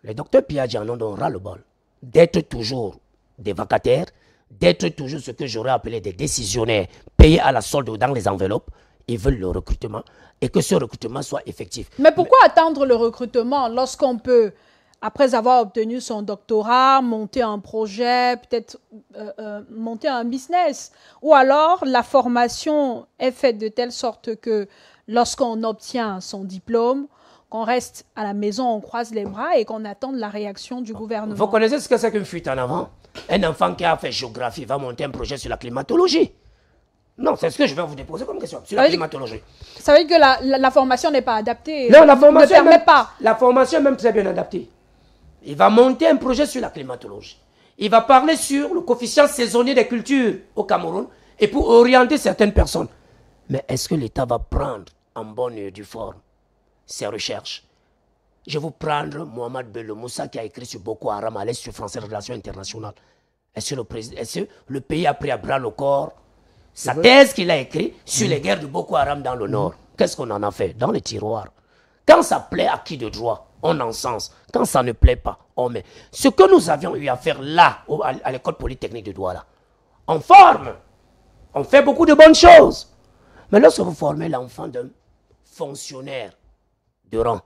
Les docteurs Piaget en ont ras le bol d'être toujours des vacataires, d'être toujours ce que j'aurais appelé des décisionnaires payés à la solde dans les enveloppes. Ils veulent le recrutement et que ce recrutement soit effectif. Mais pourquoi attendre le recrutement lorsqu'on peut, après avoir obtenu son doctorat, monter un projet, peut-être monter un business? Ou alors la formation est faite de telle sorte que lorsqu'on obtient son diplôme, qu'on reste à la maison, on croise les bras et qu'on attende la réaction du gouvernement. Vous connaissez ce que c'est qu'une fuite en avant? Un enfant qui a fait géographie va monter un projet sur la climatologie. Non, c'est ce que je vais vous déposer comme question, sur la climatologie. Ça veut dire que la formation n'est pas adaptée. Non, la formation ne permet pas. La formation est même très bien adaptée. Il va monter un projet sur la climatologie. Il va parler sur le coefficient saisonnier des cultures au Cameroun et pour orienter certaines personnes. Mais est-ce que l'État va prendre en bonne et due forme ces recherches? Je vais vous prendre Mohamed Bello Moussa qui a écrit sur Boko Haram à l'Est sur Français Relations Internationales. Est-ce que le pays a pris à bras le corps sa thèse qu'il a écrite sur les guerres de Boko Haram dans le Nord? Qu'est-ce qu'on en a fait? Dans les tiroirs. Quand ça plaît à qui de droit, on encense. Quand ça ne plaît pas, on met. Ce que nous avions eu à faire là, à l'école polytechnique de Douala, on forme. On fait beaucoup de bonnes choses. Mais lorsque vous formez l'enfant d'un fonctionnaire de rang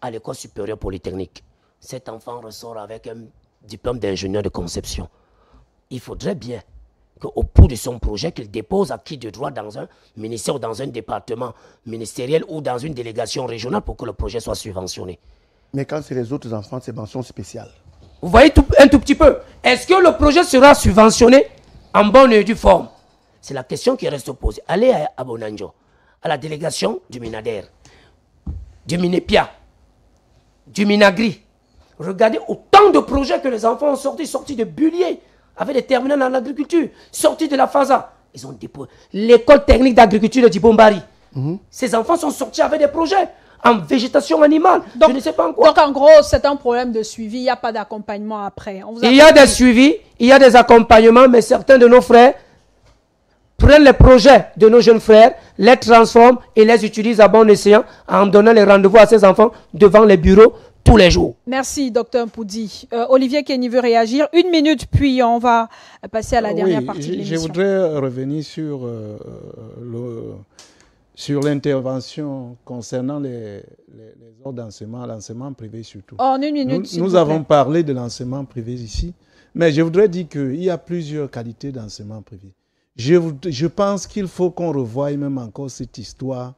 à l'école supérieure polytechnique, cet enfant ressort avec un diplôme d'ingénieur de conception. Il faudrait bien qu'au bout de son projet, qu'il dépose à qui de droit dans un ministère ou dans un département ministériel ou dans une délégation régionale pour que le projet soit subventionné. Mais quand c'est les autres enfants, c'est mention spéciale. Vous voyez un tout petit peu. Est-ce que le projet sera subventionné en bonne et due forme? C'est la question qui reste posée. Allez à Bonanjo, à la délégation du Minader, du Minepia, du Minagri. Regardez autant de projets que les enfants ont sortis de Bullier, avec des terminaux dans l'agriculture, sortis de la FASA. Ils ont déposé l'école technique d'agriculture de Dibombari. Ces enfants sont sortis avec des projets en végétation animale. Donc, je ne sais pas en quoi. Donc en gros, c'est un problème de suivi, il n'y a pas d'accompagnement après. Il y a des suivis, il y a des accompagnements, mais certains de nos frères prennent les projets de nos jeunes frères, les transforment et les utilisent à bon escient en donnant les rendez-vous à ces enfants devant les bureaux tous les jours. Merci, Dr Mpoudi. Olivier Kenny veut réagir. 1 minute, puis on va passer à la dernière partie de l'émission. Je voudrais revenir sur l'intervention concernant les ordres d'enseignement, l'enseignement privé surtout. En 1 minute, nous avons parlé de l'enseignement privé ici, mais je voudrais dire qu'il y a plusieurs qualités d'enseignement privé. Je pense qu'il faut qu'on revoie même encore cette histoire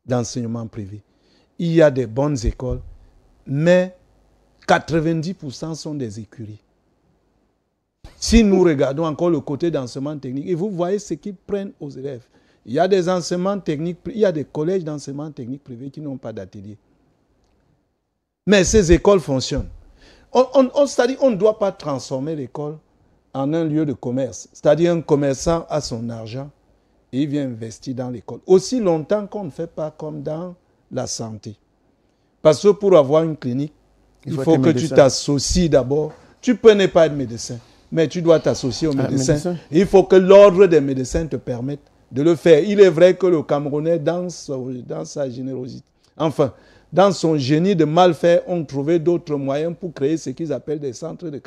d'enseignement privé. Il y a des bonnes écoles, mais 90% sont des écuries. Si nous regardons encore le côté d'enseignement technique, et vous voyez ce qu'ils prennent aux élèves. Il y a des enseignements techniques, il y a des collèges d'enseignement technique privé qui n'ont pas d'atelier. Mais ces écoles fonctionnent. C'est-à-dire qu'on ne doit pas transformer l'école en un lieu de commerce. C'est-à-dire un commerçant a son argent et il vient investir dans l'école. Aussi longtemps qu'on ne fait pas comme dans la santé. Parce que pour avoir une clinique, il faut que tu t'associes d'abord. Tu peux ne pas être médecin, mais tu dois t'associer au médecin. Il faut que l'ordre des médecins te permette de le faire. Il est vrai que le Camerounais, dans sa générosité, enfin, dans son génie de mal faire, ont trouvé d'autres moyens pour créer ce qu'ils appellent des centres de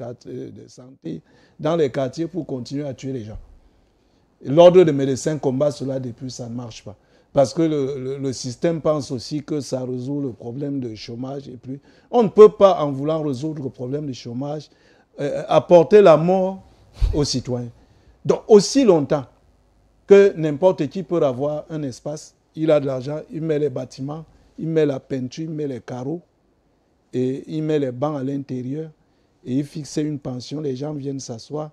santé dans les quartiers pour continuer à tuer les gens. L'ordre des médecins combat cela depuis, ça ne marche pas. Parce que le système pense aussi que ça résout le problème de chômage. Et puis, on ne peut pas, en voulant résoudre le problème de chômage, apporter la mort aux citoyens. Donc, aussi longtemps que n'importe qui peut avoir un espace, il a de l'argent, il met les bâtiments, il met la peinture, il met les carreaux, et il met les bancs à l'intérieur, et il fixe une pension, les gens viennent s'asseoir.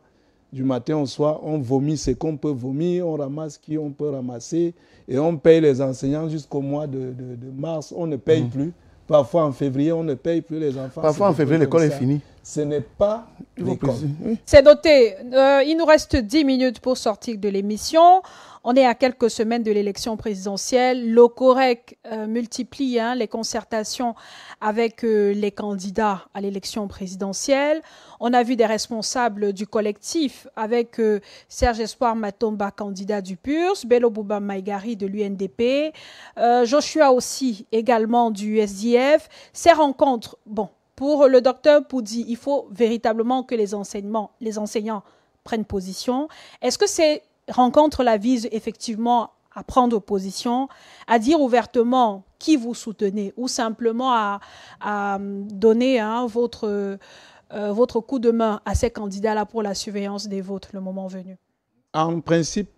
Du matin au soir, on vomit ce qu'on peut vomir, on ramasse qui on peut ramasser, et on paye les enseignants jusqu'au mois de mars, on ne paye plus. Parfois en février, on ne paye plus les enfants. Parfois en février, l'école est finie. Ce n'est pas l'école. C'est noté. Il nous reste 10 minutes pour sortir de l'émission. On est à quelques semaines de l'élection présidentielle. Le COREC multiplie les concertations avec les candidats à l'élection présidentielle. On a vu des responsables du collectif avec Serge Espoir Matomba, candidat du PURS, Bello Bouba Maïgari de l'UNDP, Joshua aussi également du SDF. Ces rencontres, bon, pour le docteur Poudi, il faut véritablement que les enseignants prennent position. Est-ce que ces rencontres-là visent effectivement à prendre position, à dire ouvertement qui vous soutenez ou simplement à donner votre coup de main à ces candidats-là pour la surveillance des votes le moment venu? En principe,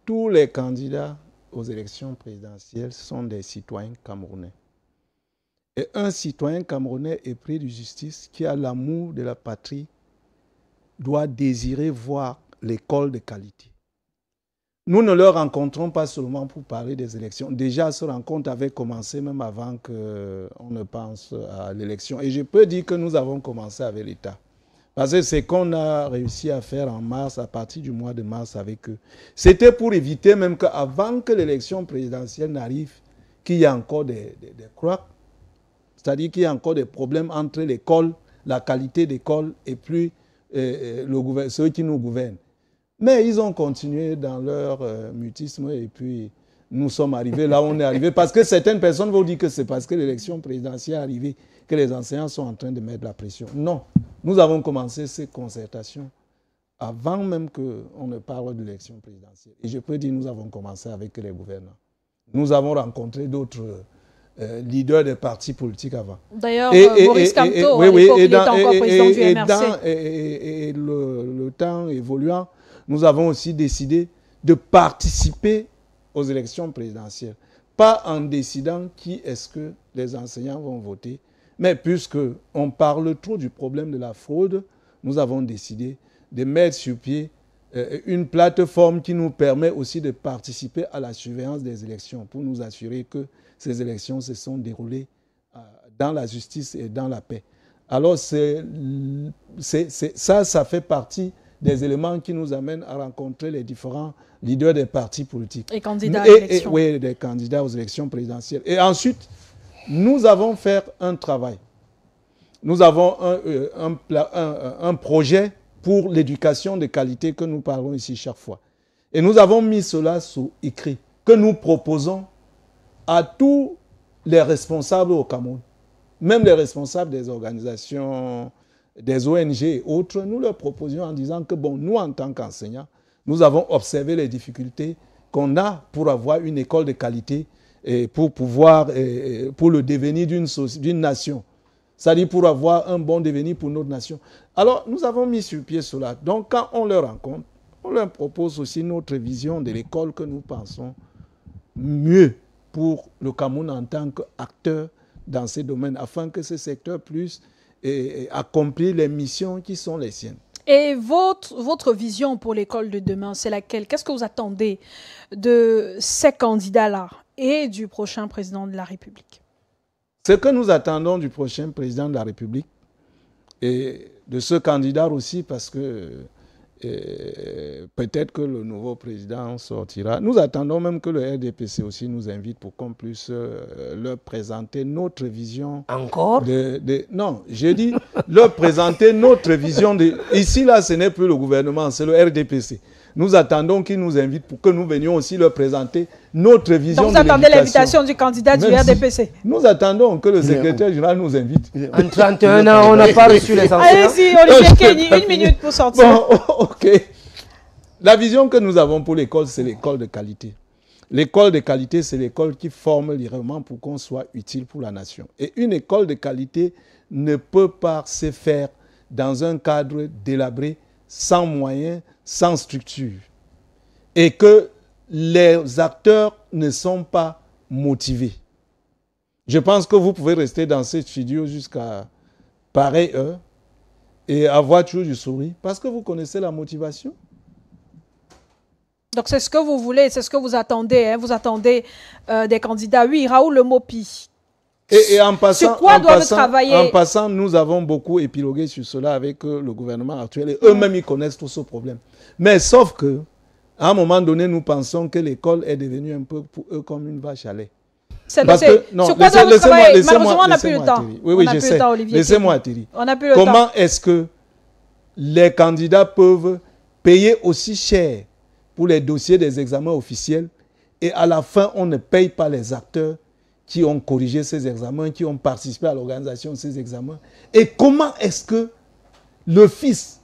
tous les candidats aux élections présidentielles sont des citoyens camerounais. Et un citoyen camerounais épris de justice qui a l'amour de la patrie doit désirer voir l'école de qualité. Nous ne le rencontrons pas seulement pour parler des élections. Déjà, cette rencontre avait commencé même avant qu'on ne pense à l'élection. Et je peux dire que nous avons commencé avec l'État. Parce que ce qu'on a réussi à faire en mars, à partir du mois de mars avec eux, c'était pour éviter même qu'avant que l'élection présidentielle n'arrive, qu'il y ait encore des couacs. C'est-à-dire qu'il y a encore des problèmes entre l'école, la qualité d'école et puis ceux qui nous gouvernent. Mais ils ont continué dans leur mutisme et puis nous sommes arrivés là où on est arrivé. Parce que certaines personnes vont dire que c'est parce que l'élection présidentielle est arrivée que les enseignants sont en train de mettre la pression. Non, nous avons commencé ces concertations avant même qu'on ne parle de l'élection présidentielle. Et je peux dire que nous avons commencé avec les gouvernants. Nous avons rencontré d'autres leaders des partis politiques avant. D'ailleurs, Maurice Kamto, à l'époque, il était encore président du MRC. Et le temps évoluant, nous avons aussi décidé de participer aux élections présidentielles. Pas en décidant qui est-ce que les enseignants vont voter, mais puisqu'on parle trop du problème de la fraude, nous avons décidé de mettre sur pied une plateforme qui nous permet aussi de participer à la surveillance des élections pour nous assurer que ces élections se sont déroulées dans la justice et dans la paix. Alors, ça fait partie des éléments qui nous amènent à rencontrer les différents leaders des partis politiques. Et candidats à l'élection. Oui, des candidats aux élections présidentielles. Et ensuite, nous avons fait un travail. Nous avons un projet pour l'éducation de qualité que nous parlons ici chaque fois. Et nous avons mis cela sous écrit, que nous proposons à tous les responsables au Cameroun, même les responsables des organisations, des ONG et autres, nous leur proposions en disant que, bon, nous, en tant qu'enseignants, nous avons observé les difficultés qu'on a pour avoir une école de qualité et pour pouvoir, pour le devenir d'une nation. C'est-à-dire pour avoir un bon devenir pour notre nation. Alors, nous avons mis sur pied cela. Donc, quand on leur rencontre, on leur propose aussi notre vision de l'école que nous pensons mieux pour le Cameroun en tant qu'acteur dans ces domaines, afin que ce secteur puisse accomplir les missions qui sont les siennes. Et votre vision pour l'école de demain, c'est laquelle? Qu'est-ce que vous attendez de ces candidats-là et du prochain président de la République? Ce que nous attendons du prochain président de la République et de ce candidat aussi, parce que peut-être que le nouveau président sortira. Nous attendons même que le RDPC aussi nous invite pour qu'on puisse leur présenter notre vision. Encore non, j'ai dit leur présenter notre vision. Ici, là, ce n'est plus le gouvernement, c'est le RDPC. Nous attendons qu'ils nous invitent pour que nous venions aussi leur présenter notre vision. Donc vous attendez l'invitation du candidat du RDPC? Nous attendons que le secrétaire général nous invite. En 31 ans, on n'a pas reçu les enseignants. Allez-y, Olivier Kenny, 1 minute pour sortir. Bon, ok. La vision que nous avons pour l'école, c'est l'école de qualité. L'école de qualité, c'est l'école qui forme vraiment pour qu'on soit utile pour la nation. Et une école de qualité ne peut pas se faire dans un cadre délabré, sans moyens, sans structure. Et que les acteurs ne sont pas motivés. Je pense que vous pouvez rester dans ce studio jusqu'à pareille heure et avoir toujours du sourire parce que vous connaissez la motivation. Donc c'est ce que vous voulez, c'est ce que vous attendez. Hein? Vous attendez des candidats. Oui, Raoul Mopi. Et en passant, sur quoi doivent travailler? En passant, nous avons beaucoup épilogué sur cela avec le gouvernement actuel. Et eux-mêmes, ils connaissent tout ce problème. Mais sauf que, à un moment donné, nous pensons que l'école est devenue un peu pour eux comme une vache à lait. C'est sur quoi doivent travailler? Malheureusement, on n'a plus le temps. Oui, je sais. Laissez-moi atterrir. On n'a plus le temps. Comment est-ce que les candidats peuvent payer aussi cher pour les dossiers des examens officiels et à la fin, on ne paye pas les acteurs qui ont corrigé ces examens, qui ont participé à l'organisation de ces examens. Et comment est-ce que le fils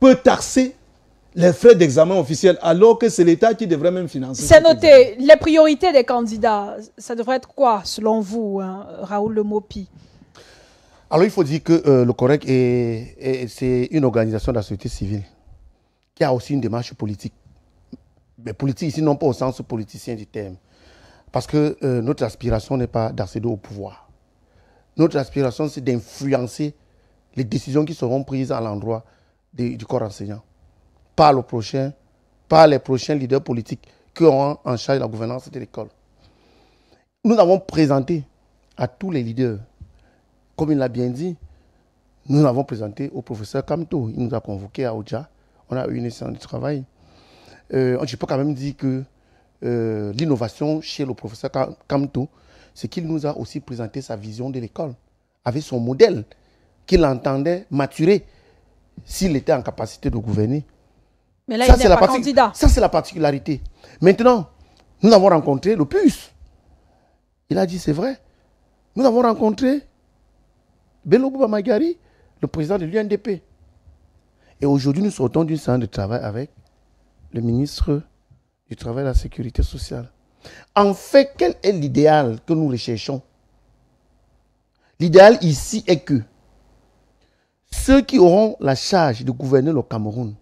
peut taxer les frais d'examen officiels alors que c'est l'État qui devrait même financer? C'est noté. Les priorités des candidats, ça devrait être quoi, selon vous, hein, Raoul Mopi? Alors, il faut dire que le COREC, c'est une organisation de la société civile qui a aussi une démarche politique. Mais politique ici, non pas au sens politicien du terme. Parce que notre aspiration n'est pas d'accéder au pouvoir. Notre aspiration, c'est d'influencer les décisions qui seront prises à l'endroit du corps enseignant par les prochains leaders politiques qui auront en charge la gouvernance de l'école. Nous avons présenté à tous les leaders, comme il l'a bien dit, nous l'avons présenté au professeur Kamto. Il nous a convoqués à Oja. On a eu une séance de travail. Je peux quand même dire que l'innovation chez le professeur Kamto, c'est qu'il nous a aussi présenté sa vision de l'école, avec son modèle qu'il entendait maturer s'il était en capacité de gouverner. Mais là, il n'est pas candidat. Ça, c'est la particularité. Maintenant, nous avons rencontré le PUS. Il a dit, c'est vrai. Nous avons rencontré Bello Bouba Magari, le président de l'UNDP. Et aujourd'hui, nous sortons d'une séance de travail avec le ministre du Travail et de la Sécurité sociale. En fait, quel est l'idéal que nous recherchons? L'idéal ici est que ceux qui auront la charge de gouverner le Cameroun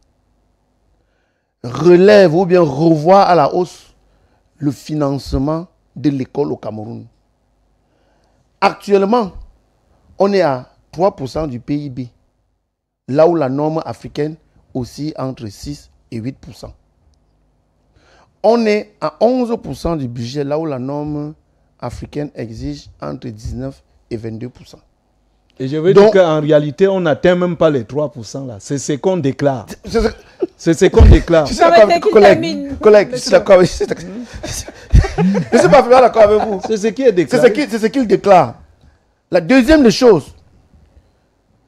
relèvent ou bien revoient à la hausse le financement de l'école au Cameroun. Actuellement, on est à 3% du PIB, là où la norme africaine oscille entre 6 et 8%. On est à 11% du budget, là où la norme africaine exige entre 19 et 22%. Et je veux dire qu'en réalité, on n'atteint même pas les 3% là. C'est ce qu'on déclare. C'est ce qu'on déclare. Je suis d'accord avec collègue, je suis d'accord avec vous. Je ne suis pas d'accord avec vous. C'est ce qui est déclaré. C'est ce qu'il déclare. La deuxième des choses,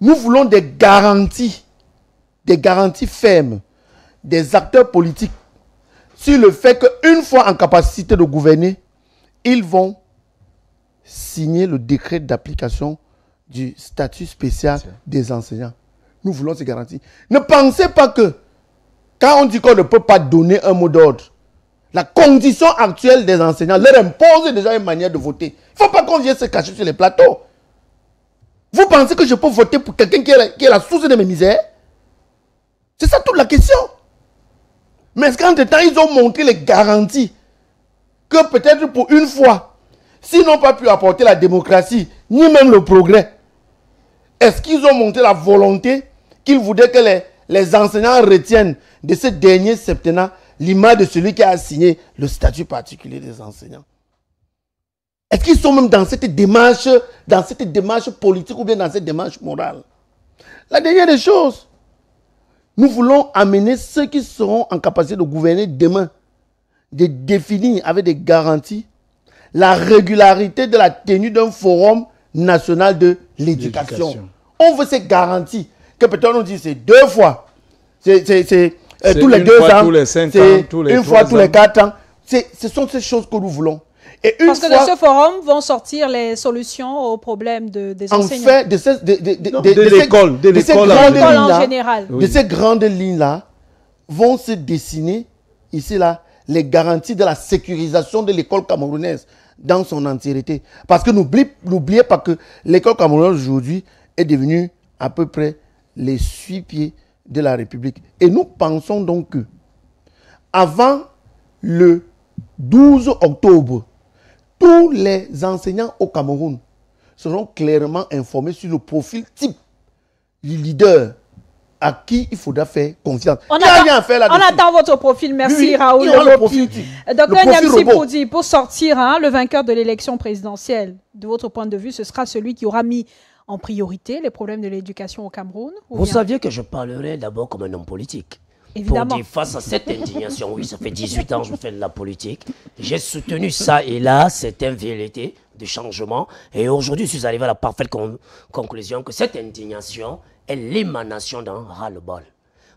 nous voulons des garanties fermes des acteurs politiques sur le fait qu'une fois en capacité de gouverner, ils vont signer le décret d'application du statut spécial des enseignants. Nous voulons ces garanties. Ne pensez pas que quand on dit qu'on ne peut pas donner un mot d'ordre, la condition actuelle des enseignants leur impose déjà une manière de voter. Il ne faut pas qu'on vienne se cacher sur les plateaux. Vous pensez que je peux voter pour quelqu'un qui est la source de mes misères? C'est ça toute la question. Mais est-ce qu'entre-temps, ils ont montré les garanties que peut-être pour une fois, s'ils n'ont pas pu apporter la démocratie, ni même le progrès, est-ce qu'ils ont montré la volonté qu'ils voulaient que les enseignants retiennent de ce dernier septennat l'image de celui qui a signé le statut particulier des enseignants? Est-ce qu'ils sont même dans cette démarche politique ou bien dans cette démarche morale? La dernière des choses, nous voulons amener ceux qui seront en capacité de gouverner demain, de définir avec des garanties la régularité de la tenue d'un forum national de l'éducation. On veut ces garanties que peut-être on dit c'est 2 fois, c'est tous les 2 ans, tous les 5 ans, tous les 1 fois tous les 4 ans. Ce sont ces choses que nous voulons. Et parce que de ce forum vont sortir les solutions aux problèmes des enseignants. En fait, de ces grandes lignes-là, vont se dessiner ici là les garanties de la sécurisation de l'école camerounaise dans son entièreté. Parce que n'oubliez pas que l'école camerounaise aujourd'hui est devenue à peu près les 6 pieds de la République. Et nous pensons donc que avant le 12 octobre, tous les enseignants au Cameroun seront clairement informés sur le profil type du leader à qui il faudra faire confiance. On attend votre profil. Merci Raoul. Docteur Nyamsi Poudi, pour sortir le vainqueur de l'élection présidentielle, de votre point de vue, ce sera celui qui aura mis en priorité les problèmes de l'éducation au Cameroun? Vous saviez que je parlerai d'abord comme un homme politique. Évidemment. Pour dire face à cette indignation, oui, ça fait 18 ans que je fais de la politique. J'ai soutenu ça et là, c'est une vérité de changement. Et aujourd'hui, je suis arrivé à la parfaite conclusion que cette indignation est l'émanation d'un ras-le-bol.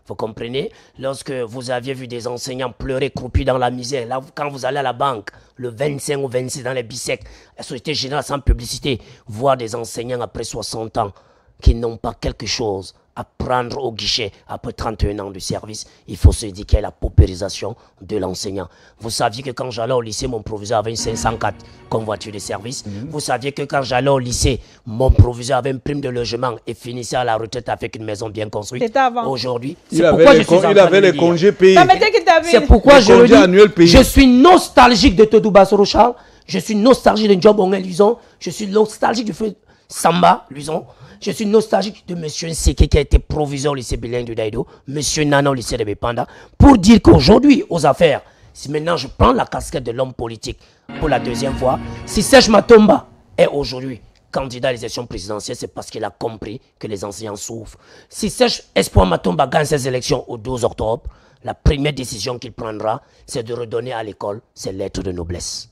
Vous comprenez? Lorsque vous aviez vu des enseignants pleurer, croupis dans la misère, là, quand vous allez à la banque, le 25 ou 26 dans les bisecs, la Société Générale sans publicité, voir des enseignants après 60 ans qui n'ont pas quelque chose à prendre au guichet après 31 ans de service, il faut se dire qu'il y a la paupérisation de l'enseignant. Vous saviez que quand j'allais au lycée, mon proviseur avait une 504 comme voiture de service. Vous saviez que quand j'allais au lycée, mon proviseur avait une prime de logement et finissait à la retraite avec une maison bien construite. C'était avant. Aujourd'hui, il avait les congés payés. C'est pourquoi je suis nostalgique de Todou Bassoro Charles, je suis nostalgique de Job Onel Luzon, je suis nostalgique du feu Samba, Luison. Je suis nostalgique de M. Nseke qui a été proviseur au lycée bilingue de Daïdo, M. Nana au lycée de Bepanda, pour dire qu'aujourd'hui, aux affaires, si maintenant je prends la casquette de l'homme politique pour la deuxième fois, si Serge Matomba est aujourd'hui candidat à l'élection présidentielle, c'est parce qu'il a compris que les enseignants souffrent. Si Serge Espoir Matomba gagne ses élections au 12 octobre, la première décision qu'il prendra, c'est de redonner à l'école ses lettres de noblesse.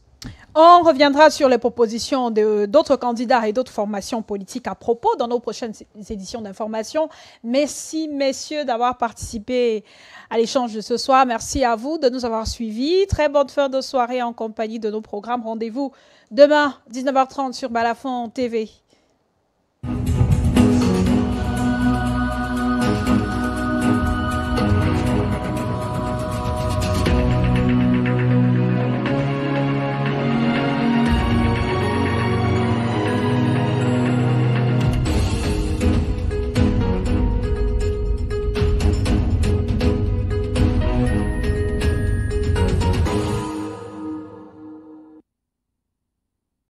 On reviendra sur les propositions d'autres candidats et d'autres formations politiques à propos dans nos prochaines éditions d'information. Merci, messieurs, d'avoir participé à l'échange de ce soir. Merci à vous de nous avoir suivis. Très bonne fin de soirée en compagnie de nos programmes. Rendez-vous demain, 19h30 sur Balafon TV.